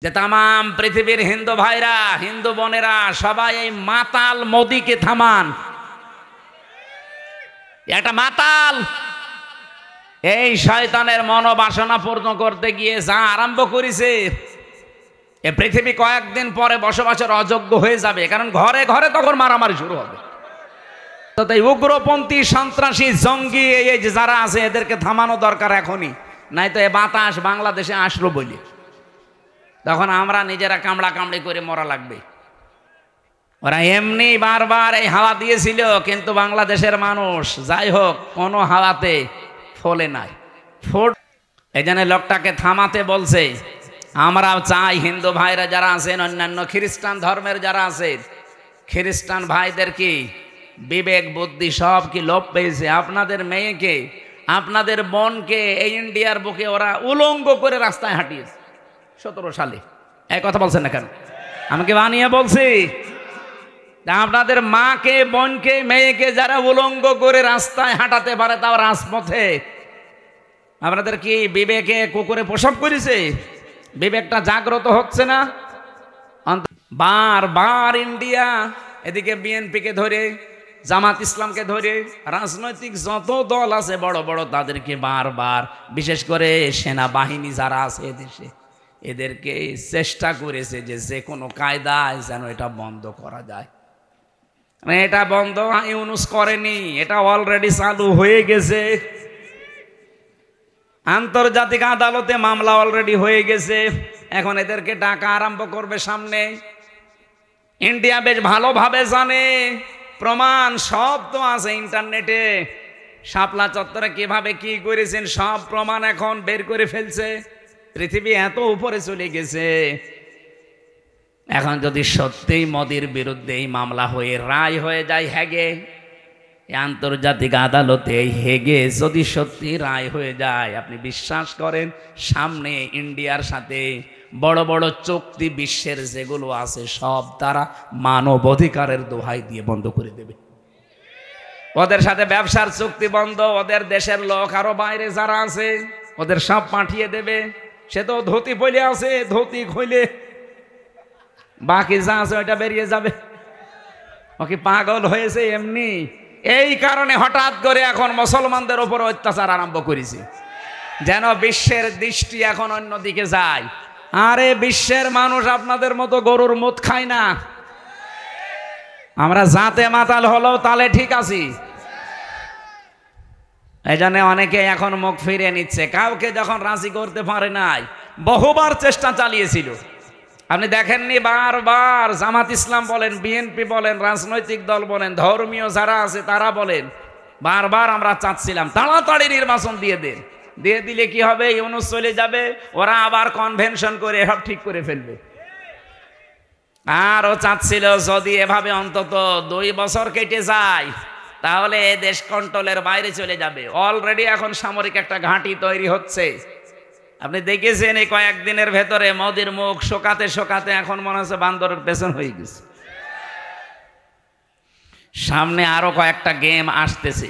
যে তামাম পৃথিবীর হিন্দু ভাইরা, হিন্দু বোনেরা সবাই এই মাতাল মোদিকে থামান। একটা মাতাল এই শয়তানের মনোবাসনা পূর্ণ করতে গিয়ে যা আরম্ভ করেছে, এ পৃথিবী কয়েকদিন পরে বসবাসের অযোগ্য হয়ে যাবে, কারণ ঘরে ঘরে তখন মারামারি শুরু হবে। তো তাই উগ্রপন্থী, সন্ত্রাসী, জঙ্গি এই যে যারা আছে এদেরকে থামানো দরকার এখনই, নাই তো এ বাতাস বাংলাদেশে আসলো বলে তখন আমরা নিজেরা কামড়া কামড়ি করে মরা লাগবে। ওরা এমনি বারবার এই হাওয়া দিয়েছিল, কিন্তু বাংলাদেশের মানুষ যাই হোক কোনো হাওয়াতে ফলে নাই। এই জন্য লোকটাকে থামাতে বলছে। আমরাও চাই হিন্দু ভাইরা যারা আছেন, অন্যান্য খ্রিস্টান ধর্মের যারা আছেন, খ্রিস্টান ভাইদের কি বিবেক বুদ্ধি সব কি লোপ পেয়েছে? আপনাদের মেয়েকে, আপনাদের বোনকে এই ইন্ডিয়ার বুকে ওরা উলঙ্গ করে রাস্তায় হাঁটিয়েছে 17 সালে। এই কথা বলছেন না কেন? আমাকে বানিয়ে বলছি। আপনাদের মাকে, বোনকে, মেয়েকে যারা উলঙ্গ করে রাস্তায় হাঁটাতে পারে, তাও রাজপথে, আপনাদের কি বিবেকে কুকুরে প্রসব করেছে? বিবেকটা জাগ্রত হচ্ছে না? বারবার ইন্ডিয়া এদিকে বিএনপিকে ধরে, জামাত ইসলামকে ধরে, রাজনৈতিক যত দল আছে বড় বড়, তাদেরকে বারবার, বিশেষ করে সেনাবাহিনী যারা আছে এদেশে, এদেরকে চেষ্টা করেছে যে যে কোনো কায়দায় যেন এটা বন্ধ করা যায়। এটা বন্ধ ইউনুস করেনি, এটা অলরেডি চালু হয়ে গেছে। আন্তর্জাতিক আদালতে মামলা অলরেডি হয়ে গেছে। এখন এদেরকে ডাকা আরম্ভ করবে সামনে। ইন্ডিয়া বেশ ভালোভাবে জানে, প্রমাণ সব তো আছে ইন্টারনেটে। শাপলা চত্বরে কিভাবে কি করেছেন সব প্রমাণ এখন বের করে ফেলছে। পৃথিবী এত উপরে চলে গেছে। এখন যদি সত্যিই মোদির বিরুদ্ধে এই মামলা হয়ে রায় হয়ে যায় হেগে, আন্তর্জাতিক আদালতে এই হেগে যদি সত্যি রায় হয়ে যায়, আপনি বিশ্বাস করেন সামনে ইন্ডিয়ার সাথে বড় বড় চুক্তি বিশ্বের যেগুলো আছে সব তারা মানব অধিকারের দোহাই দিয়ে বন্ধ করে দেবে। ওদের সাথে ব্যবসার চুক্তি বন্ধ, ওদের দেশের লোক আরো বাইরে যারা আছে ওদের সব পাঠিয়ে দেবে। সে তো ধুতি পরে আছে, ধুতি খুলে বাকি যা আছে ওইটা বেরিয়ে যাবে। ও কি পাগল হয়েছে এমনি? এই কারণে হঠাৎ করে এখন মুসলমানদের উপর অত্যাচার আরম্ভ করেছে, যেন বিশ্বের দৃষ্টি এখন অন্যদিকে যায়। আরে বিশ্বের মানুষ আপনাদের মতো গরুর মুত খায় না। আমরা জাতে মাতাল হলেও তালে ঠিক আছি। এই জন্য অনেকে এখন মুখ ফিরিয়ে নিচ্ছে। কাউকে যখন রাজি করতে পারে নাই, বহুবার চেষ্টা চালিয়েছিল। আপনি দেখেননি, বারবার জামাত ইসলাম বলেন, বিএনপি বলেন, রাজনৈতিক দল বলেন, ধর্মীয় যারা আছে তারা বলেন, বারবার আমরা চাচ্ছিলাম তাড়াতাড়ি নির্বাচন দিয়ে দেন। দিয়ে দিলে কি হবে? ইউনুস চলে যাবে, ওরা আবার কনভেনশন করে সব ঠিক করে ফেলবে। আর ও চাচ্ছিল যদি এভাবে অন্তত 2 বছর কেটে যায়, তাহলে দেশ কন্ট্রোলের বাইরে চলে যাবে। অলরেডি এখন সামরিক একটা ঘাঁটি তৈরি হচ্ছে। আপনি দেখেছেন এই কয়েকদিনের ভেতরে মোদির মুখ শোকাতে শোকাতে এখন মনে হচ্ছে বান্দরের পেছন হয়ে গেছে। সামনে আরো কয়েকটা গেম আসতেছে।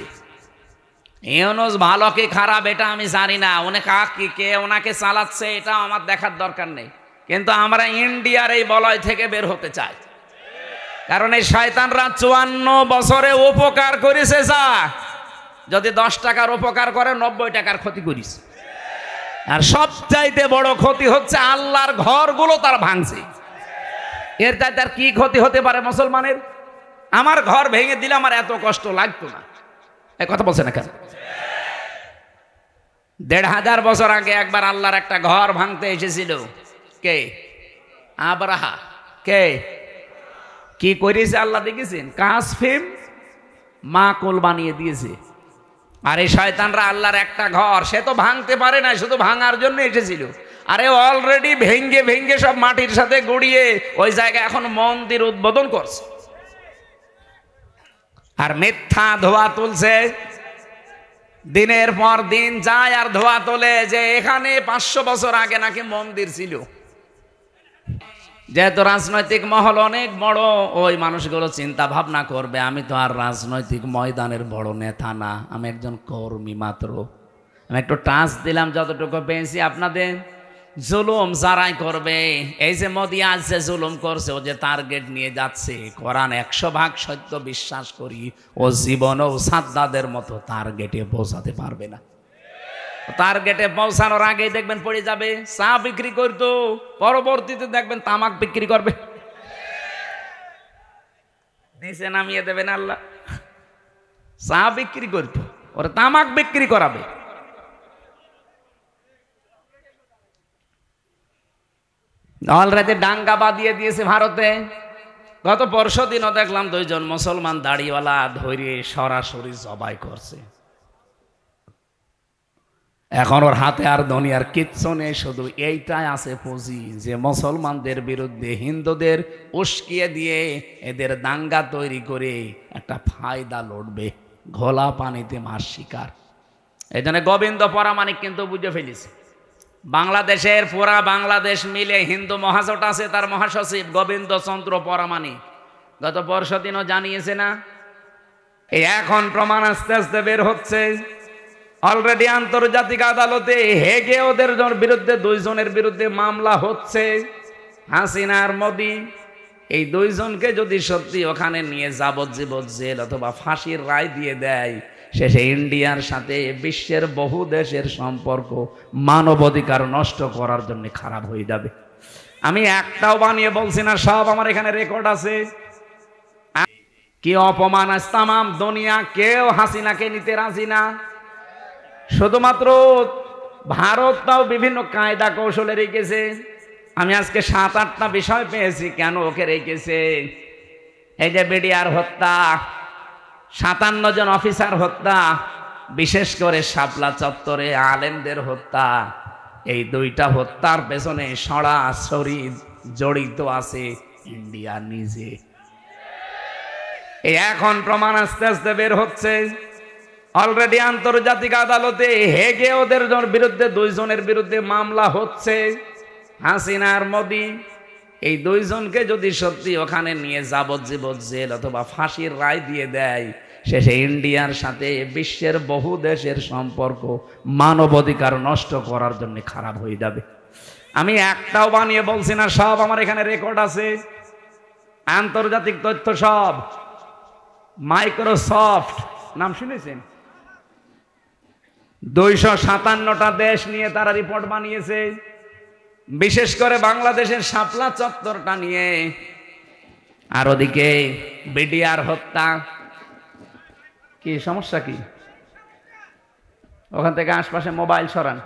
ইউনুস ভালো কি খারাপ এটা আমি জানি না, কে ওনাকে চালাচ্ছে এটা আমার দেখার দরকার নেই, কিন্তু আমরা ইন্ডিয়ার এই বলয় থেকে বের হতে চাই। কারণ এই শয়তানরা 54 বছরে উপকার করেছে যা, যদি 10 টাকার উপকার করে 90 টাকার ক্ষতি করিস। আর সবচাইতে বড় ক্ষতি হচ্ছে আল্লাহর ঘরগুলো তার ভাঙছে। এর চাইতে আর কি ক্ষতি হতে পারে মুসলমানের? আমার ঘর ভেঙে দিলে আমার এত কষ্ট লাগতো না। এই কথা বলছে না কেন? 1500 বছর আগে একবার আল্লাহর একটা ঘর ভাঙতে এসেছিল। কে? আব্রাহা। কে কি করেছে আল্লাহ দেখেছেন? কাসফিম মাকুল বানিয়ে দিয়েছে। আর এই শয়তানরা আল্লাহর একটা ঘর সে তো ভাঙতে পারে না, শুধু ভাঙার জন্য এসেছিল। আরে অলরেডি ভেঙ্গে ভেঙ্গে সব মাটির সাথে গড়িয়ে ওই জায়গায় এখন মন্দির উদ্বোধন করছে। আর মিথ্যা ধোয়া তুলছে, দিনের পর দিন যায় আর ধোয়া তোলে যে এখানে 500 বছর আগে নাকি মন্দির ছিল। যেহেতু রাজনৈতিক মহল অনেক বড়, ওই মানুষগুলো চিন্তা ভাবনা করবে আমি তো আর রাজনৈতিক ময়দানের বড় নেতা না, আমি একজন কর্মী মাত্র। আমি একটু টাচ দিলাম, যতটুকু পেয়েছি আপনাদের জুলুম যারাই করবে, এই যে মোদি আজ যে জুলুম করছে, ও যে টার্গেট নিয়ে যাচ্ছে, কোরআন 100% সত্য বিশ্বাস করি, ও জীবনেও সাদ্দাদের মতো টার্গেটে পৌঁছাতে পারবে না। টার্গেটে পৌঁছানোর আগেই দেখবেন পড়ে যাবে। চা বিক্রি করতো, পরবর্তীতে দেখবেন তামাক বিক্রি করবে, নিচে নামিয়ে দেবেন আল্লাহ। চা বিক্রি করতো, ওরা তামাক বিক্রি করাবে। অলরেডি ডাঙ্গা বাঁধিয়ে দিয়েছে ভারতে। গত পরশু দিনও দেখলাম 2 জন মুসলমান দাড়িওয়ালা ধরে সরাসরি জবাই করছে। এখন ওর হাতে আর দুনিয়ার কিচ্ছু নেই, শুধু এইটাই আছে পুঁজি যে মুসলমানদের বিরুদ্ধে হিন্দুদের উস্কিয়ে দিয়ে এদের দাঙ্গা তৈরি করে একটা ফায়দা লড়বে, ঘোলা পানিতে মাছ শিকার। এই জন্য গোবিন্দ পরামানিক কিন্তু বুঝে ফেলেছে, বাংলাদেশের পুরা বাংলাদেশ মিলে হিন্দু মহাজোট আছে, তার মহাসচিব গোবিন্দ চন্দ্র পরামানিক গত পরশু দিনও জানিয়েছে না। এই এখন প্রমাণ আস্তে আস্তে বের হচ্ছে। অলরেডি আন্তর্জাতিক আদালতে হেগে ওদের বিরুদ্ধে 2 জনের বিরুদ্ধে মামলা হচ্ছে, হাসিনা আর মোদি। এই 2 জনকে যদি সত্যি ওখানে নিয়ে যাবজ্জীবন জেল অথবা ফাঁসির রায় দিয়ে দেয়, শেষে ইন্ডিয়ার সাথে বিশ্বের বহু দেশের সম্পর্ক মানবাধিকার নষ্ট করার জন্য খারাপ হয়ে যাবে। আমি একটাও বানিয়ে বলছি না, সব আমার এখানে রেকর্ড আছে। কি অপমান আজ তামাম দুনিয়া, কেউ হাসিনাকে নিতে রাজি না। শুধুমাত্র ভারত তাও বিভিন্ন কায়দা কৌশলে রেখেছে। আমি আজকে 7-8টা বিষয় পেয়েছি কেন ওকে রেখেছে। এই যে বিডিআর হত্যা, 57 জন অফিসার হত্যা, বিশেষ করে শাপলা চত্বরে আলেমদের হত্যা, এই 2টা হত্যার পেছনে সরাসরি জড়িত আছে ইন্ডিয়া নিজে। এই এখন প্রমাণ আস্তে আস্তে বের হচ্ছে। অলরেডি আন্তর্জাতিক আদালতে হেগে ওদের বিরুদ্ধে 2 জনের বিরুদ্ধে মামলা হচ্ছে, হাসিনা আর মোদি। এই 2 জনকে যদি সত্যি ওখানে নিয়ে যাবজ্জীবন জেল অথবা ফাঁসির রায় দিয়ে দেয়, শেষে ইন্ডিয়ার সাথে বিশ্বের বহু দেশের সম্পর্ক মানবাধিকার নষ্ট করার জন্য খারাপ হয়ে যাবে। আমি একটাও বানিয়ে বলছি না, সব আমার এখানে রেকর্ড আছে, আন্তর্জাতিক তথ্য সব। মাইক্রোসফট নাম শুনেছেন? 257টা দেশ নিয়ে তারা রিপোর্ট বানিয়েছে, বিশেষ করে বাংলাদেশের শাপলা চত্বরটা নিয়ে। আর ওদিকে বিডিআর হত্যা। কি সমস্যা কি? ওখান থেকে আশপাশে মোবাইল সরান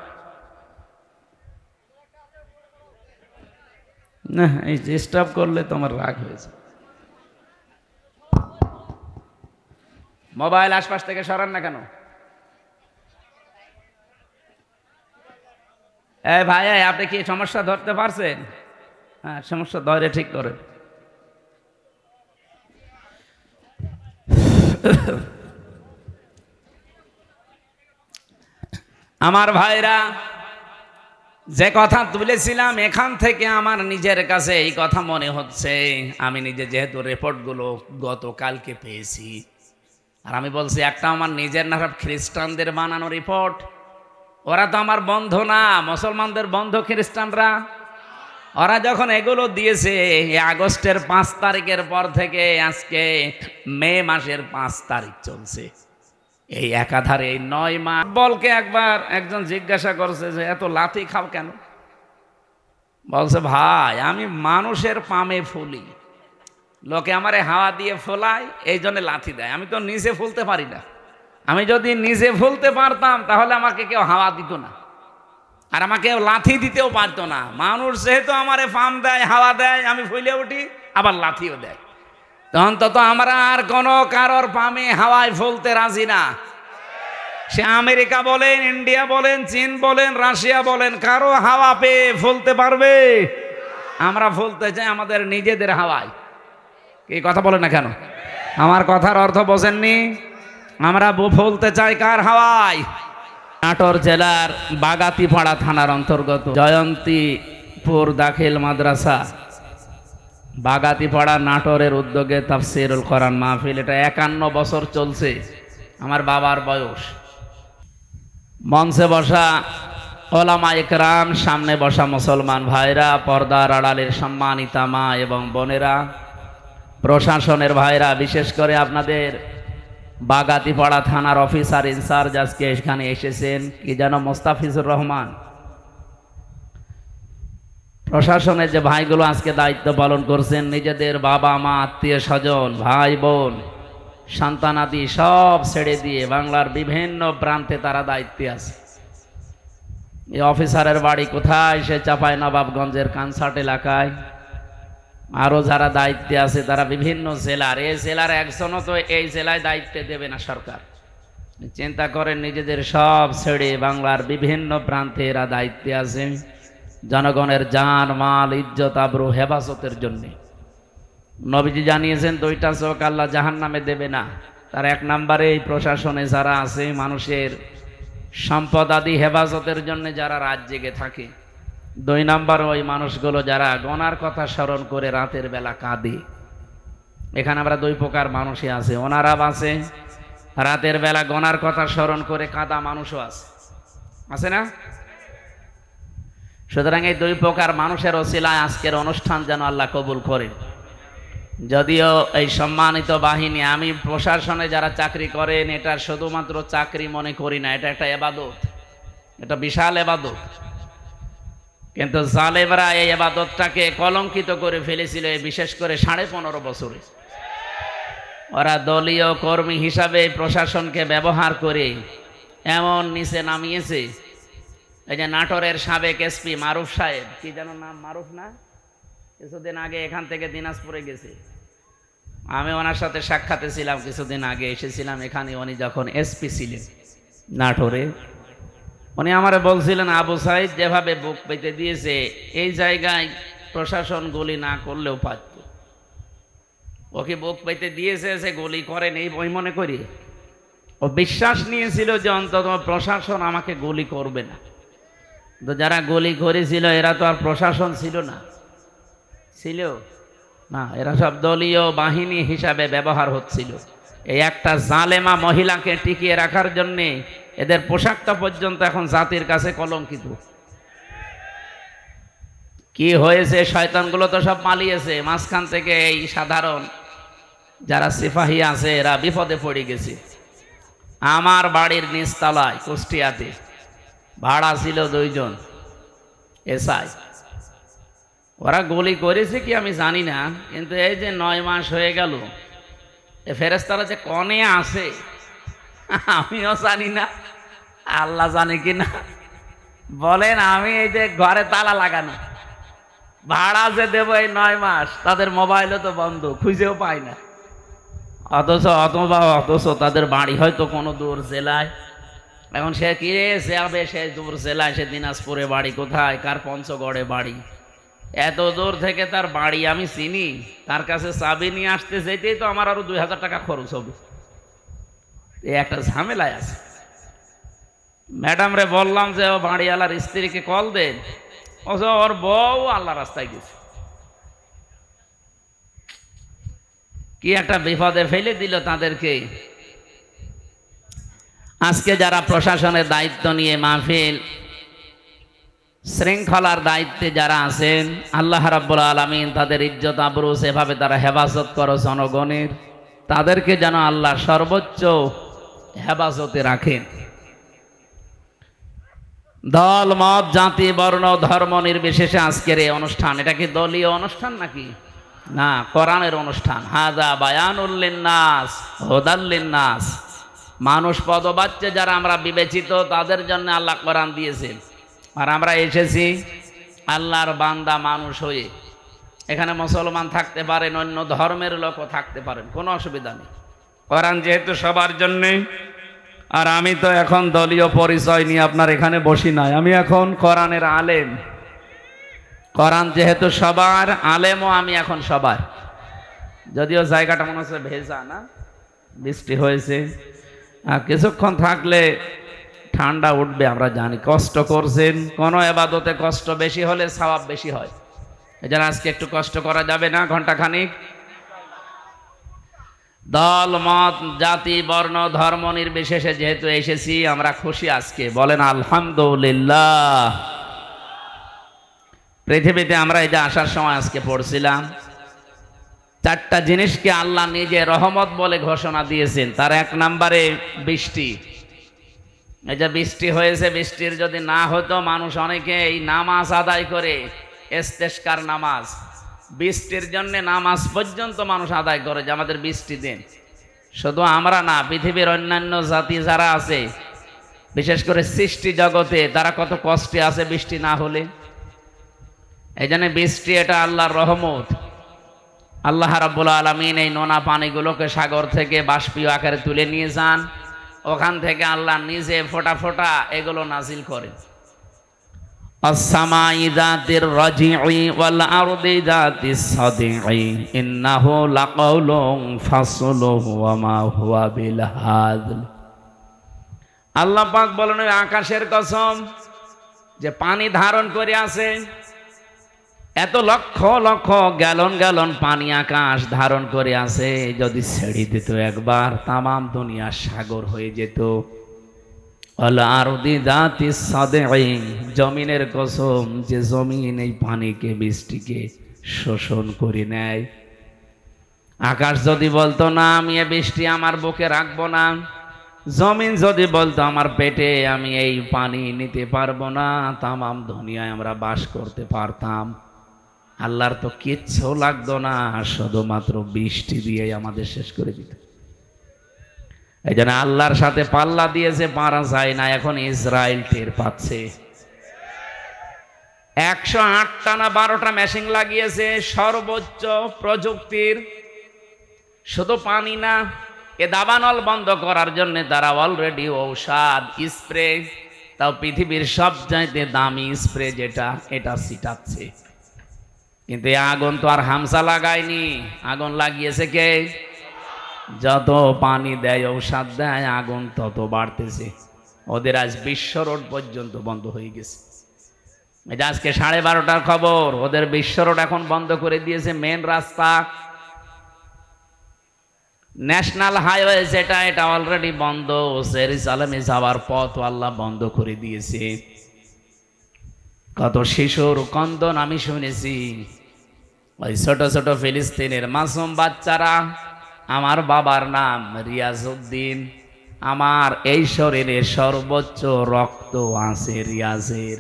না, এই ডিস্টার্ব করলে তোমার রাগ হয়েছে। মোবাইল আশপাশ থেকে সরান না কেন? ভাই আপনি কি সমস্যা ধরতে পারছেন? হ্যাঁ, সমস্যা ধরে ঠিক করেন। আমার ভাইরা, যে কথা তুলেছিলাম এখান থেকে আমার নিজের কাছে এই কথা মনে হচ্ছে। আমি নিজে যেহেতু রিপোর্টগুলো গতকালকে পেয়েছি, আর আমি বলছি একটা আমার নিজের না, খ্রিস্টানদের বানানো রিপোর্ট। ওরা তো আমার বন্ধু না, মুসলমানদের বন্ধু খ্রিস্টানরা। ওরা যখন এগুলো দিয়েছে আগস্টের 5 তারিখের পর থেকে আজকে মে মাসের 5 তারিখ চলছে, এই একাধারে এই 9 মাস। বলকে একবার একজন জিজ্ঞাসা করছে যে এত লাথি খাও কেন? বলছে ভাই আমি মানুষের পামে ফুলি, লোকে আমারে হাওয়া দিয়ে ফোলায়, এই জন্য লাথি দেয়। আমি তো নিজে ফুলতে পারি না। আমি যদি নিজে ফুলতে পারতাম তাহলে আমাকে কেউ হাওয়া দিত না, আর আমাকে কেউ লাথি দিতেও পারতো না। মানুষ যেহেতু আমারে পাম দেয়, হাওয়া দেয়, আমি ফুলে উঠি, আবার লাথিও দেয়। তখন তো আমরা আর কোনো কারোর পামে হাওয়ায় ফুলতে রাজি না। সে আমেরিকা বলেন, ইন্ডিয়া বলেন, চীন বলেন, রাশিয়া বলেন, কারো হাওয়া পেয়ে ফুলতে পারবে? আমরা ফুলতে চাই আমাদের নিজেদের হাওয়ায়। এই কথা বলে না কেন? আমার কথার অর্থ বোঝেননি? আমরা ফুলতে চাই কার হাওয়ায়? নাটোর জেলার বাগাতিপাড়া থানার অন্তর্গত জয়ন্তীপুর দাখিল মাদ্রাসা, বাগাতিপাড়া নাটোরের উদ্যোগে তাফসিরুল কোরআন মাহফিল। এটা 51 বছর চলছে, আমার বাবার বয়স। মঞ্চে বসা ওলামা একরাম, সামনে বসা মুসলমান ভাইরা, পর্দার আড়ালের সম্মানিতা মা এবং বোনেরা, প্রশাসনের ভাইরা, বিশেষ করে আপনাদের বাগাতিপাড়া থানার অফিসার ইনচার্জ আজকে এখানে এসেছেন, কি যেন মোস্তাফিজুর রহমান। প্রশাসনের যে ভাইগুলো আজকে দায়িত্ব পালন করছেন, নিজেদের বাবা মা, আত্মীয় স্বজন, ভাই বোন, সন্তানাদি সব ছেড়ে দিয়ে বাংলার বিভিন্ন প্রান্তে তারা দায়িত্বে আছে। এই অফিসারের বাড়ি কোথায়? সে চাঁপাইনবাবগঞ্জের কানসার্ট এলাকায়। আরো যারা দায়িত্বে আছে তারা বিভিন্ন জেলার, এই জেলার একজনও তো এই জেলায় দায়িত্বে দেবে না সরকার। চিন্তা করেন, নিজেদের সব ছেড়ে বাংলার বিভিন্ন প্রান্তে এরা দায়িত্বে আছে জনগণের জান মাল ইজ্জত আবরু হেফাজতের জন্য। নবীজি জানিয়েছেন, দুইটা চোখ আল্লাহ জাহান্নামে দেবে না। তার এক নম্বরে এই প্রশাসনে যারা আছে, মানুষের সম্পদ আদি হেফাজতের জন্য যারা রাত জেগে থাকে। দুই নম্বর ওই মানুষগুলো যারা গনার কথা স্মরণ করে রাতের বেলা কাঁদে। এখানে আমরা দুই প্রকার মানুষই আছে, ওনারা আছে রাতের বেলা গনার কথা স্মরণ করে কাঁদা মানুষও আছে, আছে না? সুতরাং এই দুই প্রকার মানুষের ওসিলায় আজকের অনুষ্ঠান যেন আল্লাহ কবুল করেন। যদিও এই সম্মানিত বাহিনী, আমি প্রশাসনে যারা চাকরি করেন এটা শুধুমাত্র চাকরি মনে করি না, এটা একটা এবাদত, এটা বিশাল এবাদত। কিন্তু জালেমরা এই এবাদতটাকে কলঙ্কিত করে ফেলেছিল, বিশেষ করে 15.5 বছরে। ওরা দলীয় কর্মী হিসাবে প্রশাসনকে ব্যবহার করে এমন নিচে নামিয়েছে। এই যে নাটোরের সাবেক এসপি মারুফ সাহেব, কি যেন নাম, মারুফ না, কিছুদিন আগে এখান থেকে দিনাজপুরে গেছে। আমি ওনার সাথে সাক্ষাতে ছিলাম, কিছুদিন আগে এসেছিলাম এখানে, উনি যখন এসপি ছিলেন নাটোরে। উনি আমারে বলছিলেন, আবু সাইদ যেভাবে বুক পেতে দিয়েছে, এই জায়গায় প্রশাসন গুলি না করলেও পারত। ওকে বুক পেতে দিয়েছে, সে গুলি করেন এই বই মনে করি। ও বিশ্বাস নিয়েছিল যে অন্তত প্রশাসন আমাকে গুলি করবে না। তো যারা গুলি করেছিল এরা তো আর প্রশাসন ছিল না, ছিল না, এরা সব দলীয় বাহিনী হিসাবে ব্যবহার হচ্ছিল। এই একটা জালেমা মহিলাকে টিকিয়ে রাখার জন্যে এদের পোশাকটা পর্যন্ত এখন জাতির কাছে কলঙ্কিত। কি হয়েছে? শয়তানগুলো তো সব পালিয়েছে, মাঝখান থেকে এই সাধারণ যারা সিপাহী আছে এরা বিপদে পড়ে গেছে। আমার বাড়ির নিচতলায় কুষ্টিয়াতে ভাড়া ছিল 2 জন এসআই। ওরা গুলি করেছে কি আমি জানি না, কিন্তু এই যে 9 মাস হয়ে গেল, এ ফেরেশতারা যে কনে আছে আমিও জানি না, আল্লাহ জানে কিনা। বলেন, আমি এই যে ঘরে তালা লাগানো, ভাড়া যে দেব এই 9 মাস, তাদের মোবাইলও তো বন্ধ, খুঁজেও পাই না। অথচ তাদের বাড়ি হয়তো কোনো দূর জেলায়। এখন সে কি যাবে, সে দূর জেলায়, সে দিনাজপুরে বাড়ি, কোথায় কার পঞ্চগড়ে বাড়ি, এত দূর থেকে তার বাড়ি আমি চিনি, তার কাছে চাবি নিয়ে আসতে যেতেই তো আমার আরো 2000 টাকা খরচ হবে। এই একটা ঝামেলায় আছে। ম্যাডাম রে বললাম যে ও বাড়িওয়ালার স্ত্রীকে কল দেন, ওর বউ আল্লাহ রাস্তায় গেছে। কি একটা বিপদে ফেলে দিল তাদেরকে। আজকে যারা প্রশাসনের দায়িত্ব নিয়ে মাহফিল শৃঙ্খলার দায়িত্বে যারা আছেন, আল্লাহ রাব্বুল আলামিন তাদের ইজ্জত আবরু সেভাবে তারা হেফাজত করো জনগণের, তাদেরকে যেন আল্লাহ সর্বোচ্চ হেফাজতে রাখেন। দল মত জাতি বর্ণ ধর্ম নির্বিশেষে আজকের এই অনুষ্ঠান, এটা কি দলীয় অনুষ্ঠান নাকি? না, কোরআনের অনুষ্ঠান। হাযা বায়ানুল লিন্নাস হুদাল লিন্নাস। মানুষ পদবাচ্য যারা আমরা বিবেচিত, তাদের জন্য আল্লাহ কোরআন দিয়েছেন। আর আমরা এসেছি আল্লাহর বান্দা মানুষ হয়ে। এখানে মুসলমান থাকতে পারেন, অন্য ধর্মের লোকও থাকতে পারেন, কোনো অসুবিধা নেই। কোরআন যেহেতু সবার জন্যে, আর আমি তো এখন দলীয় পরিচয় নিয়ে আপনার এখানে বসি নাই, আমি এখন কোরআনের আলেম। কোরআন যেহেতু সবার, আলেমও আমি এখন সবার। যদিও জায়গাটা মনে হচ্ছে ভেজা, না বৃষ্টি হয়েছে, কিছুক্ষণ থাকলে ঠান্ডা উঠবে, আমরা জানি। কষ্ট করছেন, কোনো এবাদতে কষ্ট বেশি হলে সওয়াব বেশি হয়। এজন্য আজকে একটু কষ্ট করা যাবে না, ঘন্টাখানিক। দল মত জাতি বর্ণ ধর্ম নির্বিশেষে যেহেতু এসেছি আমরা খুশি আজকে, বলেন আলহামদুলিল্লাহ। পৃথিবীতে আমরা এই যে আসার সময় আজকে পড়ছিলাম, চারটা জিনিসকে আল্লাহ নিজে রহমত বলে ঘোষণা দিয়েছেন। তার এক নম্বরে বৃষ্টি। এই যে বৃষ্টি হয়েছে, বৃষ্টির যদি না হতো মানুষ অনেকে এই নামাজ আদায় করে, ইস্তেসকার নামাজ, বৃষ্টির জন্য নামাজ পর্যন্ত মানুষ আদায় করে যে আমাদের বৃষ্টি দিন। শুধু আমরা না, পৃথিবীর অন্যান্য জাতি যারা আছে, বিশেষ করে সৃষ্টি জগতে, তারা কত কষ্টে আছে বৃষ্টি না হলে। এই জন্য বৃষ্টি এটা আল্লাহর রহমত। আল্লাহ রাব্বুল আলামিন এই নোনা পানিগুলোকে সাগর থেকে বাষ্পীয় আকারে তুলে নিয়ে যান, ওখান থেকে আল্লাহ নিজে ফোঁটা ফোঁটা এগুলো নাজিল করেন। আসসামাই যাতির রাজিই ওয়াল আরদি যাতিস সাদিই ইন্নাহু লাকাউলুন ফাসলুহু ওয়া মা হুয়া বিল হাযল। আল্লাহ পাক বলেন ওই আকাশের কসম যে পানি ধারণ করে আছে, এত লক্ষ লক্ষ গ্যালন গ্যালন পানি আকাশ ধারণ করে আছে, যদি ছেড়ে দিত একবার তামাম দুনিয়া সাগর হয়ে যেত। আল আরদি যাতিস সাদিই, জমিনের কসম যে জমিন এই পানিকে বৃষ্টিকে শোষণ করে নেয়। আকাশ যদি বলতো না আমি এ বৃষ্টি আমার বুকে রাখবো না, জমিন যদি বলতো আমার পেটে আমি এই পানি নিতে পারবো না, তামাম দুনিয়ায় আমরা বাস করতে পারতাম। আল্লাহর তো কিচ্ছু লাগতো না, শুধুমাত্র বৃষ্টি দিয়ে আমাদের শেষ করে দিত। এই জন্য আল্লাহর সাথে পাল্লা দিয়েছে, পারা যায় না। এখন ইসরায়েল টের পাচ্ছে। 108টা না 12টা মেশিন লাগিয়েছে সর্বোচ্চ প্রযুক্তির। শুধু পানি না, এ দাবানল বন্ধ করার জন্য তারা অলরেডি ঔষধ স্প্রে, তাও পৃথিবীর সবচাইতে দামি স্প্রে যেটা, এটা ছিটাচ্ছে। কিন্তু এই আগুন তো আর হামসা লাগায়নি, আগুন লাগিয়েছে কে? যত পানি দেয়, ঔষধ দেয়, আগুন তত বাড়তেছে। ওদের আজ বিশ্ব রোড পর্যন্ত বন্ধ হয়ে গেছে। এটা আজকে 12:30টার খবর। ওদের বিশ্ব রোড এখন বন্ধ করে দিয়েছে। মেন রাস্তা, ন্যাশনাল হাইওয়ে যেটা, এটা অলরেডি বন্ধ। জেরুজালেমে যাওয়ার পথ আল্লাহ বন্ধ করে দিয়েছে। কত শিশুর কন্দন আমি শুনেছি। ওই ছোট ছোট ফিলিস্তিনের মাসুম বাচ্চারা, আমার বাবার নাম রিয়াজউদ্দিন, আমার এই শরীরে সর্বোচ্চ রক্ত আছে রিয়াজের।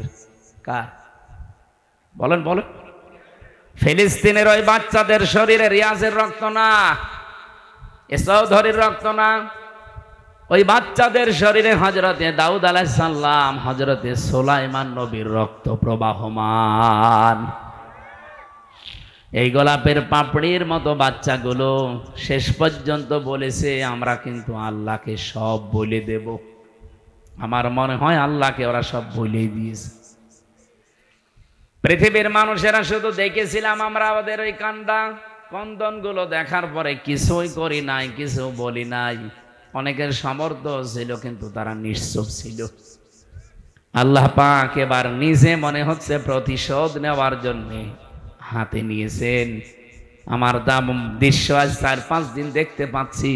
কার? বলেন বলেন। ফিলিস্তিনের ওই বাচ্চাদের শরীরে রিয়াজের রক্ত না, এ চৌধুরীর রক্ত না, ওই বাচ্চাদের শরীরে হযরতে দাউদ আলাইহিস সালাম, হযরতে সুলাইমান নবীর রক্ত প্রবাহমান। এই গোলাপের পাপড়ির মতো বাচ্চাগুলো শেষ পর্যন্ত বলেছে আমরা কিন্তু আল্লাহকে সব বলে দেব। আমার মনে হয় আল্লাহকে ওরা সব বলেই দিয়েছে। পৃথিবীর মানুষেরা শুধু দেখেছিলাম আমরা, ওদের ওই কান্ডা কন্দনগুলো দেখার পরে কিছুই করি নাই, কিছু বলি নাই। অনেকের সামর্থ্য ছিল কিন্তু তারা নিশ্চুপ ছিল। আল্লাহ পাক এবার নিজে মনে হচ্ছে প্রতিশোধ নেওয়ার জন্যে হাতে নিয়েছেন। আমার দাম দৃশ্য আজ 4-5 দিন দেখতে পাচ্ছি,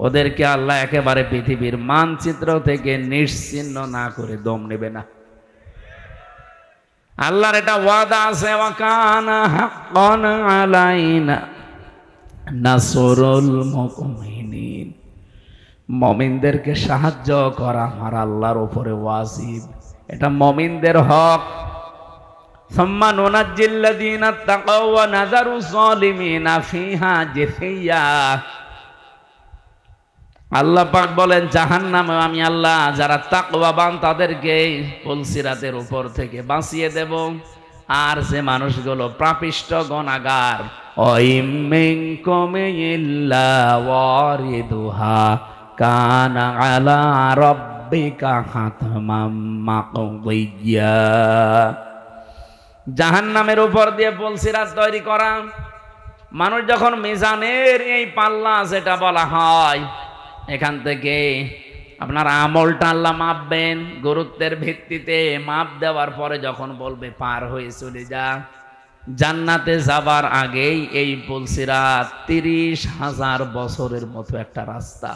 ওদেরকে আল্লাহ একেবারে পৃথিবীর মানচিত্র থেকে নিশ্চিহ্ন না করে দম নেবে না। আল্লাহর এটা ওয়াদা আছে, ওয়া কানা হাক্কান আলাইনা নাসরুল মুমিনিন। মুমিনদেরকে সাহায্য করা আমার আল্লাহর উপরে ওয়াজিব, এটা মুমিনদের হক। সুম্মা নুনাজ্জিল্লাযীনা তাকাও ওয়া নাযারু যালিমিনা ফিহা জিসিয়া। আল্লাহ পাক বলেন জাহান্নামে আমি আল্লাহ যারা তাকওয়াবান তাদেরকে পুলসিরাতের উপর থেকে বাঁচিয়ে দেব। আর যে মানুষগুলো পাপিষ্ঠ গুনাহগার, ওয়াইম মিনকুম ইল্লা ওয়ারিদুহা কানা আলা রাব্বিকা হাতমাম মাকদিয়া। জাহান্নামের উপর দিয়ে পুলসিরাত তৈরি করা। মানুষ যখন মিজানের এই পাল্লা যেটা বলা হয়, এখান থেকে আপনার আমলটা আল্লাহ মাপবেন গুরুত্বের ভিত্তিতে। মাপ দেওয়ার পরে যখন বলবে পার হয়ে চলে যা, জান্নাতে যাবার আগেই এই পুলসিরাত 30,000 বছরের মতো একটা রাস্তা।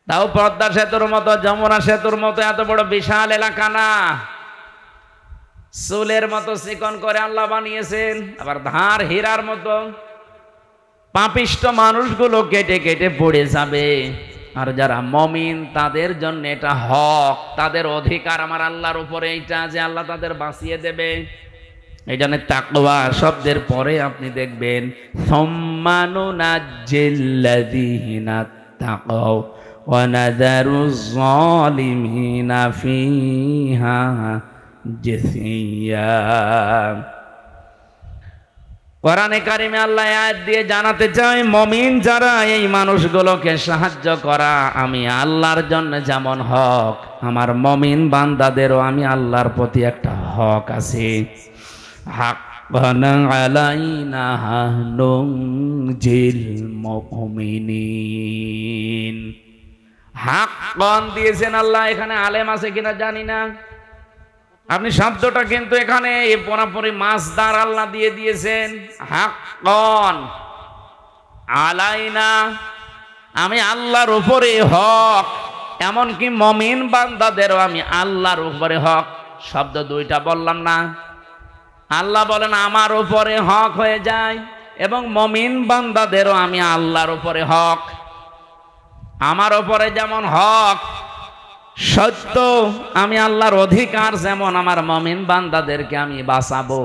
তাও পদ্মা সেতুর মতো, যমুনা সেতুর মতো এত বড় বিশাল এলাকা না, চুলের মতো চিকন করে আল্লাহ বানিয়েছেন। আবার ধার হীরার মতো, পাপিষ্ট মানুষগুলো কেটে কেটে পড়ে যাবে, আর যারা মমিন তাদের জন্য এটা হক, তাদের অধিকার আমার আল্লাহর উপরে, এইটা যে আল্লাহ তাদের বাঁচিয়ে দেবে। এই জন্য তাকওয়া শব্দের পরে আপনি দেখবেন সম্মানুনাজ্জিল্লাযীনা তাকাও ওয়া নাযারুজ যালিমিনা ফিহা জিসিয়া। কোরআনে কারিমে আল্লাহ আয়াত দিয়ে জানাতে চাই, মুমিন যারা এই মানুষগুলোকে সাহায্য করা আমি আল্লাহর জন্য যেমন হক, আমার মুমিন বান্দাদেরও আমি আল্লাহর প্রতি একটা হক আছে। হাক্কান আলাইনা নুনজিল মুমিনিন। হাক্কান দিয়েছেন আল্লাহ, এখানে আলেম আছে কিনা জানি না, আপনি শব্দটা কিন্তু এখানে পুরোপুরি মাসদার আল্লাহ দিয়ে দিয়েছেন। হাক্কান আলাইনা, আমি আল্লাহর উপরে হক, এমনকি মুমিন বান্দাদেরও আমি আল্লাহর উপরে হক। শব্দ দুইটা বললাম না, আল্লাহ বলেন আমার উপরে হক হয়ে যায়, এবং মুমিন বান্দাদেরও আমি আল্লাহর উপরে হক। আমার উপরে যেমন হক সত্য, আমি আল্লাহর অধিকার যেমন আমার মুমিন বান্দাদেরকে আমি বাঁচাবো,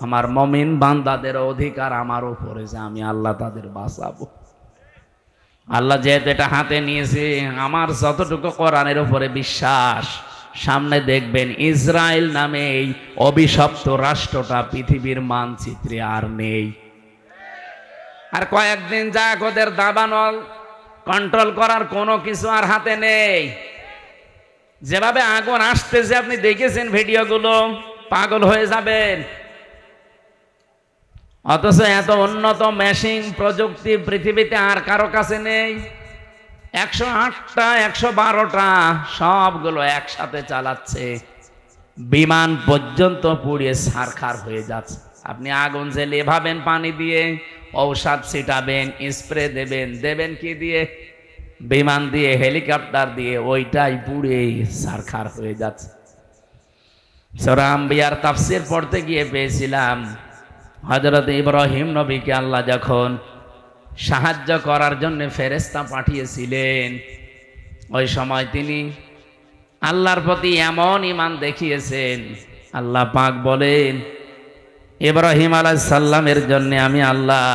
আমার মুমিন বান্দাদের অধিকার আমার উপরে যে আমি আল্লাহ তাদের বাঁচাবো। আল্লাহ যেহেতু এটা হাতে নিয়েছে, আমার যতটুকু কোরআনের উপরে বিশ্বাস, সামনে দেখবেন ইসরায়েল নামে এই অভিশপ্ত রাষ্ট্রটা পৃথিবীর মানচিত্রে আর নেই। আর কয়েকদিন যাক ওদের দাবানল কন্ট্রোল করার কোনো কিছু আর হাতে নেই। যেভাবে আগুন আসতেছে আপনি দেখেছেন ভিডিওগুলো, পাগল হয়ে যাবেন। অথচ এত উন্নত মেশিন প্রযুক্তি পৃথিবীতে আর কারো কাছে নেই। 108টা 112টা সবগুলো একসাথে চালাচ্ছে, বিমান পর্যন্ত পুড়িয়ে ছারখার হয়ে যাচ্ছে। আপনি আগুন জ্বেলে ভাবেন পানি দিয়ে, ঔষধ ছিটাবেন, স্প্রে দেবেন, দেবেন কি দিয়ে? বিমান দিয়ে, হেলিকপ্টার দিয়ে, ওইটাই পুড়ে ছারখার হয়ে যাচ্ছে। সূরা আম্বিয়ার তাফসীর পড়তে গিয়ে পেয়েছিলাম, হযরত ইব্রাহিম নবীকে আল্লাহ যখন সাহায্য করার জন্য ফেরেশতা পাঠিয়েছিলেন, ওই সময় তিনি আল্লাহর প্রতি এমন ঈমান দেখিয়েছেন, আল্লাহ পাক বলেন ইব্রাহিম আলাইহিস সালামের জন্য আমি আল্লাহ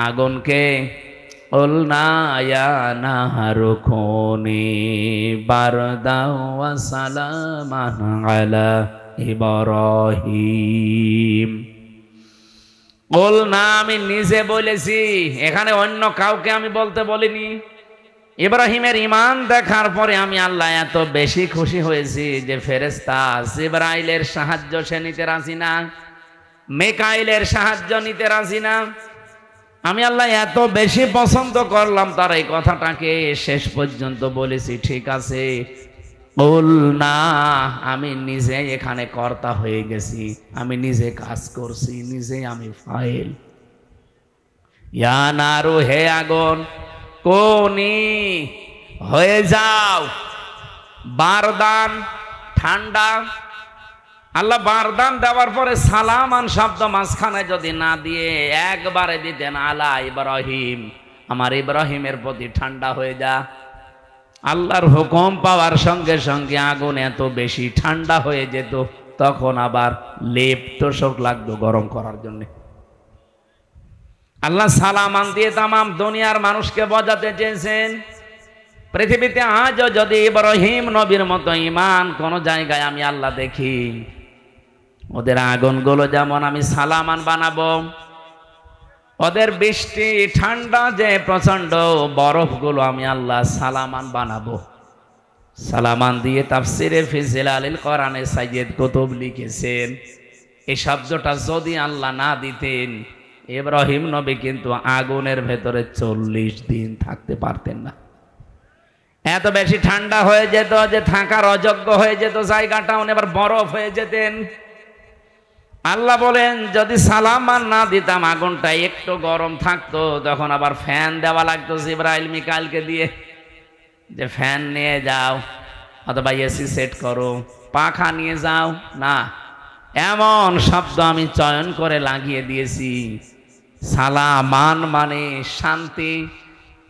আগুনকে কুলনা ইয়া নাহারু কুনি বারদাও ওয়া সালামান আলা ইব্রাহিম। কুলনা আমি নিজে বলেছি, এখানে অন্য কাউকে আমি বলতে বলিনি। ইব্রাহিমের ঈমান দেখার পরে আমি আল্লাহ এত বেশি খুশি হয়েছি যে ফেরেশতা জিবরাইলের সাহায্য সে নিতে রাজি না, মিকাইলের সাহায্য নিতে রাজি না। আমি আল্লাহ এত বেশি পছন্দ করলাম তার এই কথাটাকে, শেষ পর্যন্ত বলেছি ঠিক আছে কুলনা, আমি নিজে এখানে কর্তা হয়ে গেছি, আমি নিজে কাজ করছি, নিজে আমি ফাইল। ইয়া নারু, হে আগুন, কোনি হয়ে যাও বারদান, ঠান্ডা। আল্লাহ বারদান দেওয়ার পরে সালামান শব্দ মাঝখানে যদি না দিয়ে একবারে দিতেন আলা ইব্রাহিম, আমার ইব্রাহিমের প্রতি ঠান্ডা হয়ে যা। আল্লাহর হুকুম পাওয়ার সঙ্গে সঙ্গে আগুন এত বেশি ঠান্ডা হয়ে যেত, তখন আবার লেপ তোষক লাগতো গরম করার জন্য। আল্লাহ সালামান দিয়ে তামাম দুনিয়ার মানুষকে বোঝাতে চেয়েছেন, পৃথিবীতে আজও যদি ইব্রাহিম নবীর মতো ঈমান কোন জায়গায় আমি আল্লাহ দেখি, ওদের আগুনগুলো যেমন আমি সালামান বানাবো, ওদের বৃষ্টি ঠান্ডা যে প্রচন্ড বরফগুলো আমি আল্লাহ সালামান বানাবো। সালামান দিয়ে তাফসিরে ফি জিলালিল কোরআনে সাইয়্যিদ কুতুব লিখেছেন, এই শব্দটা যদি আল্লাহ না দিতেন ইব্রাহিম নবী কিন্তু আগুনের ভেতরে 40 দিন থাকতে পারতেন না। এত বেশি ঠান্ডা হয়ে যেত যে থাকার অযোগ্য হয়ে যেত জায়গাটা, উনি আবার বরফ হয়ে যেতেন। আল্লাহ বলেন যদি সালাম আর না দিতাম আগুনটা একটু গরম থাকতো, তখন আবার ফ্যান দেওয়া লাগতো জিবরাইল মিকাইলকে দিয়ে, যে ফ্যান নিয়ে যাও অথবা এসি সেট করো, পাখা নিয়ে যাও। না, এমন শব্দ আমি চয়ন করে লাগিয়ে দিয়েছি, সালামান মানে শান্তি,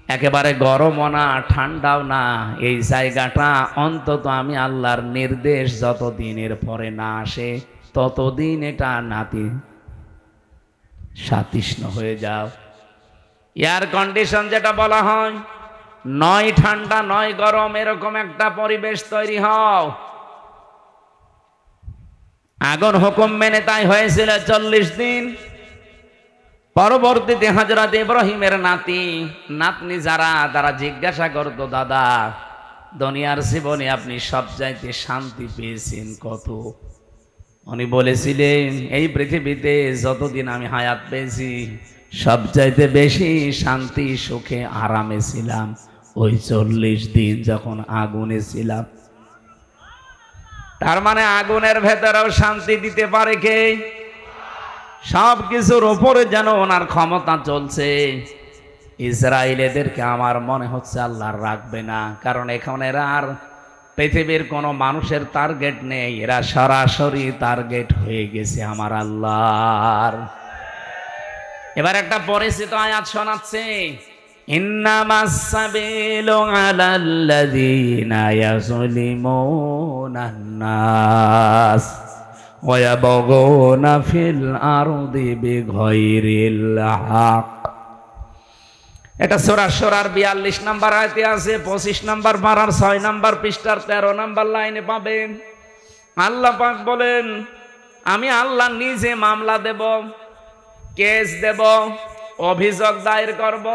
একেবারে গরমও না ঠান্ডাও না। এই জায়গাটা অন্তত আমি আল্লাহর নির্দেশ যতদিনের পরে না আসে ততদিন এটা নাতিশীতোষ্ণ হয়ে যাও। এয়ার কন্ডিশন যেটা বলা হয়, নয় ঠান্ডা নয় গরম, এরকম একটা পরিবেশ তৈরি হও। আগুন হুকুম মেনে তাই হয়েছিল 40 দিন। পরবর্তীতে হযরত ইব্রাহিমের নাতনি যারা, তারা জিজ্ঞাসা করতো, দাদা দুনিয়ার জীবনে আপনি সবচাইতে শান্তি পেয়েছেন কত? উনি বলেছিলেন, এই পৃথিবীতে যতদিন আমি হায়াত পেয়েছি সবচাইতে বেশি শান্তি সুখে আরামে ছিলাম ওই 40 দিন যখন আগুনে ছিলাম। তার মানে আগুনের ভেতরেও শান্তি দিতে পারে কে? সব কিছুর উপরে যেন ওনার ক্ষমতা চলছে। ইসরায়েলেদেরকে আমার মনে হচ্ছে আল্লাহ রাখবে না, কারণ এখন এরা আর পৃথিবীর কোনো মানুষের টার্গেট নেই, এরা সরাসরি টার্গেট হয়ে গেছে আমার আল্লাহর। এবার একটা পরিচিত আয়াত শোনাচ্ছে, ইন্নামাস সাবিলু আলাল্লাযীনা ইয়াযলিমুনান নাস ওয়া ইয়াবগুনা ফিল আরদি বিগাইরিল হক। এটা সূরা শুরার 42 নম্বর আয়াতে আছে, 25 নম্বর পারার 6 নম্বর পৃষ্ঠার 13 নম্বর লাইনে পাবেন। আল্লাহ পাক বলেন, আমি আল্লাহ নিজে মামলা দেব, কেস দেব, অভিযোগ দায়ের করব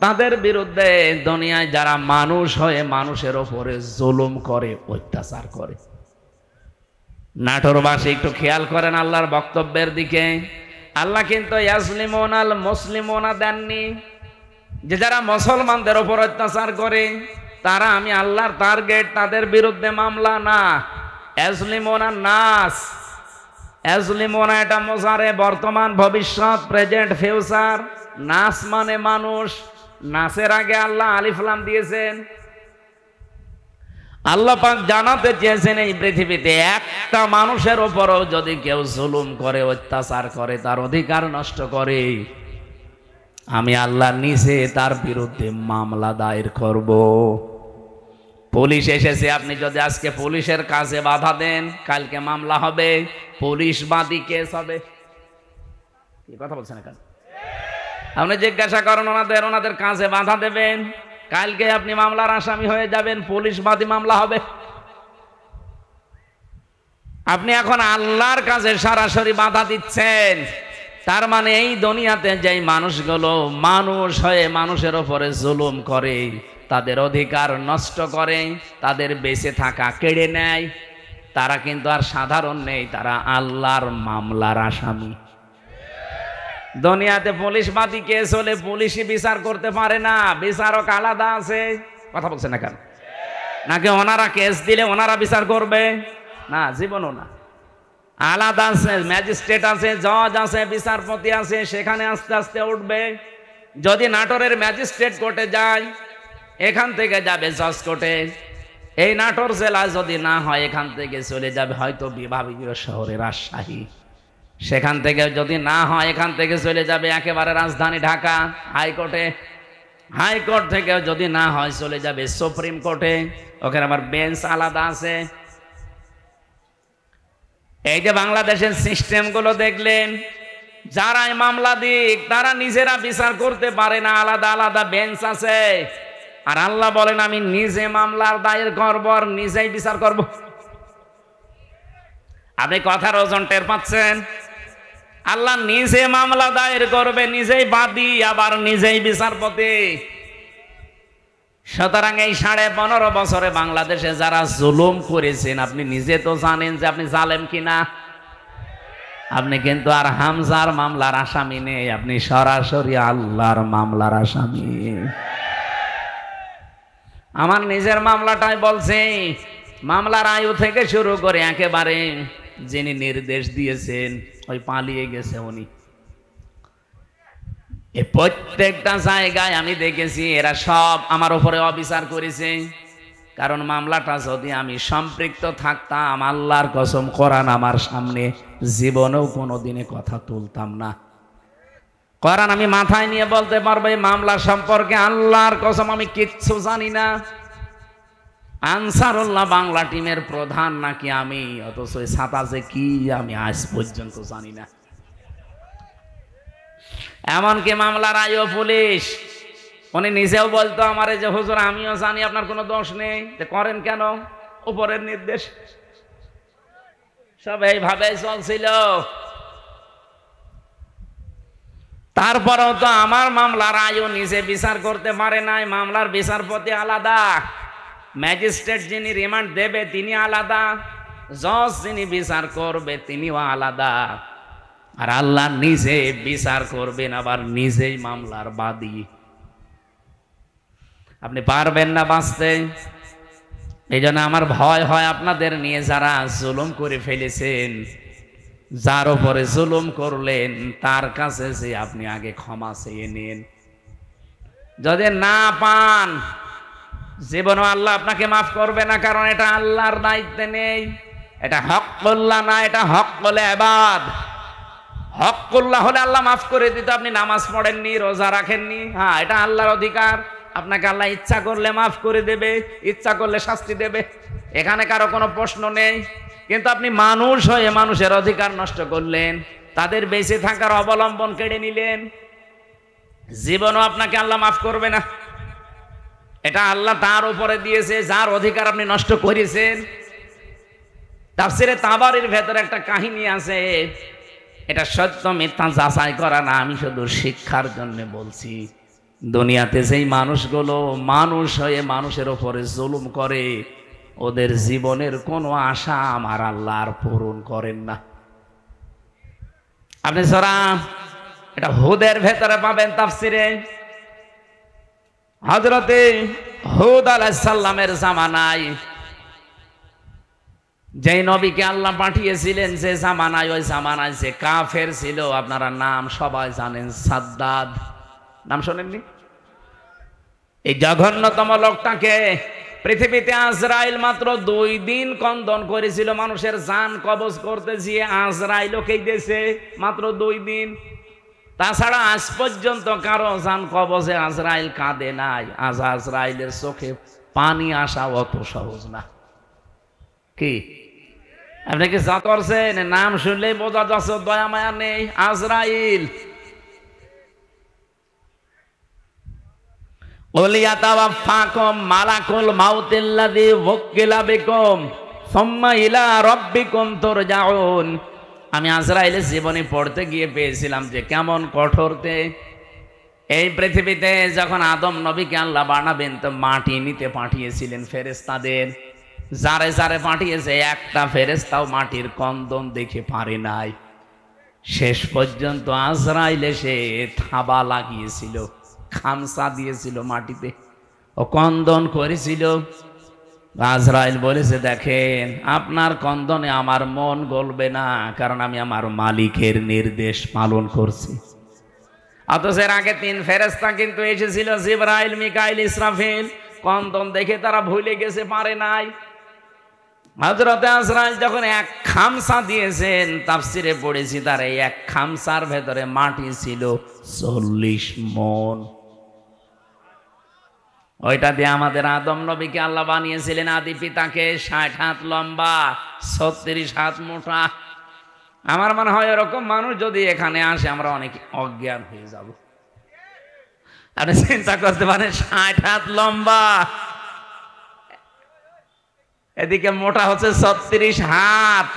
তাদের বিরুদ্ধে, দুনিয়ায় যারা মানুষ হয়ে মানুষের ওপরে জুলুম করে, অত্যাচার করে। নাটোরবাসী একটু খেয়াল করেন আল্লাহর বক্তব্যের দিকে। আল্লাহ কিন্তু ইয়াজলিমুনাল মুসলিমুনা দেননি, যে যারা মুসলমানদের ওপর অত্যাচার করে তারা আমি আল্লাহর টার্গেট, তাদের বিরুদ্ধে মামলা না। ইয়াজলিমুনা নাস, ইয়াজলিমুনা এটা মুজারে, বর্তমান ভবিষ্যৎ, প্রেজেন্ট ফিউচার। নাস মানে মানুষ, নাসের আগে আল্লাহ আলিফ লাম দিয়েছেন। আল্লাহ পাক জানাতে চেয়েছেন এই পৃথিবীতে একটা মানুষের উপরও যদি কেউ জুলুম করে, অত্যাচার করে, তার অধিকার নষ্ট করে, আমি আল্লাহ নিজে তার বিরুদ্ধে মামলা দায়ের করব। পুলিশ এসেছে, আপনি যদি আজকে পুলিশের কাজে বাধা দেন, কালকে মামলা হবে, পুলিশ বাদী কেস হবে। কি কথা বলছেন এখানে? আপনি জিজ্ঞাসা করেন ওনাদের কাজে বাধা দেবেন, কালকে আপনি মামলার আসামি হয়ে যাবেন, পুলিশ বাদী মামলা হবে। আপনি এখন আল্লাহর কাজে সরাসরি বাধা দিচ্ছেন। তার মানে এই দুনিয়াতে যেই মানুষগুলো মানুষ হয়ে মানুষের ওপরে জুলুম করে, তাদের অধিকার নষ্ট করে, তাদের বেঁচে থাকা কেড়ে নেয়, তারা কিন্তু আর সাধারণ নেই, তারা আল্লাহর মামলার আসামি। দুনিয়াতে পুলিশ বাদী কেস হলে পুলিশই বিচার করতে পারে না, বিচারক আলাদা আছে। কথা বলছেন না কেন? নাকি ওনারা কেস দিলে ওনারা বিচার করবে? না, জীবনও না। আলাদা আছে, ম্যাজিস্ট্রেট আছে, জজ আছে, বিচারপতি আছে, সেখানে আস্তে আস্তে উঠবে। যদি নাটোরের ম্যাজিস্ট্রেট কোর্টে যায়, এখান থেকে যাবে জজ কোর্টে। এই নাটোর জেলা যদি না হয়, এখান থেকে চলে যাবে হয়তো বিভাগীয় শহরে রাজশাহী। সেখান থেকে যদি না হয়, এখান থেকে চলে যাবে একেবারে রাজধানী ঢাকা হাইকোর্টে। হাইকোর্ট থেকে যদি না হয়, চলে যাবে সুপ্রিম কোর্টে, ওখানে আবার বেঞ্চ আলাদা আছে। এই যে বাংলাদেশের সিস্টেমগুলো দেখলেন, যারাই মামলা দিক তারা নিজেরা বিচার করতে পারে না, আলাদা আলাদা বেঞ্চ আছে। আর আল্লাহ বলেন, আমি নিজে মামলার দায়ের করব আর নিজেই বিচার করব। আপনি কথার ওজন টের পাচ্ছেন? আল্লাহ নিজে মামলা দায়ের করবে, নিজেই বাদী, আবার নিজেই বিচারপতি। সুতরাং এই 15.5 বছরে বাংলাদেশে যারা জুলুম করেছেন, আপনি নিজে তো জানেন যে আপনি জালেম কিনা। আপনি কিন্তু আর হামজার মামলার আসামি নেই, আপনি সরাসরি আল্লাহর মামলার আসামি। আমার নিজের মামলাটাই বলছি, মামলার আয়ু থেকে শুরু করে একেবারে যিনি নির্দেশ দিয়েছেন ওই পালিয়ে গেছে উনি। এই প্রত্যেকটা জায়গায় আমি দেখেছি এরা সব আমার উপরে অবিচার করেছে। কারণ মামলাটা যদি আমি সম্পৃক্ত থাকতাম, আল্লাহর কসম কোরআন আমার সামনে, জীবনেও কোনোদিনে কথা তুলতাম না। কোরআন আমি মাথায় নিয়ে বলতে পারবো এই মামলা সম্পর্কে আল্লাহর কসম আমি কিচ্ছু জানি না। আনসারুল্লাহ বাংলা টিমের প্রধান নাকি আমি, অথচ ছাতা যে কি আমি আজ পর্যন্ত জানি না। এমনকি মামলার আইও পুলিশ উনি নিজেও বলতো আমারে যে হুজুর আমিও জানি আপনার কোনো দোষ নেই, করেন কেন? উপরের নির্দেশ। সব এইভাবে চলছিল। তারপরেও তো আমার মামলার আইও নিজে বিচার করতে পারে নাই। মামলার বিচারপতি আলাদা, ম্যাজিস্ট্রেট যিনি রিমান্ড দেবে তিনি আলাদা, জজ যিনি বিচার করবে তিনিও আলাদা। আর আল্লাহ নিজে বিচার করবেন, আবার নিজেই মামলার বাদী। আপনি পারবেন না বাঁচতে। এই জন্য আমার ভয় হয় আপনাদের নিয়ে, যারা জুলুম করে ফেলেছেন, যার উপরে জুলুম করলেন তার কাছে যে আপনি আগে ক্ষমা চেয়ে নিন। যদি না পান, জীবনও আল্লাহ আপনাকে মাফ করবে না, কারণ এটা আল্লাহর দায়িত্বে নেই। এটা হকুল্লাহ না, এটা হকুল ইবাদ। হকুল্লাহ হলে আল্লাহ মাফ করে দিত। আপনি নামাজ পড়েননি, রোজা রাখেননি, হ্যাঁ এটা আল্লাহর অধিকার। আপনাকে আল্লাহ ইচ্ছা করলে মাফ করে দেবে, ইচ্ছা করলে শাস্তি দেবে, এখানে কারো কোনো প্রশ্ন নেই। কিন্তু আপনি মানুষ হয়ে মানুষের অধিকার নষ্ট করলেন, তাদের বেঁচে থাকার অবলম্বন কেড়ে নিলেন, জীবনও আপনাকে আল্লাহ মাফ করবে না। এটা আল্লাহ তার উপরে দিয়েছে যার অধিকার আপনি নষ্ট করেছেন। তাফসিরে তাবারির ভেতরে একটা কাহিনী আছে, এটা সত্য মিথ্যা যাচাই করা না, আমি শুধু শিক্ষার জন্য বলছি। দুনিয়াতে যেই মানুষগুলো মানুষ হয়ে মানুষের উপরে জুলুম করে, ওদের জীবনের কোনো আশা আমার আল্লাহ আর পূরণ করেন না। আপনি সূরা এটা হুদের ভেতরে পাবেন তাফসিরে। হযরতে হুদ আলাইহিস সালামের জামানায় যেই নবীকে আল্লাহ পাঠিয়েছিলেন, যে জামানায়, ওই জামানায় যে কাফের ছিল, আপনারা নাম সবাই জানেন, সাদ্দাদ। নাম শোনেননি? এই জঘন্যতম লোকটাকে পৃথিবীতে আজরাইল মাত্র 2 দিন কন্দন করেছিল মানুষের জান কবজ করতে গিয়ে। আজরাইলকেই দিয়েছে মাত্র 2 দিন। তাছাড়া আজ পর্যন্ত কারো জান কবজে আজরাইল কাঁদে নাই। আজ আজরাইলের চোখে পানি আসা অত সহজ না। কি আপনি কি যা করছেন? নাম শুনলেই বোঝা যাচ্ছে দয়া মায়া নেই। আজরাইল ওলিয়াতাওয়াফাকুম মালাকুল মাউতিল্লাযী ওয়াক্কিলা বিকুম সুম্মা ইলা রাব্বিকুম তুরজাউন। আমি আজরাইলের জীবনী পড়তে গিয়ে পেয়েছিলাম যে কেমন কঠোরতে। এই পৃথিবীতে যখন আদম নবীকে আল্লাহ বানাবেন তো মাটি নিতে পাঠিয়েছিলেন ফেরেশতাদের। যারে যারে পাঠিয়েছে, একটা ফেরেশতাও মাটির কন্দন দেখে পারে নাই। শেষ পর্যন্ত আজরাইল এসে থাবা লাগিয়েছিল, খামসা দিয়েছিল মাটিতে, ও কন্দন করেছিল। আজরাইল বলেছে, দেখেন আপনার কন্দনে আমার মন গলবে না, কারণ আমি আমার মালিকের নির্দেশ পালন করছি। অথচ এর আগে 3 ফেরেশতা কিন্তু এসেছিল, জিবরাইল, মিকাইল, ইসরাফিল। কন্দন দেখে তারা ভুলে গেছে, পারে নাই। হযরতে আজরাইল যখন 1 খামসা দিয়েছেন, তাফসিরে পড়েছি তার এই 1 খামসার ভেতরে মাটি ছিল 40 মণ। ওইটা দিয়ে আমাদের আদম নবীকে আল্লাহ বানিয়েছিলেন, আদি পিতাকে। 60 হাত লম্বা, 36 হাত মোটা। আমার মনে হয় এরকম মানুষ যদি এখানে আসে, আমরা অনেক অজ্ঞান হয়ে যাব। আপনি চিন্তা করতে পারেন, 60 হাত লম্বা, এদিকে মোটা হচ্ছে 36 হাত।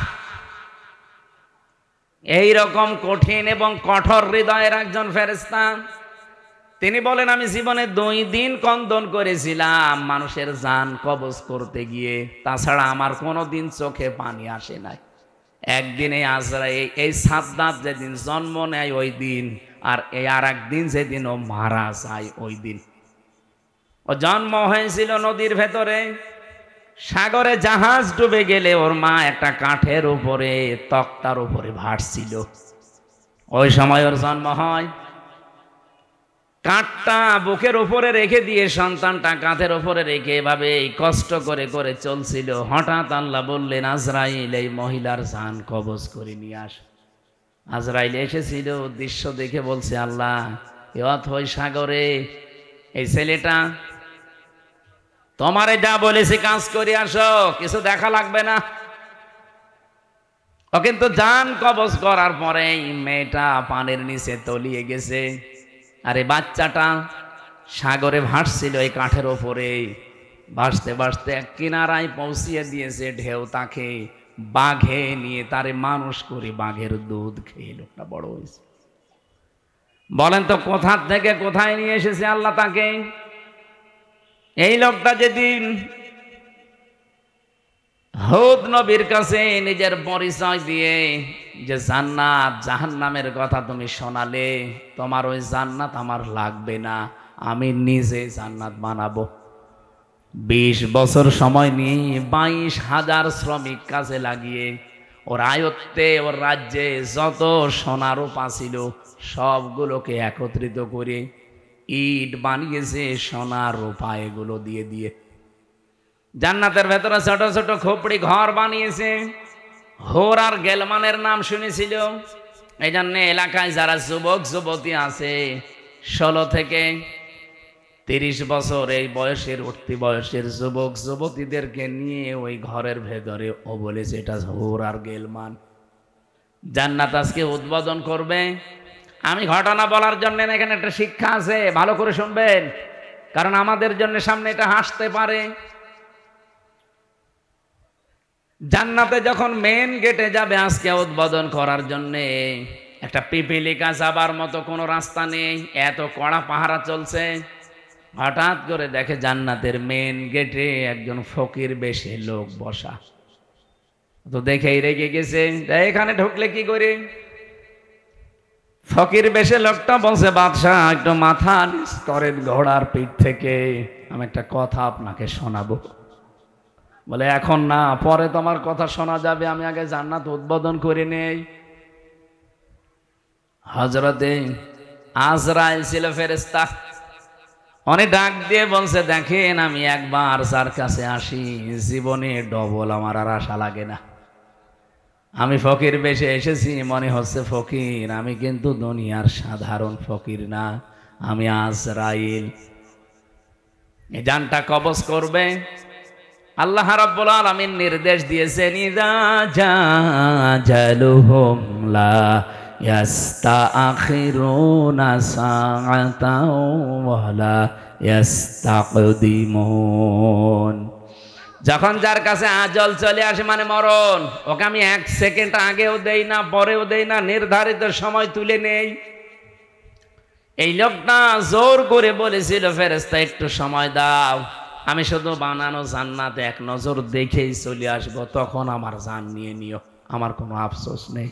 এইরকম কঠিন এবং কঠোর হৃদয়ের একজন ফেরেশতা। তিনি বলেন, আমি জীবনে 2 দিন কন্দন করেছিলাম মানুষের জান কবজ করতে গিয়ে, তাছাড়া আমার কোনোদিন চোখে পানি আসে নাই। একদিনে আজরাইল, এই সাদ্দাত যেদিন জন্ম নেয় ওই দিন, আর এই আর একদিন যেদিন ও মারা যায় ওই দিন। ও জন্ম হয়েছিল নদীর ভেতরে, সাগরে জাহাজ ডুবে গেলে ওর মা একটা কাঠের উপরে তক্তার উপরে ভাসছিল। ওই সময় ওর জন্ম হয়। কাঠটা বুকের উপরে রেখে দিয়ে সন্তানটা কাঁধের উপরে রেখে এভাবে কষ্ট করে করে চলছিল। হঠাৎ আল্লাহ বললেন, আজরাইল এই মহিলার জান কবজ করে নিয়ে আস। আজরাইল এসেছিল, দৃশ্য দেখে বলছে, আল্লাহ এ অথই সাগরে এই ছেলেটা তোমারে যা বলেছি কাজ করে আসো, কিছু দেখা লাগবে না। ও কিন্তু জান কবজ করার পরে মেয়েটা পানির নিচে তলিয়ে গেছে, আর এই বাচ্চাটা সাগরে ভাসছিল এই কাঠের ওপরে। ভাসতে ভাসতে এক কিনারায় পৌঁছিয়ে দিয়েছে ঢেউ তাকে। বাঘে নিয়ে তারে মানুষ করে বাঘের দুধ খেয়ে লোকটা বড় হয়েছে। বলেন তো কোথা থেকে কোথায় নিয়ে এসেছে আল্লাহ তাকে? এই লোকটা যেদিন হুদ নবীর কাছে নিজের পরিচয় দিয়ে যে জান্নাত জাহান্নামের কথা তুমি শোনালে, তোমার ওই জান্নাত আমার লাগবে না, আমি নিজে জান্নাত বানাবো। 20 বছর সময় নিয়ে 22,000 শ্রমিক কাজে লাগিয়ে ওর আয়ত্তে ওর রাজ্যে যত সোনা রূপা ছিল সবগুলোকে একত্রিত করে ইট বানিয়েছে সোনা রূপা এগুলো দিয়ে দিয়ে। জান্নাতের ভেতরে ছোট ছোট খোপড়ি ঘর বানিয়েছে। হোর আর গেলমানের নাম শুনেছিল। এই জন্য এলাকায় যারা যুবক যুবতী আছে 16 থেকে 30 বছর এই বয়সের উঠতি বয়সের যুবক যুবতীদেরকে নিয়ে ওই ঘরের ভেতরে ও বলেছে এটা হোর আর গেলমান। জান্নাত আজকে উদ্বোধন করবে। আমি ঘটনা বলার জন্য এখানে একটা শিক্ষা আছে, ভালো করে শুনবেন, কারণ আমাদের জন্য সামনে এটা হাসতে পারে। জান্নাতে যখন মেন গেটে যাবে আজকে উদ্বোধন করার জন্য, একটা পিপিলিকা যাবার মতো কোনো রাস্তা নেই, এত কড়া পাহারা চলছে। হঠাৎ করে দেখে জান্নাতের মেন গেটে একজন ফকির বেশে লোক বসা। তো দেখেই রেগে গেছে, এখানে ঢুকলে কি করে? ফকির বেশে লোকটা বলছে, বাদশাহ একটু মাথা নিচ করেন ঘোড়ার পিঠ থেকে, আমি একটা কথা আপনাকে শোনাবো। বলে এখন না, পরে তোমার কথা শোনা যাবে, আমি আগে জান্নাত উদ্বোধন করে নেই। হযরতে আজরাইল ছিল ফেরেশতা। অনেক ডাক দিয়ে বলছে, দেখেন আমি একবার যার কাছে আসি জীবনে ডবল আমার আর আশা লাগে না। আমি ফকির বেশে এসেছি, মনে হচ্ছে ফকির, আমি কিন্তু দুনিয়ার সাধারণ ফকির না, আমি আজরাইল। এই জানটা কবজ করবে। আল্লাহ রাব্বুল আলামিন নির্দেশ দিয়েছেন, ইযা জাজালুহুম লা ইয়াস্তাখিরুনা সাআতাও ওয়া লা ইয়াস্তাকদিমুন। যখন যার কাছে আজল চলে আসে মানে মরণ, ওকে আমি 1 সেকেন্ড আগেও দেই না পরেও দেই না, নির্ধারিত সময় তুলে নেই। এই লোকটা জোর করে বলেছিল, ফেরেশতা একটু সময় দাও, আমি শুধু বানানো জান্নাতে এক নজর দেখেই চলে আসবো, তখন আমার জান নিয়ে নিও, আমার কোনো আফসোস নেই।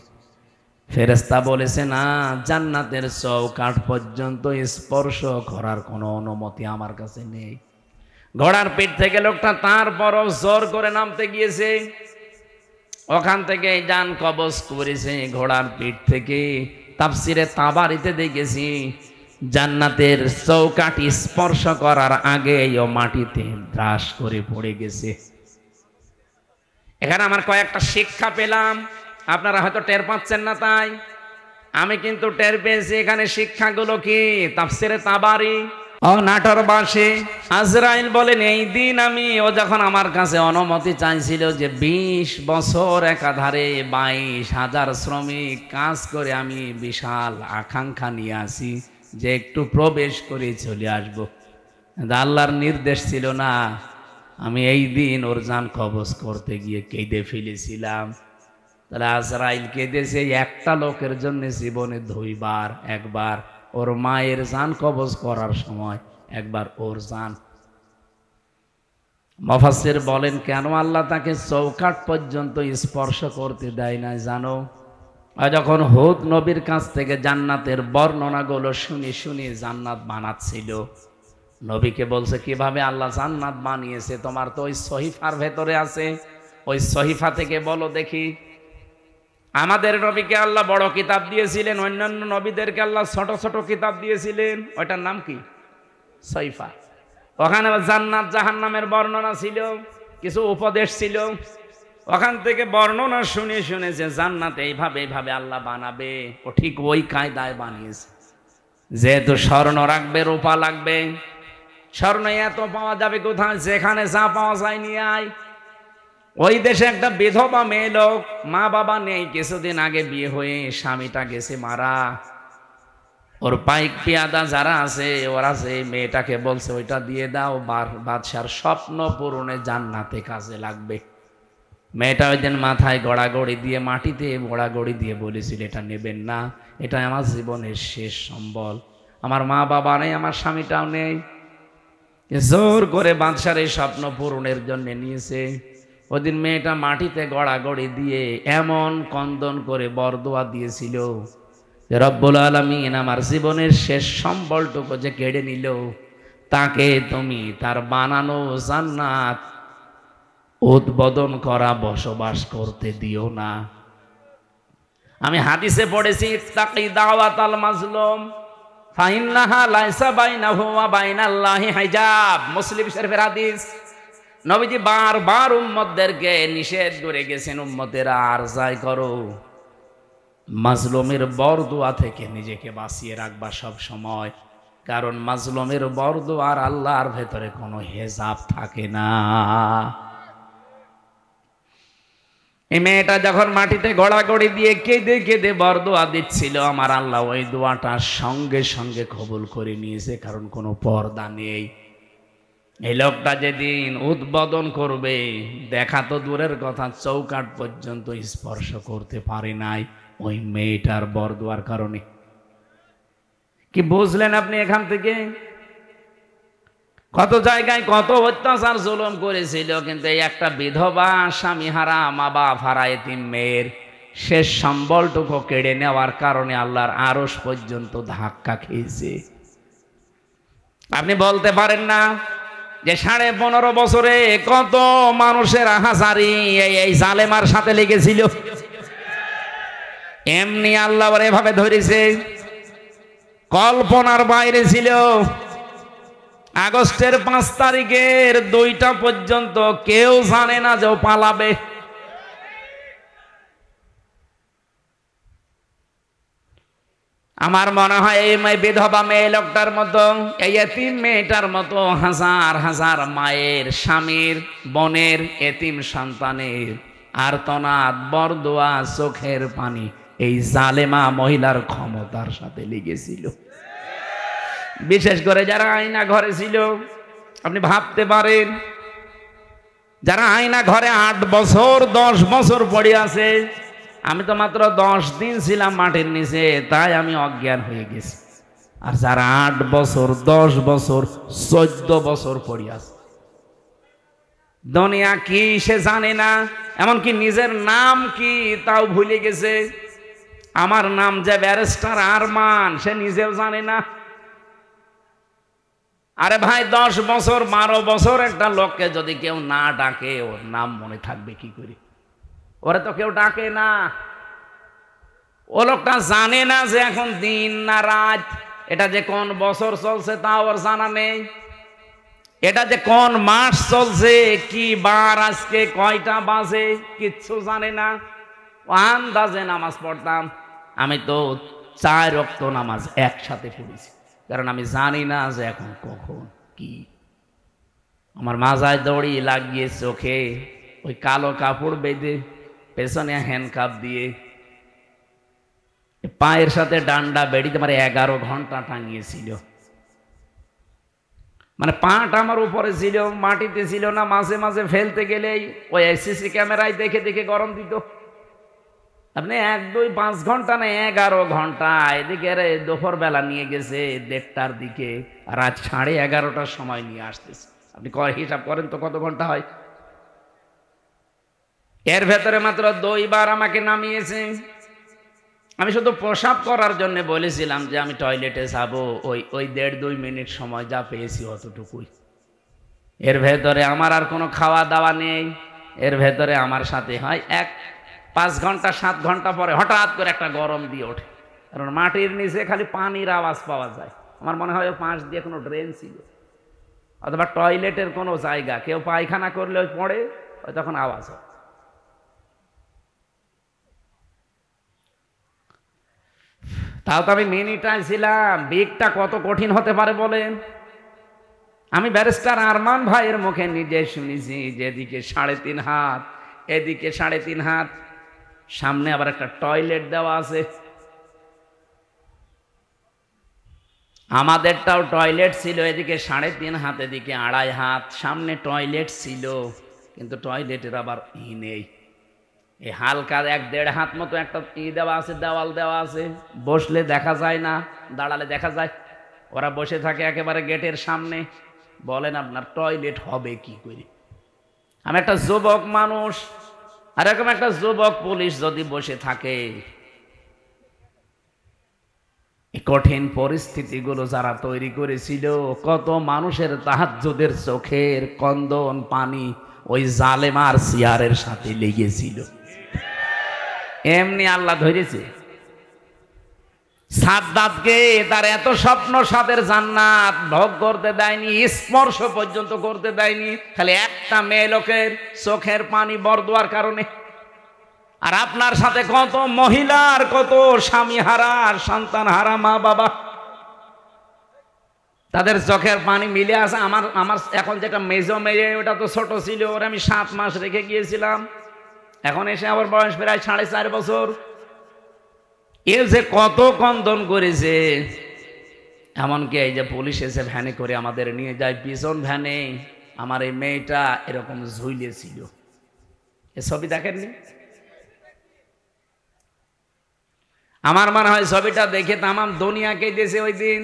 ফেরেশতা বলেছে, না, জান্নাতের চৌকাঠ পর্যন্ত স্পর্শ করার কোনো অনুমতি আমার কাছে নেই। ঘোড়ার পিঠ থেকে লোকটা তারপরও জোর করে নামতে গিয়েছে, ওখান থেকে জান কবজ করেছে ঘোড়ার পিঠ থেকে। তাফসিরে তাবারিতে দেখেছি জান্নাতের চৌকাঠি স্পর্শ করার আগে ও মাটিতে ধ্রাস করে পড়ে গেছে। এখানে আমার কয়েকটা শিক্ষা পেলাম, আপনারা হয়তো টের পাচ্ছেন না, তাই আমি কিন্তু টের পেয়েছি। এখানে শিক্ষাগুলো কি? তাফসিরে তাবারি ও নাটর বাসে আজরাইল বলেন, এই দিন ও যখন আমার কাছে অনুমতি চাইছিল যে 20 বছর একাধারে 22,000 শ্রমিক কাজ করে, আমি বিশাল আকাঙ্ক্ষা নিয়ে আসি যে একটু প্রবেশ করে চলে আসব, আল্লাহর নির্দেশ ছিল না। আমি এই দিন ওর জান কবজ করতে গিয়ে কেঁদে ফেলেছিলাম। তাহলে আজরাইল কেঁদেছে একটা লোকের জন্য জীবনে 2 বার, একবার ওর মায়ের জান কবজ করার সময়, একবার ওর জান। মুফাসসির বলেন, কেন আল্লাহ তাকে চৌকাঠ পর্যন্ত স্পর্শ করতে দেয় না জানো? যখন হুদ নবীর কাছ থেকে জান্নাতের বর্ণনাগুলো শুনি জান্নাত বানাচ্ছিল, নবীকে বলছে কিভাবে আল্লাহ জান্নাত বানিয়েছে, তোমার তো ওই সহিফার ভেতরে আছে, ওই সহিফা থেকে বলো দেখি। আমাদের নবীকে আল্লাহ বড় কিতাব দিয়েছিলেন, অন্যান্য নবীদেরকে আল্লাহ ছোট ছোট কিতাব দিয়েছিলেন, ওইটার নাম কি? সহিফা। ওখানে জান্নাত জাহান্নামের বর্ণনা ছিল, কিছু উপদেশ ছিল। ওখান থেকে বর্ণনা শুনে শুনে যে জান্নাত এইভাবে এইভাবে আল্লাহ বানাবে, ও ঠিক ওই কায়দায় বানিয়েছে। যেহেতু স্বর্ণ রাখবে, রূপা লাগবে, স্বর্ণ এত পাওয়া যাবে কোথায়? যেখানে যা পাওয়া যায় নিয়ে আয়। ওই দেশে একটা বিধবা মেয়ে লোক, মা বাবা নেই, কিছুদিন আগে বিয়ে হয়ে স্বামীটা গেছে মারা। ওর পাইক পিয়াদা যারা আছে ওরা যে মেয়েটাকে বলছে ওইটা দিয়ে দাও, বাদশার স্বপ্ন পূরণে জান্নাতে কাজে লাগবে। মেয়েটা ওই দিন মাথায় গড়াগড়ি দিয়ে, মাটিতে গড়াগড়ি দিয়ে বলেছিল এটা নেবেন না, এটা আমার জীবনের শেষ সম্বল, আমার মা বাবা নেই, আমার স্বামীটাও নেই। জোর করে বাদশার এই স্বপ্ন পূরণের জন্য নিয়েছে। ওদিন মেয়েটা মাটিতে গড়াগড়ি দিয়ে এমন কন্দন করে বরদোয়া দিয়েছিল যে রব্বুল আলামিন আমার জীবনের শেষ সম্বলটুকু যে কেড়ে নিল, তাকে তুমি তার বানানো জান্নাত উদ্বোধন করা বসবাস করতে দিও না। আমি হাদিসে পড়েছি ইত্তাকি দাওয়াতাল মাজলুম ফাইন্নাহা লাইসা বাইনাহু ওয়া বাইনাল্লাহি হিজাব, মুসলিম শরীফের হাদিস। নবীজি বারবার উম্মতদেরকে নিষেধ করে গেছেন, উম্মতেরা আর যাই করো, মাজলুমের বরদোয়া থেকে নিজেকে বাঁচিয়ে রাখবা সব সময়, কারণ মাজলুমের বরদোয়ার আল্লাহর ভেতরে কোনো হেজাব থাকে না। এই মেয়েটা যখন মাটিতে গড়াগড়ি দিয়ে কেঁদে কেঁদে বরদোয়া দিচ্ছিল, আমার আল্লাহ ওই দোয়াটা সঙ্গে সঙ্গে কবুল করে নিয়েছে, কারণ কোনো পর্দা নেই। এই লোকটা যেদিন উদ্বোধন করবে, দেখা তো দূরের কথা, চৌকাঠ পর্যন্ত স্পর্শ করতে পারে নাই ওই মেয়েটার বরদোয়ার কারণে। কি বুঝলেন আপনি এখান থেকে? কত জায়গায় কত অত্যাচার জুলুম করেছিল, কিন্তু এই একটা বিধবা, স্বামী হারা, মা বাপ হারা এতিম মেয়ের শেষ সম্বলটুকু কেড়ে নেওয়ার কারণে আল্লাহর আরশ পর্যন্ত ধাক্কা খেয়েছে। আপনি বলতে পারেন না যে 15.5 বছরে কত মানুষের আহাজারি এই জালেমার সাথে লেগেছিল, এমনি আল্লাহ এভাবে ধরেছে, কল্পনার বাইরে ছিল। আগস্টের 5 তারিখের 2টা পর্যন্ত কেউ জানে না যে ও পালাবে। আমার মনে হয় এই বিধবা মেয়ে লোকটার মতো, এই এতিম মেয়েটার মতো হাজার হাজার মায়ের, স্বামীর, বোনের, এতিম সন্তানের আর্তনাদ, বরদোয়া, চোখের পানি এই জালেমা মহিলার ক্ষমতার সাথে লেগেছিল। বিশেষ করে যারা আয়না ঘরে ছিল, আপনি ভাবতে পারেন, যারা আয়না ঘরে 8 বছর 10 বছর পড়ে আছে। আমি তো মাত্র 10 দিন ছিলাম মাটির নিচে, তাই আমি অজ্ঞান হয়ে গেছি। আর যারা 8 বছর 10 বছর 14 বছর পড়ে আছে, দুনিয়া কি সে জানে না, এমনকি নিজের নাম কি তাও ভুলে গেছে। আমার নাম যে ব্যারিস্টার আরমান, সে নিজেও জানে না। আরে ভাই, 10 বছর 12 বছর একটা লোককে যদি কেউ না ডাকে, ওর নাম মনে থাকবে কি করে? ওরে তো কেউ ডাকে না। ও লোকটা জানে না যে এখন দিন না রাত, এটা যে কোন বছর চলছে তা ওর জানা নেই, এটা যে কোন মাস চলছে, কি বার আজকে, কয়টা বাজে, কিচ্ছু জানে না। আন্দাজে নামাজ পড়তাম। আমি তো 4 ওয়াক্ত নামাজ একসাথে পড়েছি, কারণ আমি জানি না যে এখন কখন কি। আমার মাজায় দড়ি লাগিয়ে, চোখে ওই কালো কাপড় বেঁধে, পেছনে হ্যান্ডকাপ দিয়ে, পায়ের সাথে ডান্ডা বেড়িতে আমার 11 ঘন্টা টাঙিয়েছিল। মানে পাটা আমার উপরে ছিল, মাটিতে ছিল না। মাঝে মাঝে ফেলতে গেলেই ওই সিসি ক্যামেরায় দেখে দেখে গরম দিত। আপনি 1, 2, 5 ঘন্টা না, 11 ঘন্টা। এদিকে দুপুর বেলা নিয়ে গেছে 1:30টার দিকে, আর রাত 11:30টার সময় নিয়ে আসতেছে। আপনি হিসাব করেন তো কত ঘন্টা হয়। এর ভেতরে মাত্র 2 বার আমাকে নামিয়েছে। আমি শুধু প্রসাব করার জন্য বলেছিলাম যে আমি টয়লেটে যাব, ওই 1.5-2 মিনিট সময় যা পেয়েছি অতটুকুই। এর ভেতরে আমার আর কোনো খাওয়া দাওয়া নেই। এর ভেতরে আমার সাথে হয় 5 ঘন্টা 7 ঘন্টা পরে হঠাৎ করে একটা গরম দিয়ে ওঠে, কারণ মাটির নিচে খালি পানির আওয়াজ পাওয়া যায়। আমার মনে হয় পাশ দিয়ে কোনো ড্রেন ছিল অথবা টয়লেটের কোনো জায়গা, কেউ পায়খানা করলে ওই পড়ে, ওই তখন আওয়াজ হয়। তাও তো আমি মিনিটায় ছিলাম। বিগটা কত কঠিন হতে পারে বলেন? আমি ব্যারিস্টার আরমান ভাইয়ের মুখে নিজে শুনেছি, যেদিকে 3.5 হাত, এদিকে 3.5 হাত, সামনে আবার একটা টয়লেট দেওয়া আছে। আমাদেরটাও টয়লেট ছিল, এদিকে 3.5 হাত, এদিকে 2.5 হাত, সামনে টয়লেট ছিল, কিন্তু টয়লেটের আবার নেই। এই হালকা 1-1.5 হাত মতো একটা দেওয়া আছে, দেওয়াল দেওয়া আছে। বসলে দেখা যায় না, দাঁড়ালে দেখা যায়। ওরা বসে থাকে একেবারে গেটের সামনে। বলেন আপনার টয়লেট হবে কি করে? আমি একটা যুবক মানুষ, আর এরকম একটা যুবক পুলিশ যদি বসে থাকে, এই কঠিন পরিস্থিতিগুলো যারা তৈরি করেছিল, কত মানুষের তাহাজ্জুদের চোখের কন্দন পানি ওই জালেমার চেয়ারের সাথে লেগেছিল। এমনি আল্লাহ ধরেছে। সাদ্দাতকে তার এত স্বপ্ন সাদের জান্নাত ভোগ করতে দেয়নি, স্পর্শ পর্যন্ত করতে দেয়নি, খালি একটা মেয়ে লোকের চোখের পানি বরদোয়ার কারণে। আর আপনার সাথে কত মহিলার, কত স্বামী হারা, সন্তান হারা মা বাবা, তাদের চোখের পানি মিলে আছে। আমার এখন যেটা মেজো মেয়ে, ওটা তো ছোট ছিল, ওরা আমি 7 মাস রেখে গিয়েছিলাম। এখন এসে আমার বয়স প্রায় 4.5 বছর। এ যে কত কন্দন করেছে, এমনকি এই যে পুলিশ এসে ভ্যানে করে আমাদের নিয়ে যায়, পিছন ভ্যানে আমার এই মেয়েটা এরকম ঝুলিয়েছিল। এ ছবি দেখেননি? আমার মনে হয় ছবিটা দেখে তামাম দুনিয়াকে দিয়েছে ওই দিন।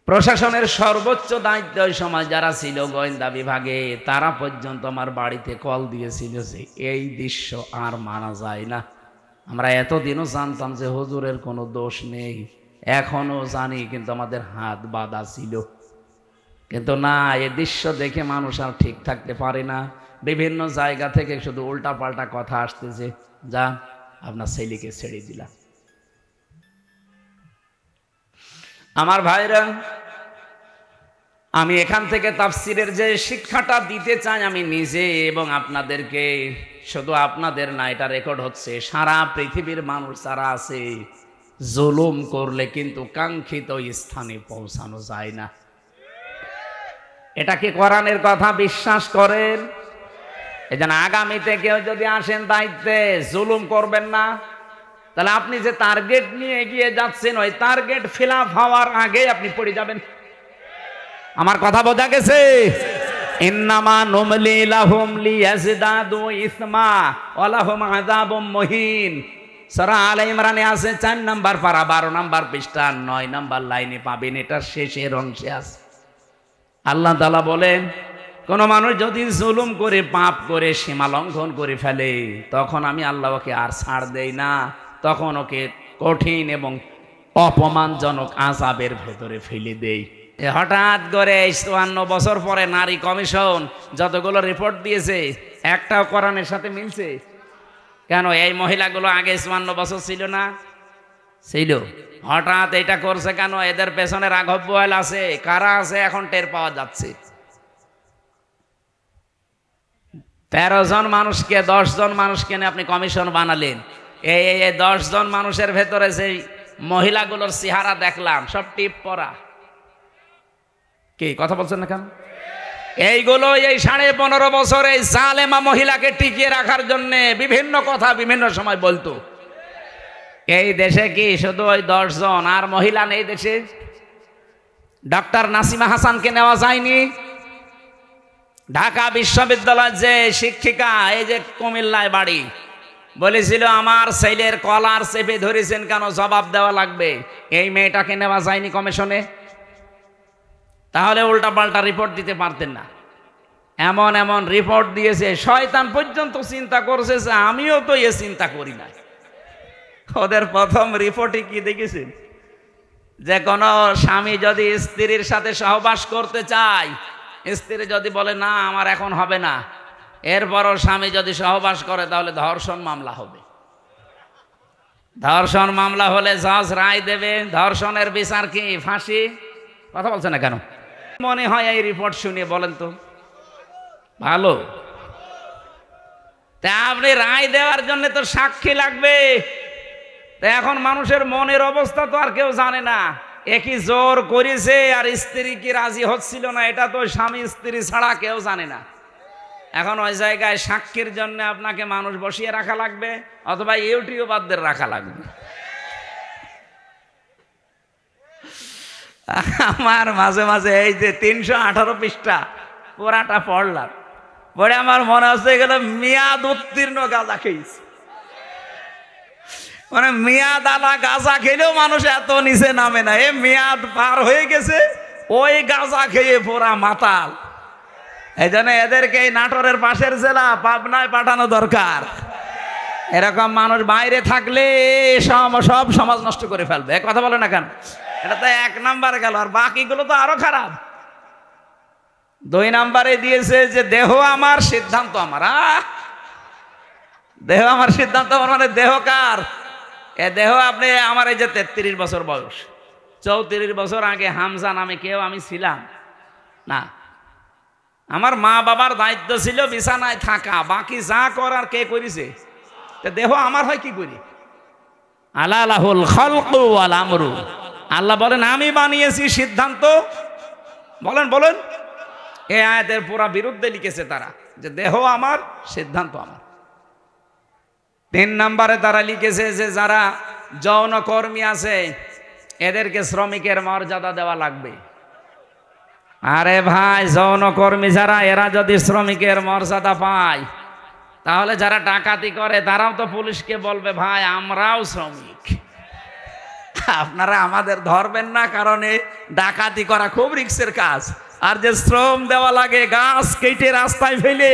প্রশাসনের সর্বোচ্চ দায়িত্ব ওই সময় যারা ছিল গোয়েন্দা বিভাগে, তারা পর্যন্ত আমার বাড়িতে কল দিয়েছিল যে এই দৃশ্য আর মানা যায় না। আমরা এতদিনও জানতাম যে হুজুরের কোনো দোষ নেই, এখনো জানি, কিন্তু আমাদের হাত বাঁধা ছিল। কিন্তু না, এই দৃশ্য দেখে মানুষ আর ঠিক থাকতে পারে না। বিভিন্ন জায়গা থেকে শুধু উল্টা পাল্টা কথা আসতেছে, যা আপনার ছেলেকে ছেড়ে দিলাম। আমার ভাইরা, আমি এখান থেকে তাফসিরের যে শিক্ষাটা দিতে চাই আমি নিজে এবং আপনাদেরকে, শুধু আপনাদের না, এটা রেকর্ড হচ্ছে, সারা পৃথিবীর মানুষ যারা আছে, জুলুম করলে কিন্তু কাঙ্ক্ষিত স্থানে পৌঁছানো যায় না। এটা কি কোরআনের কথা বিশ্বাস করেন? এজন্য আগামীতে কেউ যদি আসেন দায়িত্বে, জুলুম করবেন না। তাহলে আপনি যে টার্গেট নিয়ে এগিয়ে যাচ্ছেন, ওই টার্গেট ফিল আপ হওয়ার আগে আপনি পড়ে যাবেন। আমার কথা বোঝা গেছে? ইন্নামা নুমলি লাহুম লিয়াজদাদু ইসমা ওয়া লাহুম আযাবুম মুহিন। সূরা আলে ইমরানে আছে 4 নাম্বার পারা 12 নাম্বার পৃষ্ঠা 9 নাম্বার লাইনে পাবেন, এটা শেষের অংশে আছে। আল্লাহ তাআলা বলেন, কোন মানুষ যদি জুলুম করে, পাপ করে, সীমা লঙ্ঘন করে ফেলে, তখন আমি আল্লাহ ওকে আর ছাড় দেই না, তখন ওকে কঠিন এবং অপমানজনক আযাবের ভেতরে ফেলে দেই। হঠাৎ করে 54 বছর পরে নারী কমিশন যতগুলো রিপোর্ট দিয়েছে, একটাও কোরআনের সাথে মিলছে? কেন এই মহিলাগুলো আগে 54 বছর ছিল না? ছিল। হঠাৎ এটা করছে কেন? এদের পেছনে রাঘব বোয়াল আছে, কারা আছে এখন টের পাওয়া যাচ্ছে। 13 জন মানুষকে, 10 জন মানুষকে নিয়ে আপনি কমিশন বানালেন। এই 10 জন মানুষের ভেতরে সেই মহিলাগুলোর চেহারা দেখলাম, সব টিপ পরা। কি কথা বলছেন না কেন? এইগুলো এই 15.5 বছর এই জালেমা মহিলাকে টিকিয়ে রাখার জন্য বিভিন্ন কথা বিভিন্ন সময় বলতো। এই দেশে কি শুধু ওই 10 জন আর মহিলা নেই দেশে? ডক্টর নাসিমা হাসানকে নেওয়া যায়নি? ঢাকা বিশ্ববিদ্যালয়ের যে শিক্ষিকা, এই যে কুমিল্লায় বাড়ি, বলেছিল আমার ছেলের কলার চেপে ধরেছেন কেন, জবাব দেওয়া লাগবে। এই মেয়েটাকে নেওয়া যায়নি কমিশনে? তাহলে উল্টা পাল্টা রিপোর্ট দিতে পারতেন না। এমন এমন রিপোর্ট দিয়েছে, শয়তান পর্যন্ত চিন্তা করছে যে আমিও তো এ চিন্তা করি না। ওদের প্রথম রিপোর্টে কি দেখেছেন, যে কোনো স্বামী যদি স্ত্রীর সাথে সহবাস করতে চায়, স্ত্রী যদি বলে না আমার এখন হবে না, এরপরও স্বামী যদি সহবাস করে তাহলে ধর্ষণ মামলা হবে। ধর্ষণ মামলা হলে জজ রায় দেবে, ধর্ষণের বিচার কি ফাঁসি। কথা বলছে না কেন? মনে হয় এই রিপোর্ট শুনে বলেন তো ভালো। তা আপনি রায় দেওয়ার জন্য তো সাক্ষী লাগবে। তা এখন মানুষের মনের অবস্থা তো আর কেউ জানে না। একই জোর করেছে আর স্ত্রী কি রাজি হচ্ছিল না, এটা তো স্বামী স্ত্রী ছাড়া কেউ জানে না। এখন ওই জায়গায় সাক্ষীর জন্য আপনাকে মানুষ বসিয়ে রাখা লাগবে, অথবা ইউটিউবারদের রাখা লাগবে। আমার মাঝে মাঝে এই যে 318 পৃষ্ঠা পুরাটা পড়লাম, পড়ে আমার মনে হচ্ছে এগুলো মেয়াদ উত্তীর্ণ গাঁজা খেয়েছে। মানে মেয়াদ আলা গাঁজা খেলেও মানুষ এত নিচে নামে না, এ মেয়াদ পার হয়ে গেছে, ওই গাঁজা খেয়ে পুরা মাতাল। এই জন্য এদেরকে এই নাটোরের পাশের জেলা পাবনায় পাঠানো দরকার। এরকম মানুষ বাইরে থাকলে সব সমাজ নষ্ট করে ফেলবে। কথা বলে না কেন? এটা তো 1 নাম্বার গেল, আর বাকিগুলো তো আরো খারাপ। 2 নাম্বারে দিয়েছে যে দেহ আমার সিদ্ধান্ত আমার। দেহ আমার সিদ্ধান্ত আমার মানে দেহ কার? এ দেহ আপনি আমার এই যে 33 বছর বয়স, 34 বছর আগে হামজা নামে কেউ আমি ছিলাম না। আমার মা বাবার দায়িত্ব ছিল বিছানায় থাকা, বাকি যা করার কে করেছে? দেহ আমার হয় কি করি? আলাহুল খালকু ওয়াল আমরু। আল্লাহ বলেন আমি বানিয়েছি, সিদ্ধান্ত বলেন বলেন। এই আয়াতের পুরা বিরুদ্ধে লিখেছে তারা, যে দেহ আমার সিদ্ধান্ত আমার। 3 নাম্বারে তারা লিখেছে যে যারা যৌন কর্মী আছে এদেরকে শ্রমিকের মর্যাদা দেওয়া লাগবে। আরে ভাই, যৌন কর্মী যারা, এরা যদি শ্রমিকের মর্যাদা পায় তাহলে যারা ডাকাতি করে তারাও তো পুলিশকে বলবে ভাই আমরাও শ্রমিক, আপনারা আমাদের ধরবেন না, কারণ এই ডাকাতি করা খুব রিস্কের কাজ। আর যে শ্রম দেওয়া লাগে গাছ কেটে রাস্তায় ফেলে,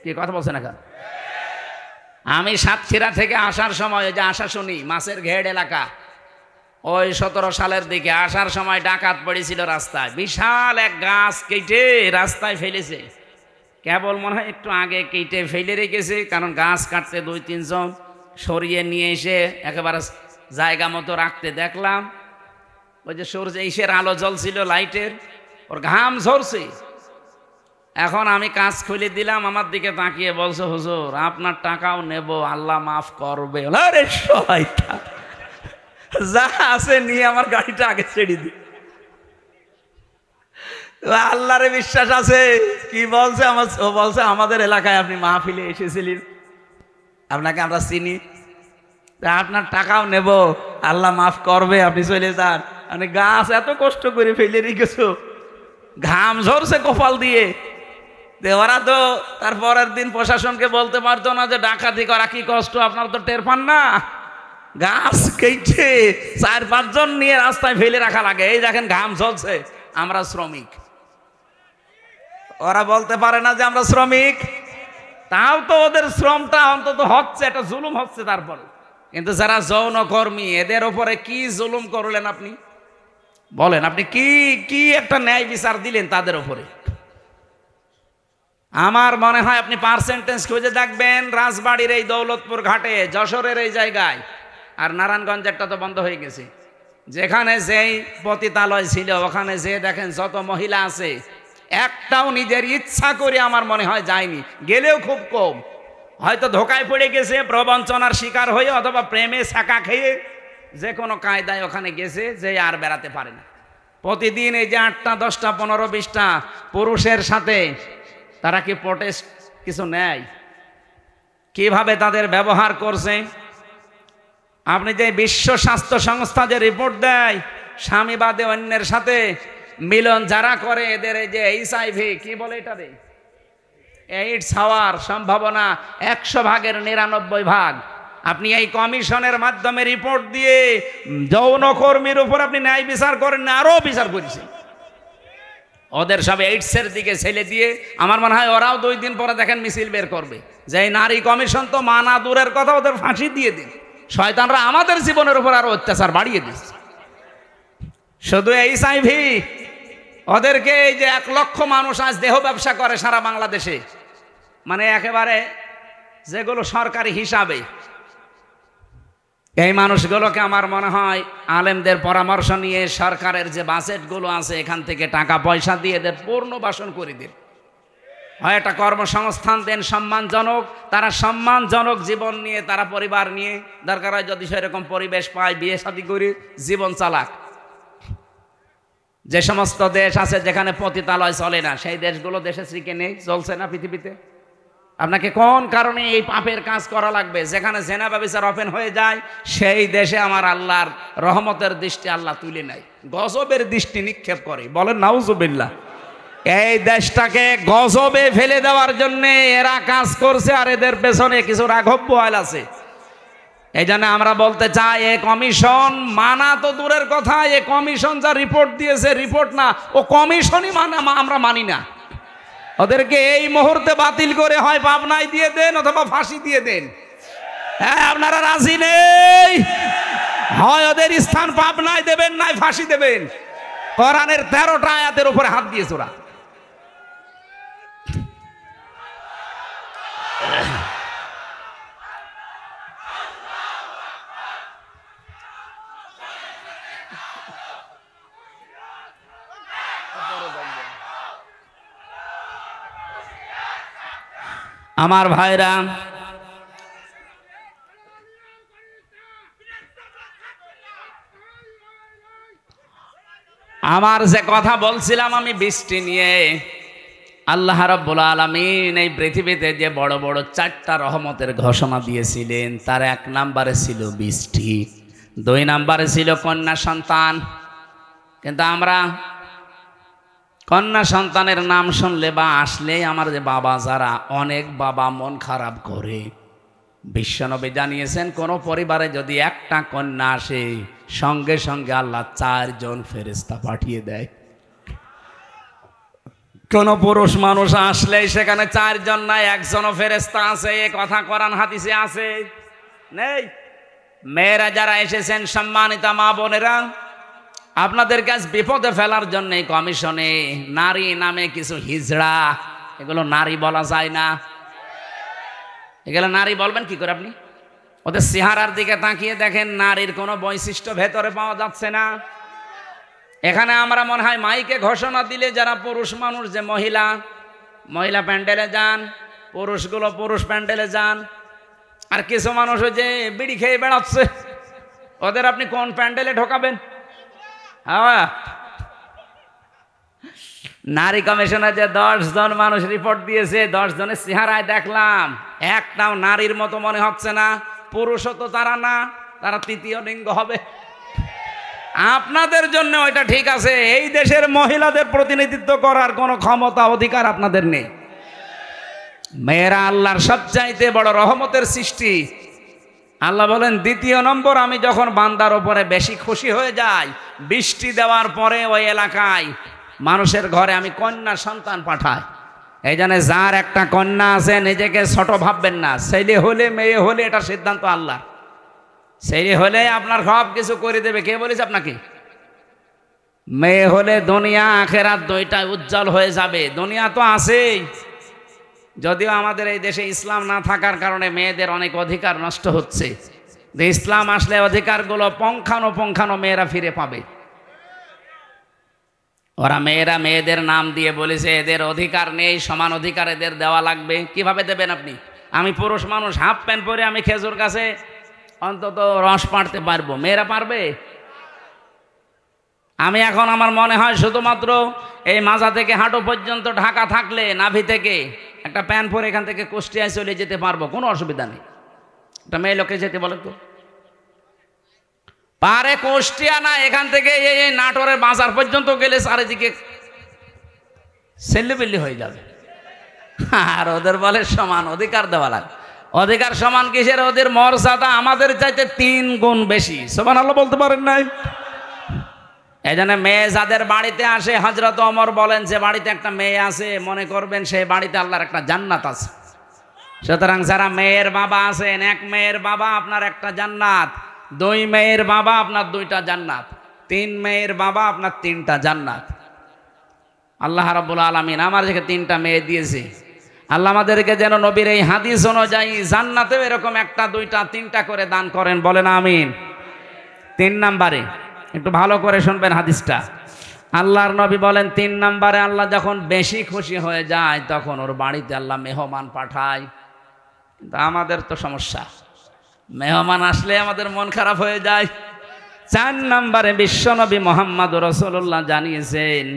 কি কথা বলছে না? আমি সাতক্ষীরা থেকে আসার সময়, ওই যে আশাশুনি মাছের ঘেড এলাকা, ওই 17 সালের দিকে আসার সময় ডাকাত পড়েছিল রাস্তায়, বিশাল এক গাছ কেটে রাস্তায় ফেলেছে। কেবল মনে হয় একটু আগে কেটে ফেলে রেখেছে, কারণ গাছ কাটতে 2-3 জন সরিয়ে নিয়ে এসে একেবারে জায়গা মতো রাখতে দেখলাম। ওই যে সূর্য ইসের আলো জ্বলছিল লাইটের, ওর ঘাম ঝরছে। এখন আমি কাজ খুলে দিলাম, আমার দিকে তাকিয়ে বলছে হুজুর আপনার টাকাও নেব, আল্লাহ মাফ করবে। আরে শয়তান, যা আছে নিয়ে আমার গাড়িটা আগে ছেড়ে দি। আল্লাহরে বিশ্বাস আছে। কি বলছে? ও বলছে আমাদের এলাকায় আপনি মাহফিলে এসেছিলেন, আপনাকে আমরা চিনি, আপনার টাকাও নেব, আল্লাহ মাফ করবে, আপনি চলে যান। মানে গাছ এত কষ্ট করে ফেলে রেখেছো, ঘাম ঝরছে কপাল দিয়ে। ওরা তো তারপরের দিন প্রশাসনকে বলতে পারতো না যে ডাকাতি করা কি কষ্ট, আপনারা তো টের পান না? গাছ কেটে 4-5 জন নিয়ে রাস্তায় ফেলে রাখা লাগে। এই দেখেন ঘাম ঝরছে, আমরা শ্রমিক। ওরা বলতে পারে না যে আমরা শ্রমিক, তাও তো ওদের শ্রমটা অন্তত হচ্ছে, এটা জুলুম হচ্ছে তারপরে। কিন্তু যারা যৌন কর্মী এদের ওপরে কি জুলুম করলেন আপনি? বলেন, আপনি কি কি একটা ন্যায় বিচার দিলেন তাদের ওপরে? আমার মনে হয় আপনি পার্সেন্টেজ খুঁজে দেখবেন, রাজবাড়ির এই দৌলতপুর ঘাটে, যশোরের এই জায়গায়, আর নারায়ণগঞ্জেরটা তো বন্ধ হয়ে গেছে, যেখানে যেই পতিতালয় ছিল ওখানে যে দেখেন যত মহিলা আছে, একটাও নিজের ইচ্ছা করে আমার মনে হয় যায়নি, গেলেও খুব কম। হয়তো ধোকায় পড়ে গেছে, প্রবঞ্চনার শিকার হয়ে, অথবা প্রেমে ছাকা খেয়ে যে কোনো কায়দায় ওখানে গেছে, যে আর বেড়াতে পারে না। প্রতিদিন এই যে 8টা 10টা 15 20টা পুরুষের সাথে তারা কি প্রোটেস্ট কিছু নেয়? কিভাবে তাদের ব্যবহার করছে? আপনি যে বিশ্ব স্বাস্থ্য সংস্থা যে রিপোর্ট দেয়, স্বামী বাদে অন্যের সাথে মিলন যারা করে এদের এই যে HIV কি বলে এটা রে, এইডস হওয়ার সম্ভাবনা 100 ভাগের 99 ভাগ। আপনি এই কমিশনের মাধ্যমে রিপোর্ট দিয়ে যৌনকর্মীর উপর আপনি ন্যায় বিচার করেন না, আরও বিচার করেছেন। ওদের সব এইডসের দিকে ছেলে দিয়ে আমার মনে হয় ওরাও 2 দিন পরে দেখেন মিছিল বের করবে যে এই নারী কমিশন তো মানা দূরের কথা, ওদের ফাঁসি দিয়ে দিন। শয়তানরা আমাদের জীবনের উপর আরো অত্যাচার বাড়িয়ে দিচ্ছে। শুধু HIV ওদেরকে এই যে 1 লক্ষ মানুষ আজ দেহ ব্যবসা করে সারা বাংলাদেশে, মানে একেবারে যেগুলো সরকারি হিসাবে, এই মানুষগুলোকে আমার মনে হয় আলেমদের পরামর্শ নিয়ে সরকারের যে বাজেটগুলো আছে এখান থেকে টাকা পয়সা দিয়ে এদের পুনর্বাসন করে দিন, হয় একটা কর্মসংস্থান দেন সম্মানজনক, তারা সম্মানজনক জীবন নিয়ে তারা পরিবার নিয়ে দরকার হয় যদি সেরকম পরিবেশ পায় বিয়ে শাদী করে জীবন চালাক। যে সমস্ত দেশ আছে যেখানে পতিতালয় চলে না, সেই দেশগুলো দেশে শ্রীকে নেই, চলছে না পৃথিবীতে। আপনাকে কোন কারণে এই পাপের কাজ করা লাগবে? যেখানে জেনা ব্যভিচার ওপেন হয়ে যায় সেই দেশে আমার আল্লাহর রহমতের দৃষ্টি আল্লাহ তুলে নেয়, গজবের দৃষ্টি নিক্ষেপ করে। বলেন নাউজুবিল্লাহ। এই দেশটাকে গজবে ফেলে দেওয়ার জন্য এরা কাজ করছে, আর এদের পেছনে কিছু রাঘব বোয়াল আছে। এই জন্য আমরা বলতে চাই, এ কমিশন মানা তো দূরের কথা, এ কমিশন যা রিপোর্ট দিয়েছে রিপোর্ট না, ও কমিশনই আমরা মানি না। ওদেরকে এই মুহূর্তে বাতিল করে হয় পাবনায় দিয়ে দেন অথবা ফাঁসি দিয়ে দেন। হ্যাঁ, আপনারা রাজি নেই? হয় ওদের স্থান পাবনায় দেবেন, নাই ফাঁসি দেবেন। কোরআনের 13টা আয়াতের উপরে হাত দিয়েছে ওরা। আমার ভাইরা, আমার যে কথা বলছিলাম আমি বৃষ্টি নিয়ে, আল্লাহ রাব্বুল আলামিন এই পৃথিবীতে যে বড় বড় 4টা রহমতের ঘোষণা দিয়েছিলেন তার 1 নম্বরে ছিল বৃষ্টি, 2 নম্বরে ছিল কন্যা সন্তান। কিন্তু আমরা কন্যা সন্তানের নাম শুনলে বা আসলে আমার যে বাবা যারা, অনেক বাবা মন খারাপ করে। বিশ্বনবী জানিয়েছেন কোন পরিবারে যদি একটা কন্যা আসে সঙ্গে সঙ্গে আল্লাহ 4 জন ফেরেশতা পাঠিয়ে দেয়। কোন পুরুষ মানুষ আসলে সেখানে 4 জন নাই, 1 জনও ফেরেশতা আছে। এ কথা কোরআন হাদিসে আছে নেই? মেয়েরা যারা এসেছেন, সম্মানিতা মা বোনেরা, আপনাদের কাছে বিপদে ফেলার জন্য কমিশনে নারী নামে কিছু হিজড়া, এগুলো নারী বলা যায় না। এগুলো নারী বলবেন কি করে আপনি? ওদের চেহারার দিকে তাকিয়ে দেখেন, নারীর কোনো বৈশিষ্ট্য ভেতরে পাওয়া যাচ্ছে না। এখানে আমরা মনে হয় মাইকে ঘোষণা দিলে যারা পুরুষ মানুষ, যে মহিলা মহিলা প্যান্ডেলে যান, পুরুষগুলো পুরুষ প্যান্ডেলে যান, আর কিছু মানুষ ওই যে বিড়ি খেয়ে বেড়াচ্ছে, ওদের আপনি কোন প্যান্ডেলে ঢোকাবেন? হ্যাঁ, নারী কমিশনে যে 10 জন মানুষ রিপোর্ট দিয়েছে, 10 জনের চেহারায় দেখলাম একটাও নারীর মতো মনে হচ্ছে না। পুরুষও তো তারা না, তারা তৃতীয় লিঙ্গ হবে। আপনাদের জন্য ওইটা ঠিক আছে, এই দেশের মহিলাদের প্রতিনিধিত্ব করার কোনো ক্ষমতা অধিকার আপনাদের নেই। মেয়েরা আল্লাহর সবচাইতে বড় রহমতের সৃষ্টি। আল্লাহ বলেন, 2 নম্বর, আমি যখন বান্দার ওপরে বেশি খুশি হয়ে যাই, বৃষ্টি দেওয়ার পরে ওই এলাকায় মানুষের ঘরে আমি কন্যা সন্তান পাঠাই। এই জন্য যার একটা কন্যা আছে নিজেকে ছোট ভাববেন না। ছেলে হলে মেয়ে হলে এটা সিদ্ধান্ত আল্লাহ। ছেলে হলে আপনার সব কিছু করে দেবে, কে বলেছে আপনাকে? মেয়ে হলে দুনিয়া আখেরাত দুইটাই উজ্জ্বল হয়ে যাবে। দুনিয়া তো আছেই, যদিও আমাদের এই দেশে ইসলাম না থাকার কারণে মেয়েদের অনেক অধিকার নষ্ট হচ্ছে। যে ইসলাম আসলে অধিকারগুলো পঙ্খানো মেয়েরা ফিরে পাবে। ওরা মেয়েরা মেয়েদের নাম দিয়ে বলেছে এদের অধিকার নেই, সমান অধিকার এদের দেওয়া লাগবে। কিভাবে দেবেন আপনি? আমি পুরুষ মানুষ, হাফ প্যান্ট পরে আমি খেজুর গাছে অন্তত রস পাড়তে পারবো, মেয়েরা পারবে? আমি এখন আমার মনে হয় শুধুমাত্র এই মাজা থেকে হাঁটু পর্যন্ত ঢাকা থাকলে নাভি থেকে একটা প্যান্ট পরে এখান থেকে কুষ্টিয়ায় চলে যেতে পারবো, কোনো অসুবিধা নেই। একটা মেয়ে লোকে যেতে বলে তো পারে, কুষ্টিয়া না, এখান থেকে এই নাটোরের বাজার পর্যন্ত গেলে চারিদিকে সেল্লিবিল্লি হয়ে যাবে। আর ওদের বলে সমান অধিকার দেওয়া লাগে। অধিকার সমান কিসের? ওদের মর্যাদা আমাদের চাইতে 3 গুণ বেশি। সুবহানাল্লাহ বলতে পারেন নাই? এই জন্য মেয়ে যাদের বাড়িতে আসে, হযরত ওমর বলেন যে বাড়িতে একটা মেয়ে আছে মনে করবেন সেই বাড়িতে আল্লাহর একটা জান্নাত আছে। সুতরাং যারা মেয়ের বাবা আছেন, এক মেয়ের বাবা আপনার একটা জান্নাত, দুই মেয়ের বাবা আপনার দুইটা জান্নাত, তিন মেয়ের বাবা আপনার তিনটা জান্নাত। আল্লাহ রাব্বুল আলামিন আমাদেরকে তিনটা মেয়ে দিয়েছে। আল্লাহ আমাদেরকে যেন নবীর এই হাদিস অনুযায়ী জান্নাতেও এরকম একটা দুইটা তিনটা করে দান করেন, বলেন আমিন। 3 নম্বরে একটু ভালো করে শুনবেন হাদিসটা। আল্লাহর নবী বলেন 3 নম্বরে আল্লাহ যখন বেশি খুশি হয়ে যায় তখন ওর বাড়িতে আল্লাহ মেহমান পাঠায়। কিন্তু আমাদের তো সমস্যা, মেহমান আসলে আমাদের মন খারাপ হয়ে যায়। 4 নম্বরে বিশ্বনবী মুহাম্মদ রাসূলুল্লাহ জানিয়েছেন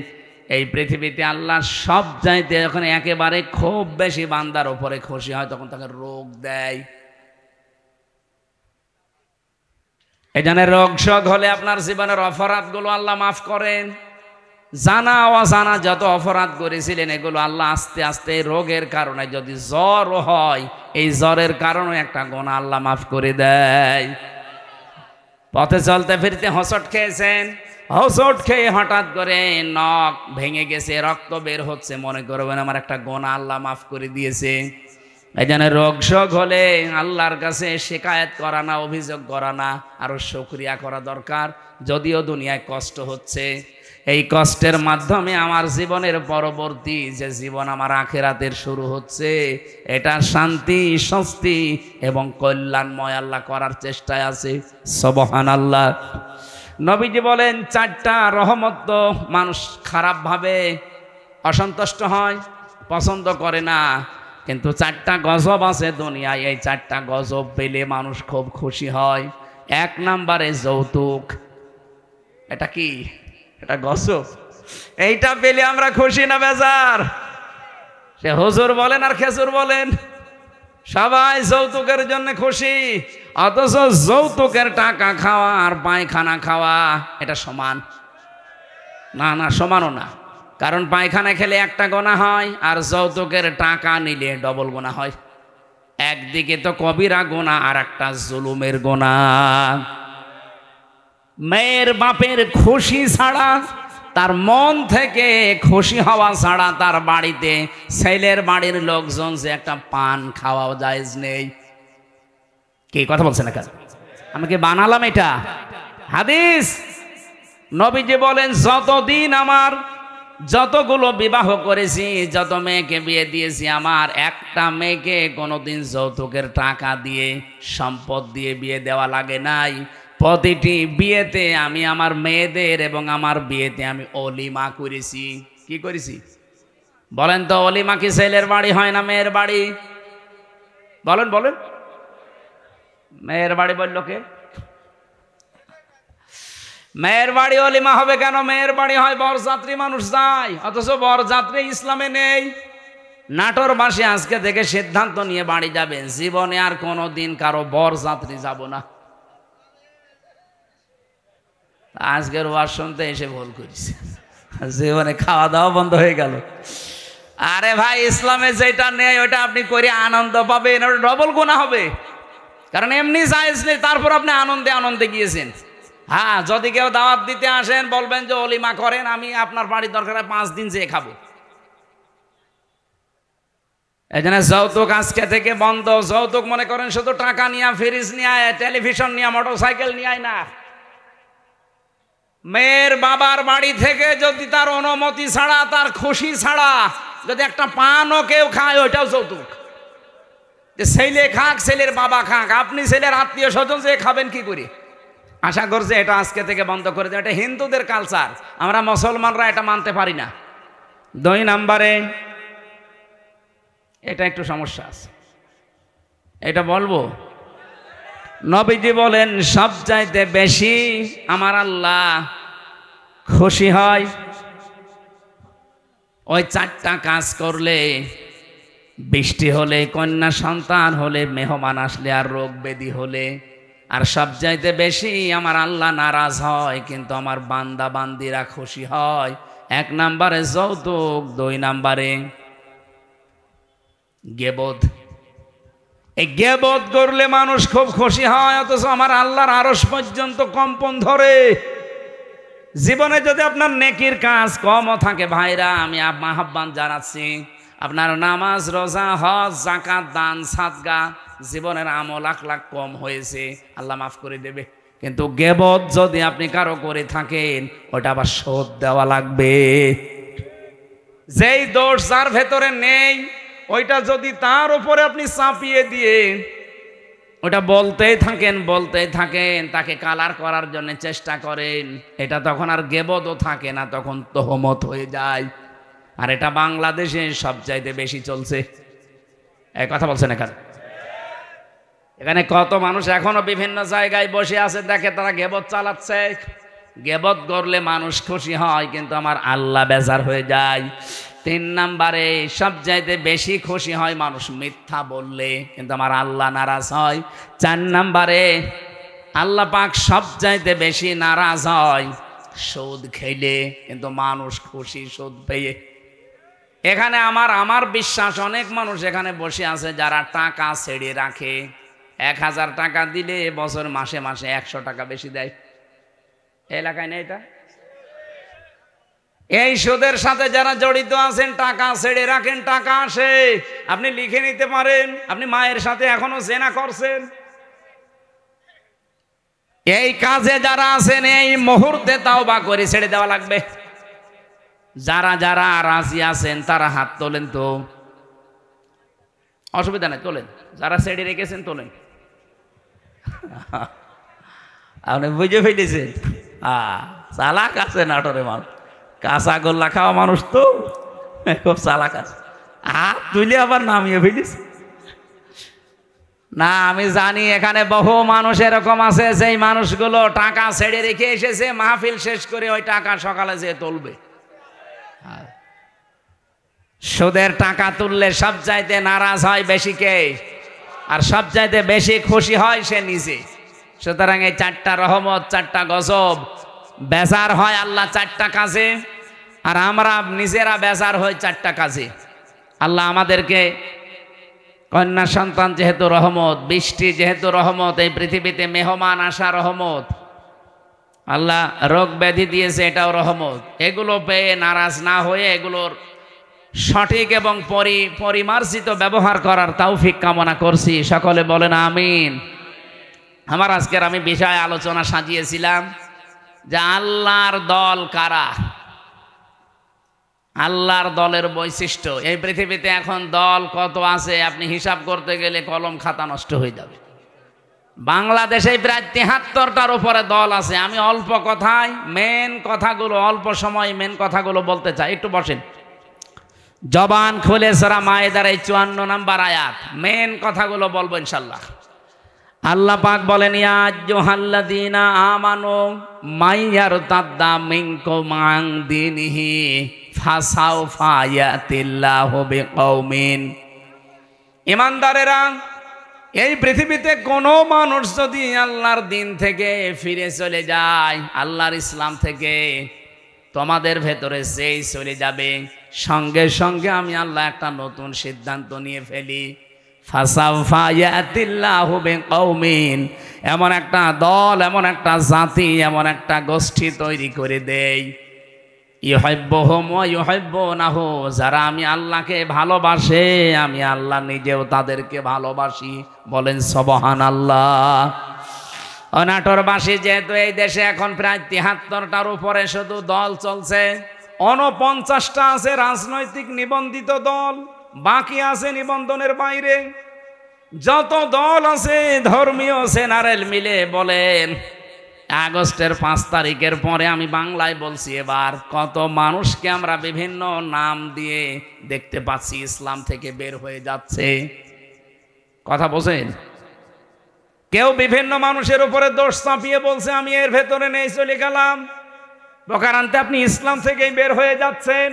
এই পৃথিবীতে আল্লাহ সব চাইতে যখন একেবারে খুব বেশি বান্দার উপরে খুশি হয় তখন তাকে রোগ দেয়। এই জন্য রোগ শোক হলে আপনার জীবনের অপরাধগুলো আল্লাহ মাফ করেন। জানা অজানা যত অপরাধ করেছিলেন এগুলো আল্লাহ আস্তে আস্তে রোগের কারণে, যদি জ্বর হয় এই জ্বরের কারণে একটা গুনাহ আল্লাহ মাফ করে দেয়। পথে চলতে ফিরতে হোঁচট খেয়েছেন, হোঁচট খেয়ে হঠাৎ করে নখ ভেঙে গেছে, রক্ত বের হচ্ছে, মনে করবেন আমার একটা গুনাহ আল্লাহ মাফ করে দিয়েছে। এই জন্য রোগ শোক হলে আল্লাহর কাছে শিকায়েত করা না, অভিযোগ করা না, আরো শুকরিয়া করা দরকার। যদিও দুনিয়ায় কষ্ট হচ্ছে, এই কষ্টের মাধ্যমে আমার জীবনের পরবর্তী যে জীবন আমার আখিরাতের শুরু হচ্ছে এটা শান্তি, স্বস্তি এবং কল্যাণময় আল্লাহ করার চেষ্টায় আছে। সুবহানাল্লাহ। নবীজি বলেন 4টা রহমত তো মানুষ খারাপভাবে অসন্তুষ্ট হয়, পছন্দ করে না, কিন্তু 4টা গজব আছে দুনিয়ায়, এই 4টা গজব পেলে মানুষ খুব খুশি হয়। 1 নম্বরে যৌতুক। এটা কি? এটা গজব। এইটা পেলে আমরা খুশি না বেজার? সে হুজুর বলেন আর খেজুর বলেন, সবাই যৌতুকের জন্য খুশি, অথচ যৌতুকের টাকা খাওয়া আর পায়খানা খাওয়া এটা সমান না? না, সমানও না। কারণ পায়খানা খেলে একটা গোনা হয় আর যৌতুকের টাকা নিলে ডবল গোনা হয়। একদিকে তো কবিরা গোনা আর একটা জুলুমের গোনা। মেয়ের বাপের খুশি ছাড়া, তার মন থেকে খুশি হওয়া ছাড়া তার বাড়িতে ছেলের বাড়ির লোকজন যে একটা পান খাওয়াও জায়েজ নেই। কি কথা বলছেন না? আমি কি বানালাম এটা? হাদিস। নবীজি বলেন যতদিন আমার যতগুলো বিবাহ করেছি, যত মেয়েকে বিয়ে দিয়েছি, আমার একটা মেয়েকে কোনোদিন যৌতুকের টাকা দিয়ে, সম্পদ দিয়ে বিয়ে দেওয়া লাগে নাই। প্রতিটি বিয়েতে আমি আমার মেয়েদের এবং আমার বিয়েতে আমি অলিমা করেছি। কি করেছি বলেন তো? অলিমা কি ছেলের বাড়ি হয় না মেয়ের বাড়ি? বলেন বলেন। মেয়ের বাড়ি বলল কে? মেয়ের বাড়ি অলিমা হবে কেন? মেয়ের বাড়ি হয় বরযাত্রী মানুষ যায়, অথচ বরযাত্রী ইসলামে নেই। নাটোরবাসী আজকে থেকে সিদ্ধান্ত নিয়ে বাড়ি যাবেন, জীবনে আর কোনোদিন কারো বরযাত্রী যাব না। আজকের ওয়াজ শুনতে এসে ভুল করেছে, জীবনে খাওয়া দাওয়া বন্ধ হয়ে গেল। আরে ভাই, ইসলামে যেটা নেই ওটা আপনি করে আনন্দ পাবেন, ওটা ডবল গুনাহ হবে। কারণ এমনি জায়েজ নেই, তারপর আপনি আনন্দে আনন্দে গিয়েছেন। হ্যাঁ, যদি কেউ দাওয়াত দিতে আসেন বলবেন যে অলিমা করেন, আমি আপনার বাড়ির দরকার 5 দিন যেয়ে খাবো। এই জন্য যৌতুক আজকে থেকে বন্ধ। যৌতুক মনে করেন শুধু টাকা নিয়ে, ফ্রিজ নিয়ে, টেলিভিশন নিয়ে, মোটরসাইকেল নিয়ে না। মেয়ের বাবার বাড়ি থেকে যদি তার অনুমতি ছাড়া, তার খুশি ছাড়া যদি একটা পানও কেউ খায়, ওইটাও যৌতুক। যে ছেলে খাক, ছেলের বাবা খাক, আপনি ছেলের আত্মীয় স্বজন যে খাবেন কি করে? আশা করছে এটা আজকে থেকে বন্ধ করে দেয়। এটা হিন্দুদের কালচার, আমরা মুসলমানরা এটা মানতে পারি না। 2 নম্বরে এটা একটু সমস্যা আছে, এটা বলবো। নবীজি বলেন সবচাইতে বেশি আমার আল্লাহ খুশি হয় ওই 4টা কাজ করলে। বৃষ্টি হলে, কন্যা সন্তান হলে, মেহমান আসলে আর রোগ ব্যাধি হলে। আর সবচাইতে বেশি আমার আল্লাহ নারাজ হয় কিন্তু আমার বান্দা বান্দিরা খুশি হয়। 1 নম্বরে যৌতুক, 2 নম্বরে গীবত। এই গীবত করলে মানুষ খুব খুশি হয়, অথচ আমার আল্লাহর আরশ পর্যন্ত কম্পন ধরে। জীবনে যদি আপনার নেকির কাজ কমও থাকে ভাইরা, আমি আহ্বান জানাচ্ছি, আপনার নামাজ, রোজা, হজ, যাকাত, দান, সাদগা, জীবনের আমল আখলাক কম হয়েছে, আল্লাহ মাফ করে দেবে। কিন্তু গীবত যদি আপনি কারো করে থাকেন, ওটা আবার শোধ দেওয়া লাগবে। যেই দোষ যার ভেতরে নেই, ওইটা যদি তার উপরে আপনি চাপিয়ে দিয়ে ওটা বলতেই থাকেন, তাকে কালার করার জন্য চেষ্টা করেন, এটা তখন আর গীবতও থাকে না, তখন তোহমত হয়ে যায়। আর এটা বাংলাদেশে সবচাইতে বেশি চলছে। এই কথা বলছেন এখানে কত মানুষ এখনো বিভিন্ন জায়গায় বসে আছে, দেখে তারা গীবত চালাচ্ছে। গীবত করলে মানুষ খুশি হয়, কিন্তু আমার আল্লাহ বেজার হয়ে যায়। 3 নম্বরে সবচাইতে বেশি খুশি হয় মানুষ মিথ্যা বললে, কিন্তু আমার আল্লাহ নারাজ হয়। 4 নম্বরে আল্লাহ পাক সবচাইতে বেশি নারাজ হয় সুদ খেলে, কিন্তু মানুষ খুশি সুদ পেয়ে। এখানে আমার বিশ্বাস অনেক মানুষ এখানে বসে আছে যারা টাকা ছেড়ে রাখে। 1000 টাকা দিলে বছর মাসে 100 টাকা বেশি দেয়। এলাকায় নেই এটা? এই সুদের সাথে যারা জড়িত আছেন, টাকা ছেড়ে রাখেন, টাকা আসে, আপনি লিখে নিতে পারেন আপনি মায়ের সাথে এখনো জেনা করছেন। এই কাজে যারা আছেন এই মুহূর্তে তাওবা করে ছেড়ে দেওয়া লাগবে। যারা যারা রাজি আছেন তারা হাত তোলেন তো, অসুবিধা নেই, তোলেন। যারা ছেড়ে রেখেছেন তোলেন। আপনি বুঝে ফেলেছেন, চালাক আছে নাটোরে মানুষ, কাঁচা গোল্লা খাওয়া মানুষ তো খুব চালাক আছে। হাত তুলে আবার নামিয়ে ফেলিস না। আমি জানি এখানে বহু মানুষ এরকম আছে, যেই মানুষগুলো টাকা ছেড়ে রেখে এসেছে, মাহফিল শেষ করে ওই টাকা সকালে যেয়ে তুলবে। সুদের টাকা তুললে সবচাইতে নারাজ হয় বেশি কে? আর সবচাইতে বেশি খুশি হয় সে নিজে। সুতরাং এই 4টা রহমত, 4টা গজব, বেজার হয় আল্লাহ 4টা কাজে, আর আমরা নিজেরা বেজার হই 4টা কাজে। আল্লাহ আমাদেরকে কন্যা সন্তান যেহেতু রহমত, বৃষ্টি যেহেতু রহমত, এই পৃথিবীতে মেহমান আসা রহমত, আল্লাহ রোগ ব্যাধি দিয়েছে এটাও রহমত। এগুলো পেয়ে নারাজ না হয়ে এগুলোর সঠিক এবং পরিমার্জিত ব্যবহার করার তৌফিক কামনা করছি। সকলে বলেন আমিন। আমার আজকের আমি বিষয় আলোচনা সাজিয়েছিলাম যে আল্লাহর দল কারা, আল্লাহর দলের বৈশিষ্ট্য। এই পৃথিবীতে এখন দল কত আছে আপনি হিসাব করতে গেলে কলম খাতা নষ্ট হয়ে যাবে। বাংলাদেশে প্রায় 73টার উপরে দল আছে। আমি অল্প কথায় মেন কথাগুলো, অল্প সময় মেন কথাগুলো বলতে চাই। একটু বসেন, জবান খুলে সূরা মায়েদার এই 54 নম্বর আয়াত, মেন কথাগুলো বলবো ইনশাল্লাহ। আল্লাহ পাক বলেন, ইয়া আইয়ুহাল্লাযীনা আমানু মাইয়ারতাদ্দা মিনকুম আন দীনিহি ফাসাউফা ইয়াতিল্লাহু বিকওমিন। ঈমানদারেরা, এই পৃথিবীতে কোনো মানুষ যদি আল্লাহর দিন থেকে ফিরে চলে যায়, আল্লাহর ইসলাম থেকে, তোমাদের ভেতরে যেই চলে যাবে, সঙ্গে সঙ্গে আমি আল্লাহ একটা নতুন সিদ্ধান্ত নিয়ে ফেলি। ফাসাউফা ইয়াতিল্লাহু বিকওমিন, এমন একটা দল, এমন একটা জাতি, এমন একটা গোষ্ঠী তৈরি করে দেই, ইউহিব্বুহুম ওয়া ইউহিব্বুনাহু, যারা আমি আল্লাহকে ভালোবাসে, আমি আল্লাহ নিজেও তাদেরকে ভালোবাসি। বলেন সুবহানাল্লাহ। নাটোরবাসী যেহেতু এই দেশে এখন প্রায় 73টার উপরে শুধু দল চলছে, 49টা আছে রাজনৈতিক নিবন্ধিত দল, বাকি আছে নিবন্ধনের বাইরে। যত দল আছে ধর্মীয় জেনারেল মিলে বলেন আগস্টের 5 তারিখের পরে, আমি বাংলায় বলছি এবার, কত মানুষকে আমরা বিভিন্ন নাম দিয়ে দেখতে পাচ্ছি ইসলাম থেকে বের হয়ে যাচ্ছে। কথা বোঝেন? কেউ বিভিন্ন মানুষের উপরে দোষ চাপিয়ে বলছে আমি এর ভেতরে নেই, চলে গেলাম। প্রকারান্তে আপনি ইসলাম থেকেই বের হয়ে যাচ্ছেন।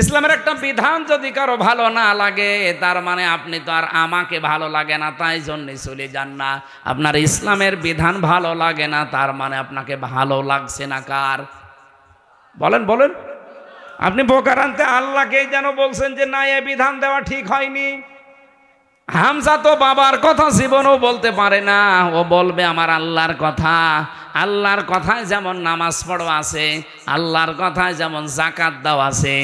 ইসলামের একটা বিধান যদি কারো ভালো না লাগে, তার মানে আপনি তো আর আমাকে ভালো লাগে না তাই জন্য চলে যান না। আপনার ইসলামের বিধান ভালো লাগে না, তার মানে আপনাকে ভালো লাগছে না কার? বলেন বলেন। আপনি প্রকারান্তে আল্লাহকেই যেন বলছেন যে না, এ বিধান দেওয়া ঠিক হয়নি। হামজা তো বাবার কথা জীবনেও বলতে পারে না, ও বলবে আমার আল্লাহর কথা। আল্লাহর কথায় যেমন নামাজ পড়ো আছে, আল্লাহর কথায় যেমন যাকাত দাও আছে,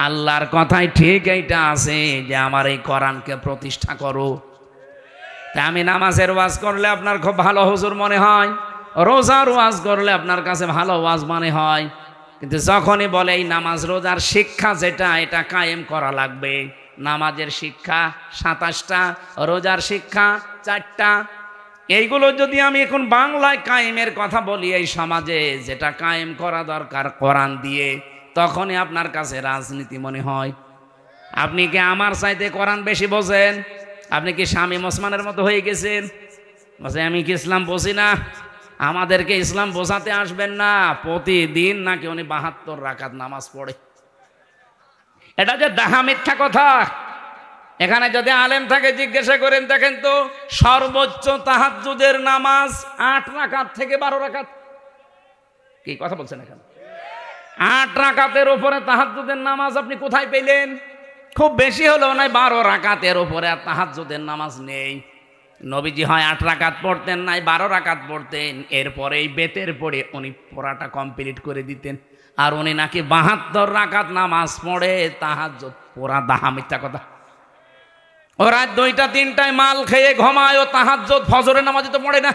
আল্লাহর কথায় ঠিক এইটা আছে যে আমার এই কোরআনকে প্রতিষ্ঠা করো। তা আমি নামাজের ওয়াজ করলে আপনার খুব ভালো হুজুর মনে হয়, রোজার ওয়াজ করলে আপনার কাছে ভালো ওয়াজ মনে হয়, কিন্তু যখনই বলে এই নামাজ রোজার শিক্ষা যেটা এটা কায়েম করা লাগবে, নামাজের শিক্ষা 27টা, রোজার শিক্ষা 4টা, এইগুলো যদি আমি এখন বাংলায় কায়েমের কথা বলি এই সমাজে, যেটা কায়েম করা দরকার কোরআন দিয়ে, তখনই আপনার কাছে রাজনীতি মনে হয়। আপনি কি আমার চাইতে কোরআন বেশি বোঝেন? আপনি কি শামীম ওসমানের মতো হয়ে গেছেন? বলছে আমি কি ইসলাম বুঝি না? আমাদেরকে ইসলাম বোঝাতে আসবেন না। প্রতিদিন নাকি উনি 72 রাকাত নামাজ পড়ে। এটা যে ডাহা মিথ্যা কথা। এখানে যদি আলেম থাকে জিজ্ঞাসা করেন, দেখেন তো সর্বোচ্চ তাহাজ্জুদের নামাজ 8 রাকাত থেকে 12 রাকাত। কি কথা বলছেন? এখানে 8 রাকাতের উপরে তাহাজ্জুদের নামাজ আপনি কোথায় পেলেন? খুব বেশি হলেও নাই 12 রাকাতের উপরে আর তাহাজ্জুদের নামাজ নেই। নবীজি হয় 8 রাকাত পড়তেন, নাই 12 রাকাত পড়তেন, এরপরে এই বেতের পড়ে উনি পড়াটা কমপ্লিট করে দিতেন। আর উনি নাকি 72 রাকাত নামাজ পড়ে তাহাজ্জুদ। পুরা ডাহা মিথ্যা কথা। ও রাত 2টা 3টায় মাল খেয়ে ঘুমায়, ও তাহাজ্জুদ ফজরের নামাজে তো পড়ে না।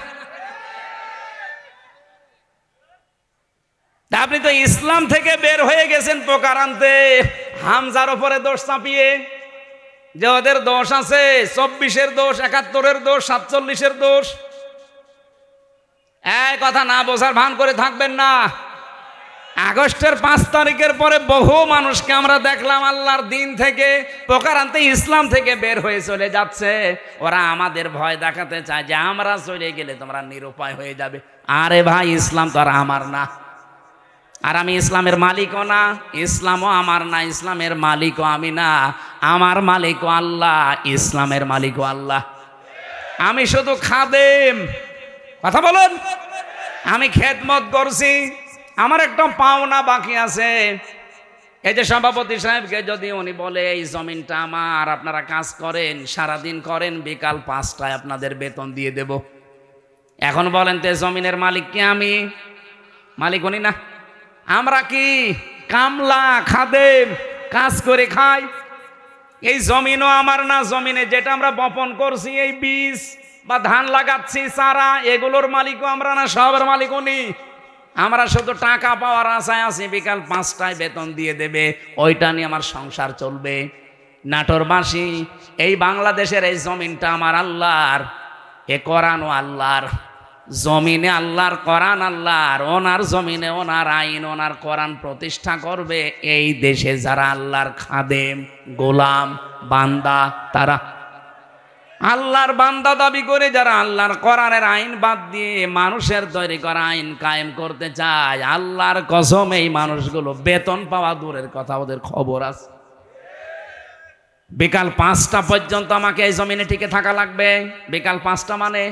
আপনি তো ইসলাম থেকে বের হয়ে গেছেন প্রকার আনতে, হামজার উপরে দোষ চাপিয়ে, যে ওদের দোষ আছে, 24-এর দোষ, 71-এর দোষ, 47-এর দোষ। এই কথা না বোঝার ভান করে থাকবেন না। আগস্টের 5 তারিখের পরে বহু মানুষকে আমরা দেখলাম আল্লাহর দিন থেকে প্রকার আনতে ইসলাম থেকে বের হয়ে চলে যাচ্ছে। ওরা আমাদের ভয় দেখাতে চায় যে আমরা চলে গেলে তোমরা নিরুপায় হয়ে যাবে। আরে ভাই, ইসলাম তো আর আমার না, আর আমি ইসলামের মালিকও না, ইসলামও আমার না, ইসলামের মালিকও আমি না, আমার মালিকও আল্লাহ, ইসলামের মালিকও আল্লাহ। আমি শুধু খাদেম। কথা বলুন। আমি খেদমত করছি, আমার একটা পাওনা বাকি আছে। এই যে সভাপতি সাহেবকে যদি উনি বলে এই জমিনটা আমার, আপনারা কাজ করেন, সারাদিন করেন, বিকাল 5টায় আপনাদের বেতন দিয়ে দেব। এখন বলেন তো জমিনের মালিক কি আমি? মালিক উনি না, আমরা কি কামলা খাদেম, কাজ করে খাই। এই জমিনও আমার না, জমিনে যেটা আমরা বপন করছি, এই বীজ বা ধান লাগাচ্ছি, চারা, এগুলোর মালিকও আমরা না, সবের মালিক উনি। আমরা শুধু টাকা পাওয়ার আশায় আছি, বিকাল 5টায় বেতন দিয়ে দেবে, ওইটা নিয়ে আমার সংসার চলবে। নাটোরবাসী, এই বাংলাদেশের এই জমিনটা আমার আল্লাহর, এ কোরআনও আল্লাহর। জমিনে আল্লাহর, কোরআন আল্লাহর, ওনার জমিনে ওনার আইন, ওনার কোরআন প্রতিষ্ঠা করবে এই দেশে যারা আল্লাহর খাদেম, গোলাম, বান্দা, তারা আল্লাহর বান্দা দাবি করে যারা আল্লাহর কোরআনের আইন বাদ দিয়ে মানুষের তৈরি করা আইন কায়েম করতে চায়, আল্লাহর কসম এই মানুষগুলো বেতন পাওয়া দূরের কথা, ওদের খবর আছে। বিকাল 5টা পর্যন্ত আমাকে এই জমিনে টিকে থাকা লাগবে। বিকাল 5টা মানে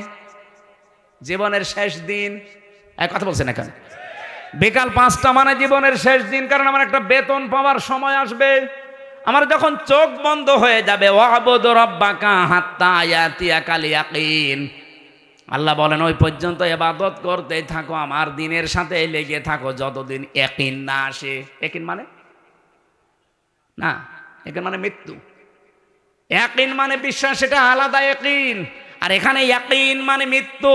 জীবনের শেষ দিন। এক কথা বলছেন এখানে, বিকাল 5টা মানে জীবনের শেষ দিন। কারণ আমার একটা বেতন পাওয়ার সময় আসবে, আমার যখন চোখ বন্ধ হয়ে যাবে। ওয়াবুদ রাব্বাকা হাত্তা ইয়াতিয়াকাল ইয়াকিন। আল্লাহ বলেন ওই পর্যন্ত ইবাদত করতেই থাকো, আমার দিনের সাথে লেগে থাকো যতদিন ইয়াকিন না আসে। ইয়াকিন মানে না, ইয়াকিন মানে মৃত্যু। ইয়াকিন মানে বিশ্বাস, সেটা আলাদা ইয়াকিন। আর এখানে ইয়াকিন মানে মৃত্যু।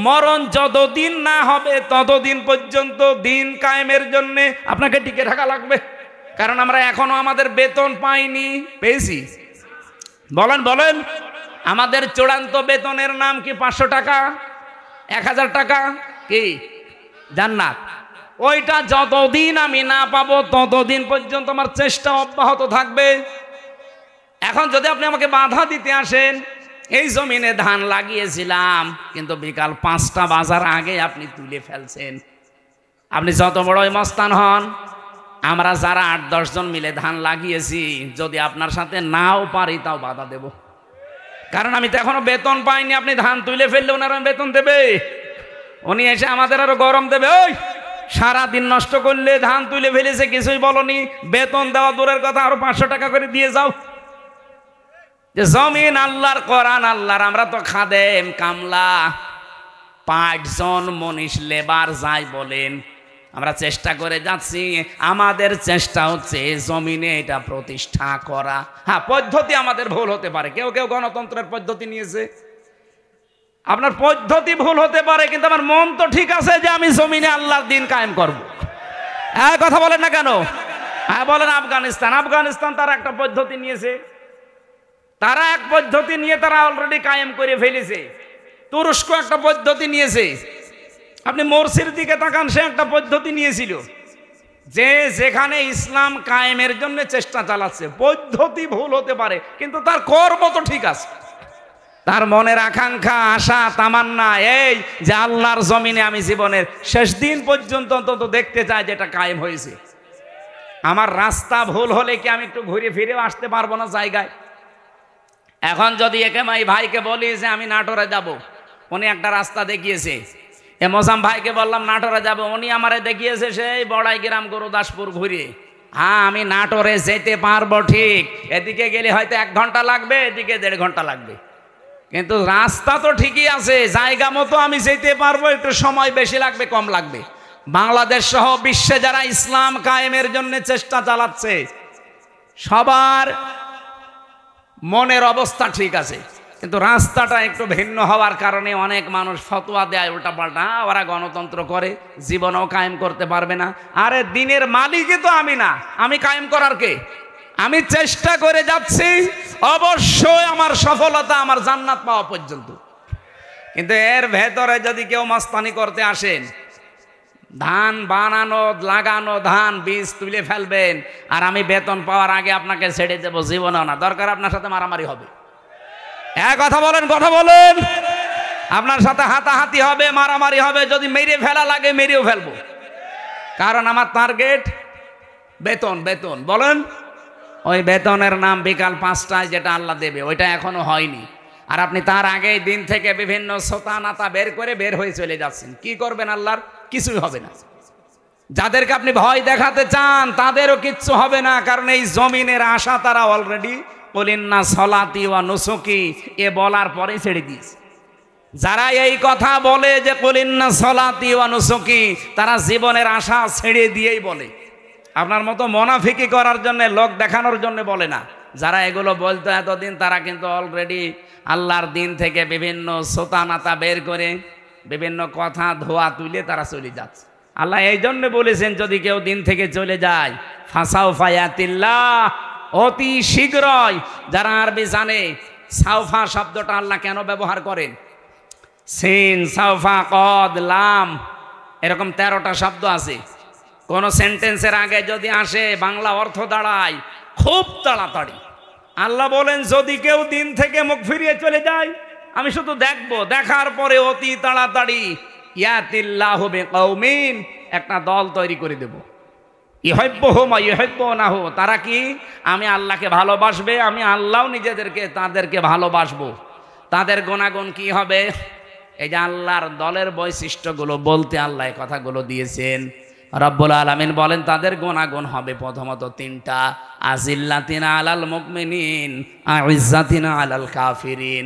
মরণ যতদিন না হবে ততদিন পর্যন্ত দিন কায়েমের জন্য আপনাকে টিকে থাকা লাগবে। কারণ আমরা এখনো আমাদের বেতন পাইনি। পেয়েছি? বলেন বলেন। আমাদের চূড়ান্ত বেতনের নাম কি? 500 টাকা, 1000 টাকা, কি জান্নাত। ওইটা যতদিন আমি না পাবো ততদিন পর্যন্ত আমার চেষ্টা অব্যাহত থাকবে। এখন যদি আপনি আমাকে বাধা দিতে আসেন, এই জমিনে ধান লাগিয়েছিলাম কিন্তু বিকাল 5টা বাজার আগে আপনি তুলে ফেলছেন, আপনি যত বড়ই মস্তান হন, আমরা যারা 8-10 জন মিলে ধান লাগিয়েছি, যদি আপনার সাথে নাও পারি তাও বাধা দেব। কারণ আমি তো এখনো বেতন পাইনি। আপনি ধান তুলে ফেললে ওনারা বেতন দেবে, উনি এসে আমাদের আরো গরম দেবে। ওই সারাদিন নষ্ট করলে, ধান তুলে ফেলেছে, কিছুই বলনি, বেতন দেওয়া দূরের কথা, আরো 500 টাকা করে দিয়ে যাও। যে জমিন আল্লাহর, কোরআন আল্লাহর, আমরা তো খাদেম, কামলা, 5 জন মনীষ লেবার যাই বলেন, আমরা চেষ্টা করে যাচ্ছি। আমাদের চেষ্টা হচ্ছে জমিনে এটা প্রতিষ্ঠা করা। হ্যাঁ, পদ্ধতি আমাদের ভুল হতে পারে, কেউ কেউ গণতন্ত্রের পদ্ধতি নিয়েছে, আপনার পদ্ধতি ভুল হতে পারে, কিন্তু আমার মন তো ঠিক আছে যে আমি জমিনে আল্লাহর দিন কায়েম করব। হ্যাঁ, কথা বলেন না কেন? হ্যাঁ বলেন। আফগানিস্তান তারা একটা পদ্ধতি নিয়েছে, তারা এক পদ্ধতি নিয়ে তারা অলরেডি কায়েম করে ফেলেছে। তুরস্ক একটা পদ্ধতি নিয়েছে, আপনি মোরসির দিকে তাকান, সে একটা পদ্ধতি নিয়েছিল যে যেখানে ইসলাম কায়েমের জন্য চেষ্টা চালাচ্ছে। পদ্ধতি ভুল হতে পারে, কিন্তু তার কর্ম তো ঠিক আছে, তার মনের আকাঙ্ক্ষা, আশা, তামান্না এই যে আল্লাহর জমিনে আমি জীবনের শেষ দিন পর্যন্ত অন্তত দেখতে চাই যেটা কায়েম হয়েছে। আমার রাস্তা ভুল হলে কি আমি একটু ঘুরে ফিরেও আসতে পারবো না জায়গায়? এখন যদি একে ভাইকে বলি যে আমি নাটোরে যাব, উনি একটা রাস্তা দেখিয়েছে, এ মোজাম ভাইকে বললাম নাটোরে যাব, উনি আমারে দেখিয়েছে সেই বড়াই গ্রাম গুরুদাসপুর ঘুরে। হ্যাঁ, আমি নাটোরে যেতে পারবো ঠিক, এদিকে গেলে হয়তো 1 ঘন্টা লাগবে, এদিকে 1.5 ঘন্টা লাগবে, কিন্তু রাস্তা তো ঠিকই আছে, জায়গা মতো আমি যেতে পারবো। একটু সময় বেশি লাগবে কম লাগবে। বাংলাদেশ সহ বিশ্বে যারা ইসলাম কায়েমের জন্য চেষ্টা চালাচ্ছে সবার মনের অবস্থা ঠিক আছে, কিন্তু রাস্তাটা একটু ভিন্ন হওয়ার কারণে অনেক মানুষ ফতোয়া দেয় উল্টাপাল্টা, ওরা গণতন্ত্র করে, জীবনও কায়েম করতে পারবে না। আরে দিনের মালিকই তো আমি না, আমি কায়েম করার কে? আমি চেষ্টা করে যাচ্ছি, অবশ্যই আমার সফলতা আমার জান্নাত পাওয়া পর্যন্ত। কিন্তু এর ভেতরে যদি কেউ মাস্তানি করতে আসেন, ধান বানানো লাগানো, ধান বীজ তুলে ফেলবেন, আর আমি বেতন পাওয়ার আগে আপনাকে ছেড়ে দেবো, জীবনও না, দরকার আপনার সাথে মারামারি হবে। কথা বলেন, কথা বলেন। আপনার সাথে হাতাহাতি হবে, মারামারি হবে, যদি মেরে ফেলা লাগে মেরেও ফেলবো, কারণ আমার টার্গেট বেতন। বেতন বলেন, ওই বেতনের নাম বিকাল 5টায় যেটা আল্লাহ দেবে, ওইটা এখনো হয়নি। আর আপনি তার আগেই দিন থেকে বিভিন্ন সোতানাতা বের হয়ে চলে যাচ্ছেন। কি করবেন? আল্লাহর কিছুই হবে না। যাদেরকে আপনি ভয় দেখাতে চান তাদেরও কিচ্ছু হবে না, কারণ এই জমিনের আশা তারা অলরেডি কলিন্না সলাতি ওয়া নুসুকি এ বলার পরে ছেড়ে দিয়েছে। যারা এই কথা বলে যে কলিন্না সলাতি ওয়া নুসুকি, তারা জীবনের আশা ছেড়ে দিয়েই বলে। আপনার মতো মুনাফিকি করার জন্য, লোক দেখানোর জন্য বলে না। যারা এগুলো বলতো এতদিন, তারা কিন্তু অলরেডি আল্লাহর দিন থেকে বিভিন্ন সোতানাতা বের করে বিভিন্ন কথা ধোয়া তুলে তারা চলে যাচ্ছে। আল্লাহ এই জন্য বলেছেন, যদি কেউ দিন থেকে চলে যায়, ফাসাউফা ইয়াতিল্লাহ, অতি শীঘ্রই। যারা আরবি জানে, সাউফা শব্দটা আল্লাহ কেন ব্যবহার করেন? সিন, সাউফা, কদ, লাম, এরকম 13টা শব্দ আছে। কোন সেন্টেন্সের আগে যদি আসে, বাংলা অর্থ দাঁড়ায় খুব তাড়াতাড়ি। আল্লাহ বলেন, যদি কেউ দিন থেকে মুখ ফিরিয়ে চলে যায়, আমি শুধু দেখবো, দেখার পরে অতি তাড়াতাড়ি ইয়াতিল্লাহু বিকৌমিন, একটা দল তৈরি করে দেব। ইউহিব্বুহুম ওয়া ইউহিব্বুনাহু, তারা কি? আমি আল্লাহকে ভালোবাসবে, আমি আল্লাহও তাদেরকে ভালোবাসবো। তাদের গুণাগুণ কি হবে? এই যে আল্লাহর দলের বৈশিষ্ট্যগুলো বলতে আল্লাহ এই কথাগুলো দিয়েছেন। রব্বুল আলামিন বলেন, তাদের গুণাগুণ হবে প্রথমত 3টা। আজিল্লাতিনা আলাল মুমিনিন, আইজ্জাতিনা আলাল কাফিরিন।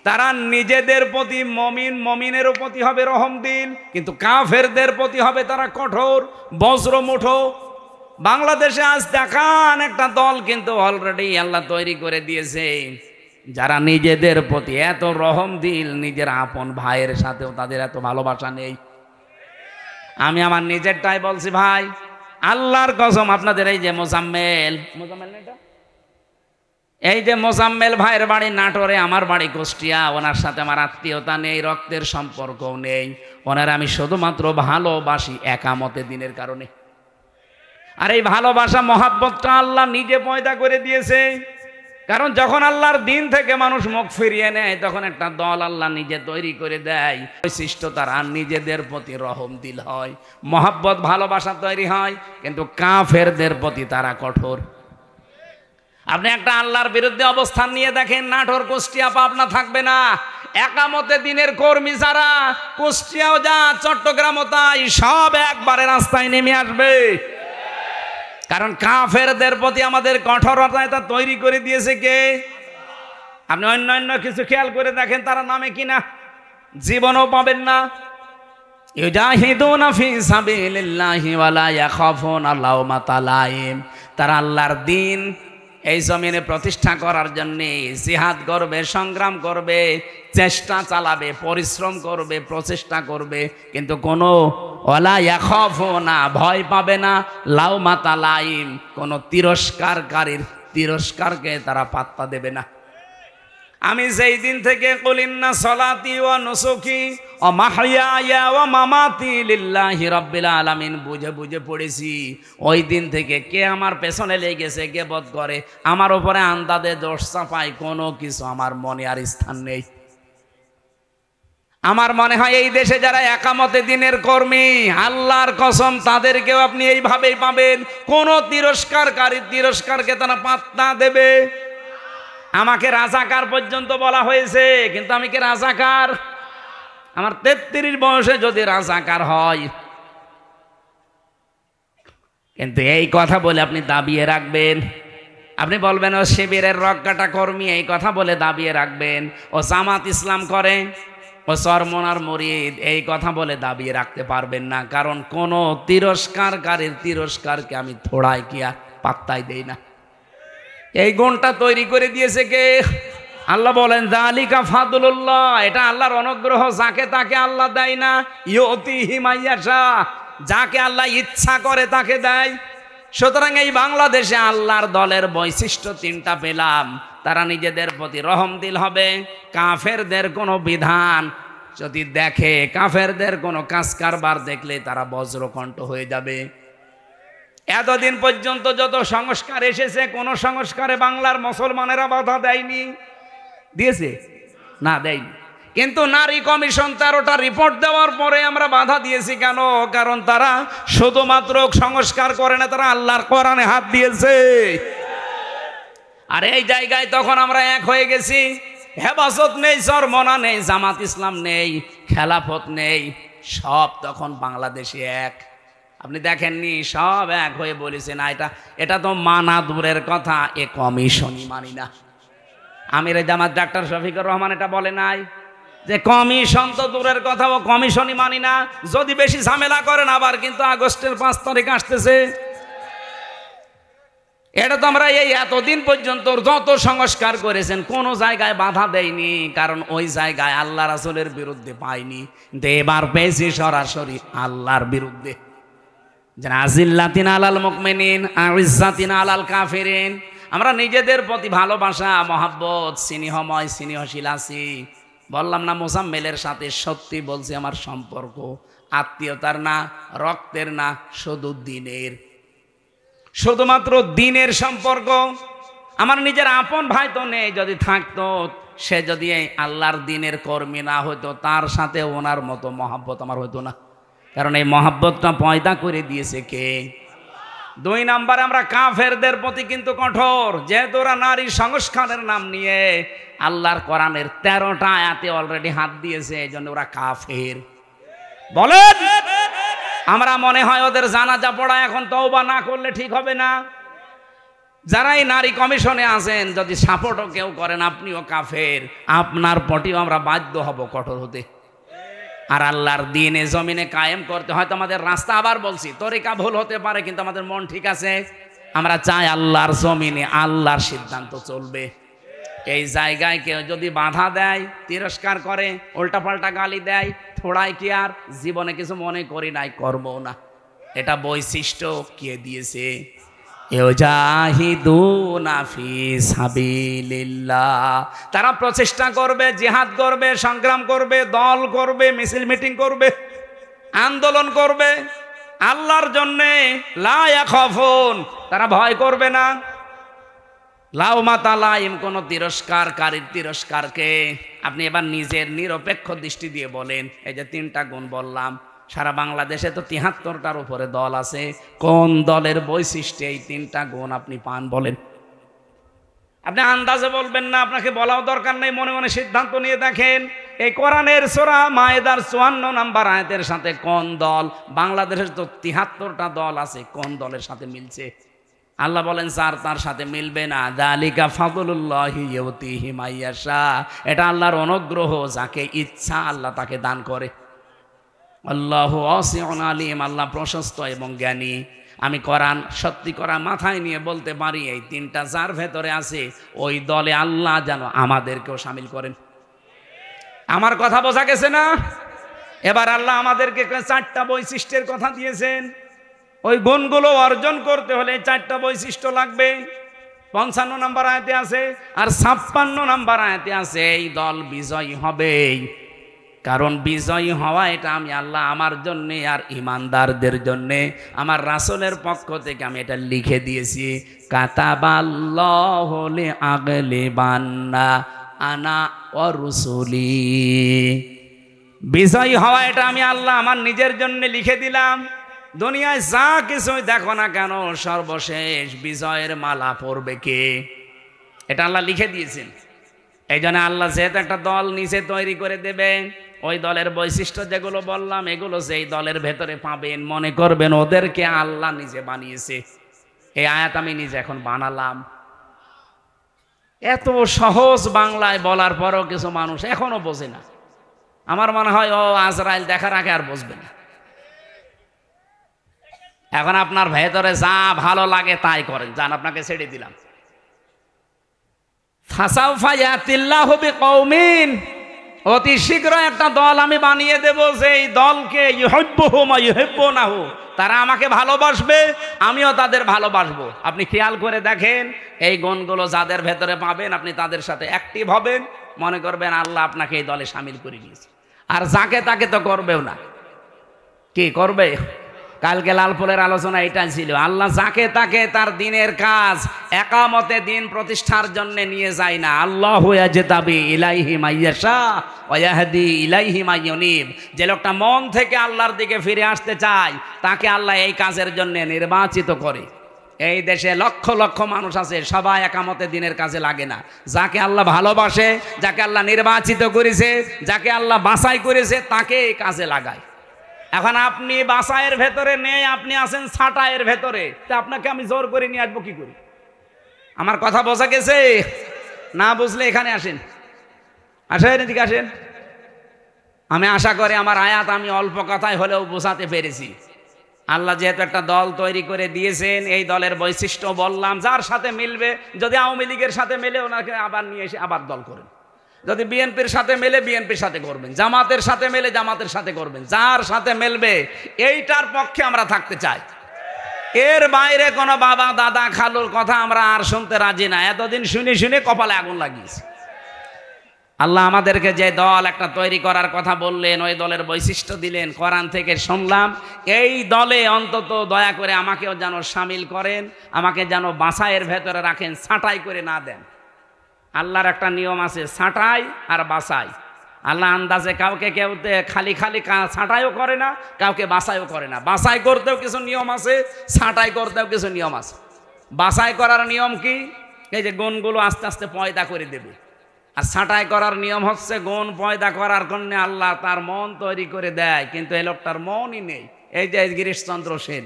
তারা নিজেদের প্রতি মমিনের প্রতি হবে রহমদিল, কিন্তু কাফেরদের প্রতি হবে তারা কঠোর, বজ্রমুঠো। বাংলাদেশে আজ দেখান একটা দল কিন্তু অলরেডি আল্লাহ তৈরি করে দিয়েছে, যারা নিজেদের প্রতি এত রহমদিল, নিজের আপন ভাইয়ের সাথেও তাদের এত ভালোবাসা নেই। আমি আমার নিজেরটাই বলছি ভাই, আল্লাহর কসম, আপনাদের এই যে মোজাম্মেল এই যে মোজাম্মেল ভাইয়ের বাড়ি নাটোরে, আমার বাড়ি কুষ্টিয়া, ওনার সাথে আমার আত্মীয়তা নেই, রক্তের সম্পর্কও নেই। ওনার আমি শুধুমাত্র ভালোবাসি একামতে দিনের কারণে। আর এই ভালোবাসা মহাব্বতটা আল্লাহ নিজে পয়দা করে দিয়েছে। কারণ যখন আল্লাহর দিন থেকে মানুষ মুখ ফিরিয়ে নেয়, তখন একটা দল আল্লাহ নিজে তৈরি করে দেয়, বৈশিষ্ট্য তারা নিজেদের প্রতি রহমদিল হয়, মহাব্বত ভালোবাসা তৈরি হয়, কিন্তু কাফেরদের প্রতি তারা কঠোর। আপনি একটা আল্লাহর বিরুদ্ধে অবস্থান নিয়ে দেখেন, নাটোর, কুষ্টিয়া, পাবনা থাকবে না। একামতে দিনের কর্মী যারা, কুষ্টিয়াও যা, চট্টগ্রামও তাই, সব একবারে রাস্তায় নেমে আসবে। কারণ কাফেরদের প্রতি আমাদের কঠোরতা এটা তৈরি করে দিয়েছে কে? আপনি অন্যান্য কিছু খেয়াল করে দেখেন, তারা নামে কিনা জীবনও পাবেন না। ইউজাহিদুনা ফি সাবিলিল্লাহি ওয়া লা ইয়াখাফুনা লাওমাতা লাইম। তারা আল্লাহর দ্বীন এই জমিনে প্রতিষ্ঠা করার জন্য জিহাদ করবে, সংগ্রাম করবে, চেষ্টা চালাবে, পরিশ্রম করবে, প্রচেষ্টা করবে, কিন্তু কোনো ওয়ালা ইয়াখাফুনা ভয় পাবে না লাওমাতা লাইম, কোনো তিরস্কারকারীর তিরস্কারকে তারা পাত্তা দেবে না। আমি যেই দিন থেকে কুলিন্না সলাতি ওয়া নুসুকি ওয়া মাহইয়ায়া ওয়া মামাতি লিল্লাহি রাব্বিল আলামিন বুঝে বুঝে পড়েছি, ওই দিন থেকে কে আমার পেছনে লেগেছে, গিবত করে, আমার উপরে আন্দাজে দোষ চাপায়, কোনো কিছু আমার মনে আর স্থান নেই। আমার মনে হয় এই দেশে যারা একামতে দিনের কর্মী, আল্লাহর কসম তাদেরকেও আপনি এইভাবেই পাবেন, কোনো তিরস্কারকারী তিরস্কারকে তারা পাত্তা দেবে। আমাকে রাজাকার পর্যন্ত বলা হয়েছে, কিন্তু আমি কি রাজাকার? আমার 33 বয়সে যদি রাজাকার হয়, কিন্তু এই কথা বলে আপনি দাবিয়ে রাখবেন, আপনি বলবেন ও শিবিরের রক্কাটা কর্মী, এই কথা বলে দাবিয়ে রাখবেন, ও জামাত ইসলাম করে, ও চরমনার মুরিদ, এই কথা বলে দাবিয়ে রাখতে পারবেন না। কারণ কোন তিরস্কারকারীর তিরস্কারকে আমি থোড়াই কি আর পাত্তাই দেই না। এই গুণটা তৈরি করে দিয়েছে কে? আল্লাহ বলেন যালিকা ফাদলুল্লাহ, এটা আল্লাহর অনুগ্রহ, যাকে তাকে আল্লাহ দেয় না। ইউতিহি মাইয়াশা, যাকে আল্লাহ ইচ্ছা করে তাকে দেয়। সুতরাং এই বাংলাদেশে আল্লাহর দলের বৈশিষ্ট্য 3টা পেলাম। তারা নিজেদের প্রতি রহমদিল হবে, কাফেরদের কোনো বিধান যদি দেখে, কাফেরদের কোনো কাজ কারবার দেখলে তারা বজ্রকণ্ঠ হয়ে যাবে। এতদিন পর্যন্ত যত সংস্কার এসেছে, কোন সংস্কারে বাংলার মুসলমানেরা বাধা দেয়নি, দিয়েছে না? দেয়নি। কিন্তু নারী কমিশন 13টা রিপোর্ট দেওয়ার পরে আমরা বাধা দিয়েছি কেন? কারণ তারা শুধুমাত্র সংস্কার করে না, তারা আল্লাহর কোরআনে হাত দিয়েছে। আর এই জায়গায় তখন আমরা এক হয়ে গেছি। হেফাজত নেই, চরমনা নেই, জামাত ইসলাম নেই, খেলাফত নেই, সব তখন বাংলাদেশে এক। আপনি দেখেননি, সব এক হয়ে বলেছে না, এটা তো মানা দূরের কথা, এ কমিশনই মানি না। আমির জামাত ডাক্তার শফিকুর রহমান এটা বলে নাই যে কমিশন তো দূরের কথা, ও কমিশনই মানি না। যদি বেশি ঝামেলা করেন আবার কিন্তু আগস্টের 5 তারিখ আসতেছে। এটা তো আমরা এই এতদিন পর্যন্ত যত সংস্কার করেছেন কোন জায়গায় বাধা দেয়নি, কারণ ওই জায়গায় আল্লাহ রাসূলের বিরুদ্ধে পাইনি। কিন্তু এবার পেয়েছি সরাসরি আল্লাহর বিরুদ্ধে। আজিল্লাতিন আলাল মুমিনিন আইজ্জাতিন আলাল কাফিরিন। আমরা নিজেদের প্রতি ভালোবাসা, মহাব্বত, স্নেহময় স্নেহশীল আছি। বললাম না মোজাম্মেলের সাথে, সত্যি বলছি, আমার সম্পর্ক আত্মীয়তার না, রক্তের না, শুধু দিনের, শুধুমাত্র দিনের সম্পর্ক। আমার নিজের আপন ভাই তো নেই, যদি থাকতো, সে যদি আল্লাহর দিনের কর্মী না হতো, তার সাথে ওনার মতো মহাব্বত আমার হতো না। কারণ এই মহাব্বতটা পয়দা করে দিয়েছে কে? 2 নম্বরে আমরা কাফেরদের প্রতি কিন্তু কঠোর, যেহেতু ওরা নারী সংস্কারের নাম নিয়ে আল্লাহর কোরআনের 13টা আয়াতে অলরেডি হাত দিয়েছে, এই জন্য ওরা কাফের। বলেন, আমরা মনে হয় ওদের জানাজা পড়া এখন তওবা না করলে ঠিক হবে না। যারা এই নারী কমিশনে আছেন, যদি সাপোর্টও কেউ করেন, আপনিও কাফের, আপনার প্রতিও আমরা বাধ্য হব কঠোর হতে। আর আল্লাহর দ্বীনে জমিনে কায়েম করতে হয়তো আমাদের রাস্তা, আবার বলছি, তরিকা ভুল হতে পারে, কিন্তু আমাদের মন ঠিক আছে। আমরা চাই আল্লাহর জমিনে আল্লাহর সিদ্ধান্ত চলবে। এই জায়গায় কেউ যদি বাধা দেয়, তিরস্কার করে, উল্টাপাল্টা গালি দেয়, থোড়াই কি আর জীবনে কিছু মনে করি নাই, করবো না। এটা বৈশিষ্ট্য কে দিয়েছে? ইউজাহিদুনা ফি সাবিলিল্লাহ। তারা প্রচেষ্টা করবে, জিহাদ করবে, সংগ্রাম করবে, দল করবে, মিছিল মিটিং করবে, আন্দোলন করবে আল্লাহর জন্যে। লা ইয়াখাফুন, তারা ভয় করবে না। লাওমাতা লাইম, কোন তিরস্কারকারীর তিরস্কারকে আপনি এবার নিজের নিরপেক্ষ দৃষ্টি দিয়ে বলেন। এই যে 3টা গুণ বললাম, সারা বাংলাদেশে তো 73টার উপরে দল আছে। কোন দলের বৈশিষ্ট্যে এই 3টা গুণ আপনি পান বলেন? আপনি আন্দাজে বলবেন না, আপনাকে বলাও দরকার নেই, মনে মনে সিদ্ধান্ত নিয়ে দেখেন। এই কোরআনের সূরা মায়েদার 54 নম্বর আয়াতের সাথে কোন দল, বাংলাদেশের তো 73টা দল আছে, কোন দলের সাথে মিলছে? আল্লাহ বলেন স্যার তার সাথে মিলবে না। যালিকা ফাদলুল্লাহি ইউতিহি মাইয়াশা, এটা আল্লাহর অনুগ্রহ, যাকে ইচ্ছা আল্লাহ তাকে দান করে। আল্লাহু ওয়াসিউন আলিম, আল্লাহ প্রশস্ত এবং জ্ঞানী। আমি কোরআন সত্যি করা মাথায় নিয়ে বলতে পারি, এই তিনটা যার ভেতরে আছে ওই দলে আল্লাহ যেন আমাদেরকেও শামিল করেন। আমার কথা বোঝা গেছে না? এবার আল্লাহ আমাদেরকে 4টা বৈশিষ্ট্যের কথা দিয়েছেন। ওই গুণগুলো অর্জন করতে হলে 4টা বৈশিষ্ট্য লাগবে। 55 নম্বর আয়াতে আছে, আর 56 নম্বর আয়াতে আছে এই দল বিজয়ী হবেই। কারণ বিজয়ী হওয়া এটা আমি আল্লাহ আমার জন্যে আর ইমানদারদের জন্যে আমার রাসূলের পক্ষ থেকে আমি এটা লিখে দিয়েছি। কাতাবাল্লাহু লিআগলিবান্না আনা ওয়া রুসুলি। বিজয়ী হওয়া এটা আমি আল্লাহ আমার নিজের জন্য লিখে দিলাম। দুনিয়ায় যা কিছুই দেখো না কেন, সর্বশেষ বিজয়ের মালা পরবে কে? এটা আল্লাহ লিখে দিয়েছেন। এই জন্য আল্লাহ যেহেতু একটা দল নিচে তৈরি করে দেবেন, ওই দলের বৈশিষ্ট্য যেগুলো বললাম এগুলো যেই দলের ভেতরে পাবেন, মনে করবেন ওদেরকে আল্লাহ নিজে বানিয়েছে। এই আয়াত আমি নিজে এখন বানালাম। এত সহজ বাংলায় বলার পরও কিছু মানুষ এখনো বোঝে না। আমার মনে হয় ও আজরাইল দেখার আগে আর বুঝবে না। এখন আপনার ভেতরে যা ভালো লাগে তাই করেন, যান, আপনাকে ছেড়ে দিলাম। ফাসাউফা ইয়াতিল্লাহু বিকওমিন, অতি শীঘ্র একটা দল আমি বানিয়ে দেব, যেই দলকে ইউহিব্বুহুম ওয়া ইউহিব্বুনাহু, তারা আমাকে ভালোবাসবে, আমিও তাদের ভালোবাসবো। আপনি খেয়াল করে দেখেন, এই গুণগুলো যাদের ভেতরে পাবেন আপনি তাদের সাথে অ্যাক্টিভ হবেন, মনে করবেন আল্লাহ আপনাকে এই দলে শামিল করে নিয়েছে। আর যাকে তাকে তো করবেও না। কি করবে? কালকে লালপুরের আলোচনা এটা ছিল, আল্লাহ যাকে তাকে তার দিনের কাজ একামতে দিন প্রতিষ্ঠার জন্য নিয়ে যায় না। আল্লাহু ইয়াজতাবি ইলাইহি মাইয়াশা ওয়া ইয়াহদি ইলাইহি মাইয়ুনিব। যে লোকটা মন থেকে আল্লাহর দিকে ফিরে আসতে চায় তাকে আল্লাহ এই কাজের জন্য নির্বাচিত করে। এই দেশে লক্ষ লক্ষ মানুষ আছে, সবাই একামতে দিনের কাজে লাগে না। যাকে আল্লাহ ভালোবাসে, যাকে আল্লাহ নির্বাচিত করেছে, যাকে আল্লাহ বাছাই করেছে, তাকে এই কাজে লাগায়। এখন আপনি বাসায়ের ভেতরে নেই, আপনি আছেন ছাটায়ের ভেতরে, তা আপনাকে আমি জোর করে নিয়ে আসবো কি করি? আমার কথা বোঝা গেছে? না বুঝলে এখানে আসেন, আসেন, এদিকে আসেন। আমি আশা করি আমার আয়াত আমি অল্প কথায় হলেও বোঝাতে পেরেছি। আল্লাহ যেহেতু একটা দল তৈরি করে দিয়েছেন, এই দলের বৈশিষ্ট্য বললাম, যার সাথে মিলবে, যদি আওয়ামী লীগের সাথে মেলে ওনাকে আবার নিয়ে এসে আবার দল করেন, যদি বিএনপির সাথে মেলে বিএনপির সাথে করবেন, জামাতের সাথে মেলে জামাতের সাথে করবেন, যার সাথে মেলবে এইটার পক্ষে আমরা থাকতে চাই। এর বাইরে কোনো বাবা দাদা খালুর কথা আমরা আর শুনতে রাজি না। এতদিন শুনে শুনে কপালে আগুন লাগিয়েছে। আল্লাহ আমাদেরকে যে দল একটা তৈরি করার কথা বললেন, ওই দলের বৈশিষ্ট্য দিলেন, কোরআন থেকে শুনলাম। এই দলে অন্তত দয়া করে আমাকেও যেন শামিল করেন, আমাকে যেন বাছাইয়ের ভেতরে রাখেন, ছাঁটাই করে না দেন। আল্লাহর একটা নিয়ম আছে, ছাঁটাই আর বাছাই। আল্লাহ আন্দাজে কাউকে কেউ খালি খালি ছাঁটাইও করে না, কাউকে বাছাইও করে না। বাছাই করতেও কিছু নিয়ম আছে, ছাঁটাই করতেও কিছু নিয়ম আছে। বাছাই করার নিয়ম কি? এই যে গুণগুলো আস্তে আস্তে পয়দা করে দেবে। আর ছাঁটাই করার নিয়ম হচ্ছে গুণ পয়দা করার জন্য আল্লাহ তার মন তৈরি করে দেয়, কিন্তু এই লোকটার মনই নেই। এই যে গিরিশচন্দ্র সেন,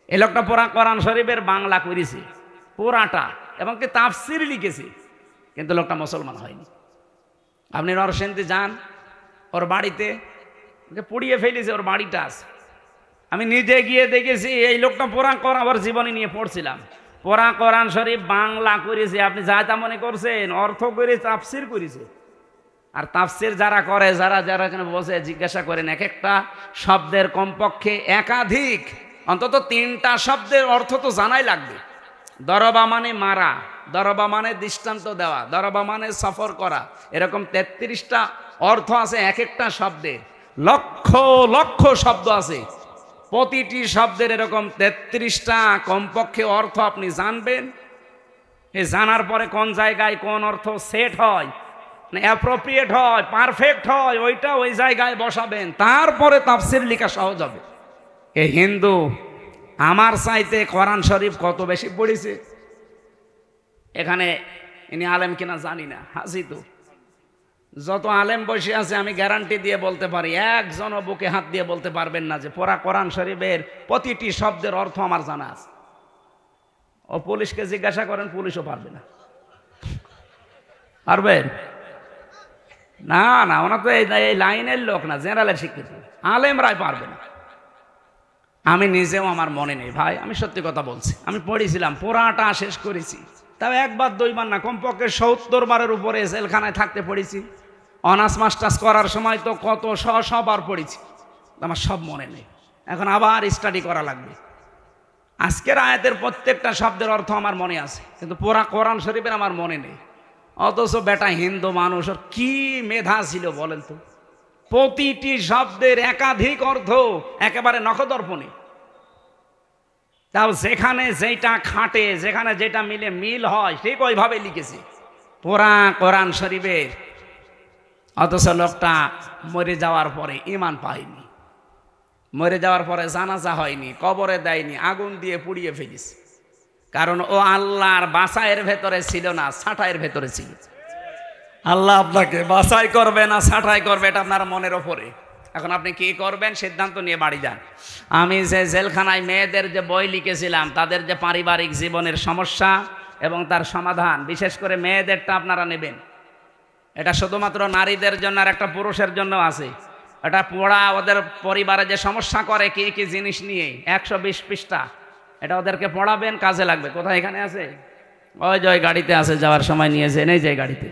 এই লোকটা পুরা কোরআন শরীফের বাংলা করেছে পুরাটা, এবং কি তাফসির লিখেছে, কিন্তু লোকটা মুসলমান হয়নি। আপনি নরসিংদী যান, ওর বাড়িতে পুড়িয়ে ফেলেছে, ওর বাড়িটা আছে। আমি নিজে গিয়ে দেখেছি। এই লোকটা পুরা কোরআন, ওর জীবনী নিয়ে পড়ছিলাম, পুরা কোরআন শরীফ বাংলা করেছে। আপনি যা তা মনে করছেন, অর্থ করে তাফসির করেছে। আর তাফসির যারা করে, যারা যারা এখানে বসে জিজ্ঞাসা করেন, এক একটা শব্দের কমপক্ষে একাধিক, অন্তত 3টা শব্দের অর্থ তো জানাই লাগবে। দরবা মানে মারা, দরবা মানে দৃষ্টান্ত দেওয়া, দরবা মানে সফর করা, এরকম 33টা অর্থ আছে এক একটা শব্দের। লক্ষ লক্ষ শব্দ আছে, প্রতিটি শব্দের এরকম 33টা কমপক্ষে অর্থ আপনি জানবেন। এই জানার পরে কোন জায়গায় কোন অর্থ সেট হয়, অ্যাপ্রোপ্রিয়েট হয়, পারফেক্ট হয়, ওইটা ওই জায়গায় বসাবেন, তারপরে তাফসির লেখা সহজ হবে। এই হিন্দু আমার চাইতে কোরআন শরীফ কত বেশি পড়েছে। এখানে ইনি আলেম কিনা জানি না, হাসি তো যত আলেম বসে আছে আমি গ্যারান্টি দিয়ে বলতে পারি, একজনও বুকে হাত দিয়ে বলতে পারবেন না যে পুরা কোরআন শরীফের প্রতিটি শব্দের অর্থ আমার জানা আছে। ও পুলিশকে জিজ্ঞাসা করেন, পুলিশও পারবে না। পারবেন? না না, ওনা তো এই লাইনের লোক না, জেনারেলের শিক্ষিত, আলেমরাই পারবে না। আমি নিজেও আমার মনে নেই ভাই, আমি সত্যি কথা বলছি। আমি পড়েছিলাম, পড়াটা শেষ করেছি, তাও একবার দুইবার না, কমপক্ষে 70 বারের উপরে জেলখানায় থাকতে পড়েছি। অনার্স মাস্টার্স করার সময় তো কত সবার পড়েছি, আমার সব মনে নেই। এখন আবার স্টাডি করা লাগবে। আজকের আয়াতের প্রত্যেকটা শব্দের অর্থ আমার মনে আছে, কিন্তু পুরা কোরআন শরীফের আমার মনে নেই। অথচ বেটা হিন্দু মানুষ, ওর কি মেধা ছিল বলেন তো, প্রতিটি শব্দের একাধিক অর্থ একেবারে নখদর্পণে। তাও যেখানে যেটা খাটে, যেখানে যেটা মিল হয়, ঠিক ওইভাবে লিখেছে পুরা কোরআন শরীফের। অথচ লোকটা মরে যাওয়ার পরে ঈমান পায়নি, মরে যাওয়ার পরে জানাজা হয়নি, কবরে দেয়নি, আগুন দিয়ে পুড়িয়ে ফেলিস। কারণ ও আল্লাহর বাছাইয়ের ভেতরে ছিল না, ছাঁটাইয়ের ভেতরে ছিল। আল্লাহ আপনাকে বাছাই করবে না ছাঁটাই করবে, এটা আপনার মনের ওপরে। এখন আপনি কি করবেন সিদ্ধান্ত নিয়ে বাড়ি যান। আমি যে জেলখানায় মেয়েদের যে বই লিখেছিলাম, তাদের যে পারিবারিক জীবনের সমস্যা এবং তার সমাধান, বিশেষ করে মেয়েদেরটা আপনারা নেবেন। এটা শুধুমাত্র নারীদের জন্য আর একটা পুরুষের জন্য আছে। এটা পড়া, ওদের পরিবারে যে সমস্যা করে কি কি জিনিস নিয়ে, 120 পৃষ্ঠা। এটা ওদেরকে পড়াবেন, কাজে লাগবে। কোথায় এখানে আছে? ওই যে ওই গাড়িতে আছে, যাওয়ার সময় নিয়েছে, এই যে গাড়িতে।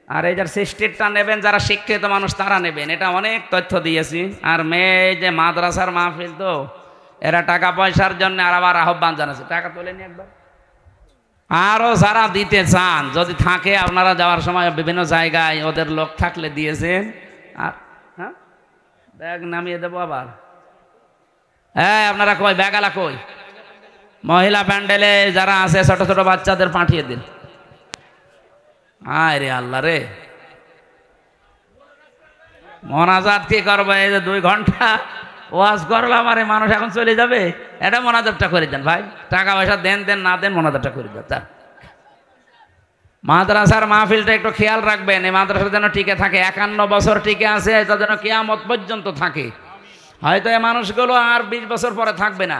আর এই যার সিস্টেমটা নেবেন, যারা শিক্ষিত মানুষ তারা নেবেন। এটা অনেক তথ্য দিয়েছি। আর মেয়ে যে মাদ্রাসার মাহফিল, তো এরা টাকা পয়সার জন্য আর আবার আহ্বান জানাচ্ছে, টাকা তোলেনি একবার। আরও যারা দিতে চান, যদি থাকে, আপনারা যাওয়ার সময় বিভিন্ন জায়গায় ওদের লোক থাকলে দিয়েছেন। আর হ্যাঁ, ব্যাগ নামিয়ে দেবো আবার। হ্যাঁ, আপনারা কই ব্যাগালা কই? মহিলা প্যান্ডেলে যারা আছে ছোট ছোট বাচ্চাদের পাঠিয়ে দিন। আয় রে আল্লাহ রে, মোনাজাত কি করবো? এই যে 2 ঘন্টা ওয়াজ করলাম, আরে মানুষ এখন চলে যাবে। এটা মোনাজাতটা করে দেন ভাই, টাকা পয়সা দেন না দেন, মোনাজাতটা করে দেন। মাদ্রাসার মাহফিলটা একটু খেয়াল রাখবেন, এই মাদ্রাসা যেন টিকে থাকে, 51 বছর টিকে আছে, এটা যেন কিয়ামত পর্যন্ত থাকে। হয়তো এই মানুষগুলো আর 20 বছর পরে থাকবে না,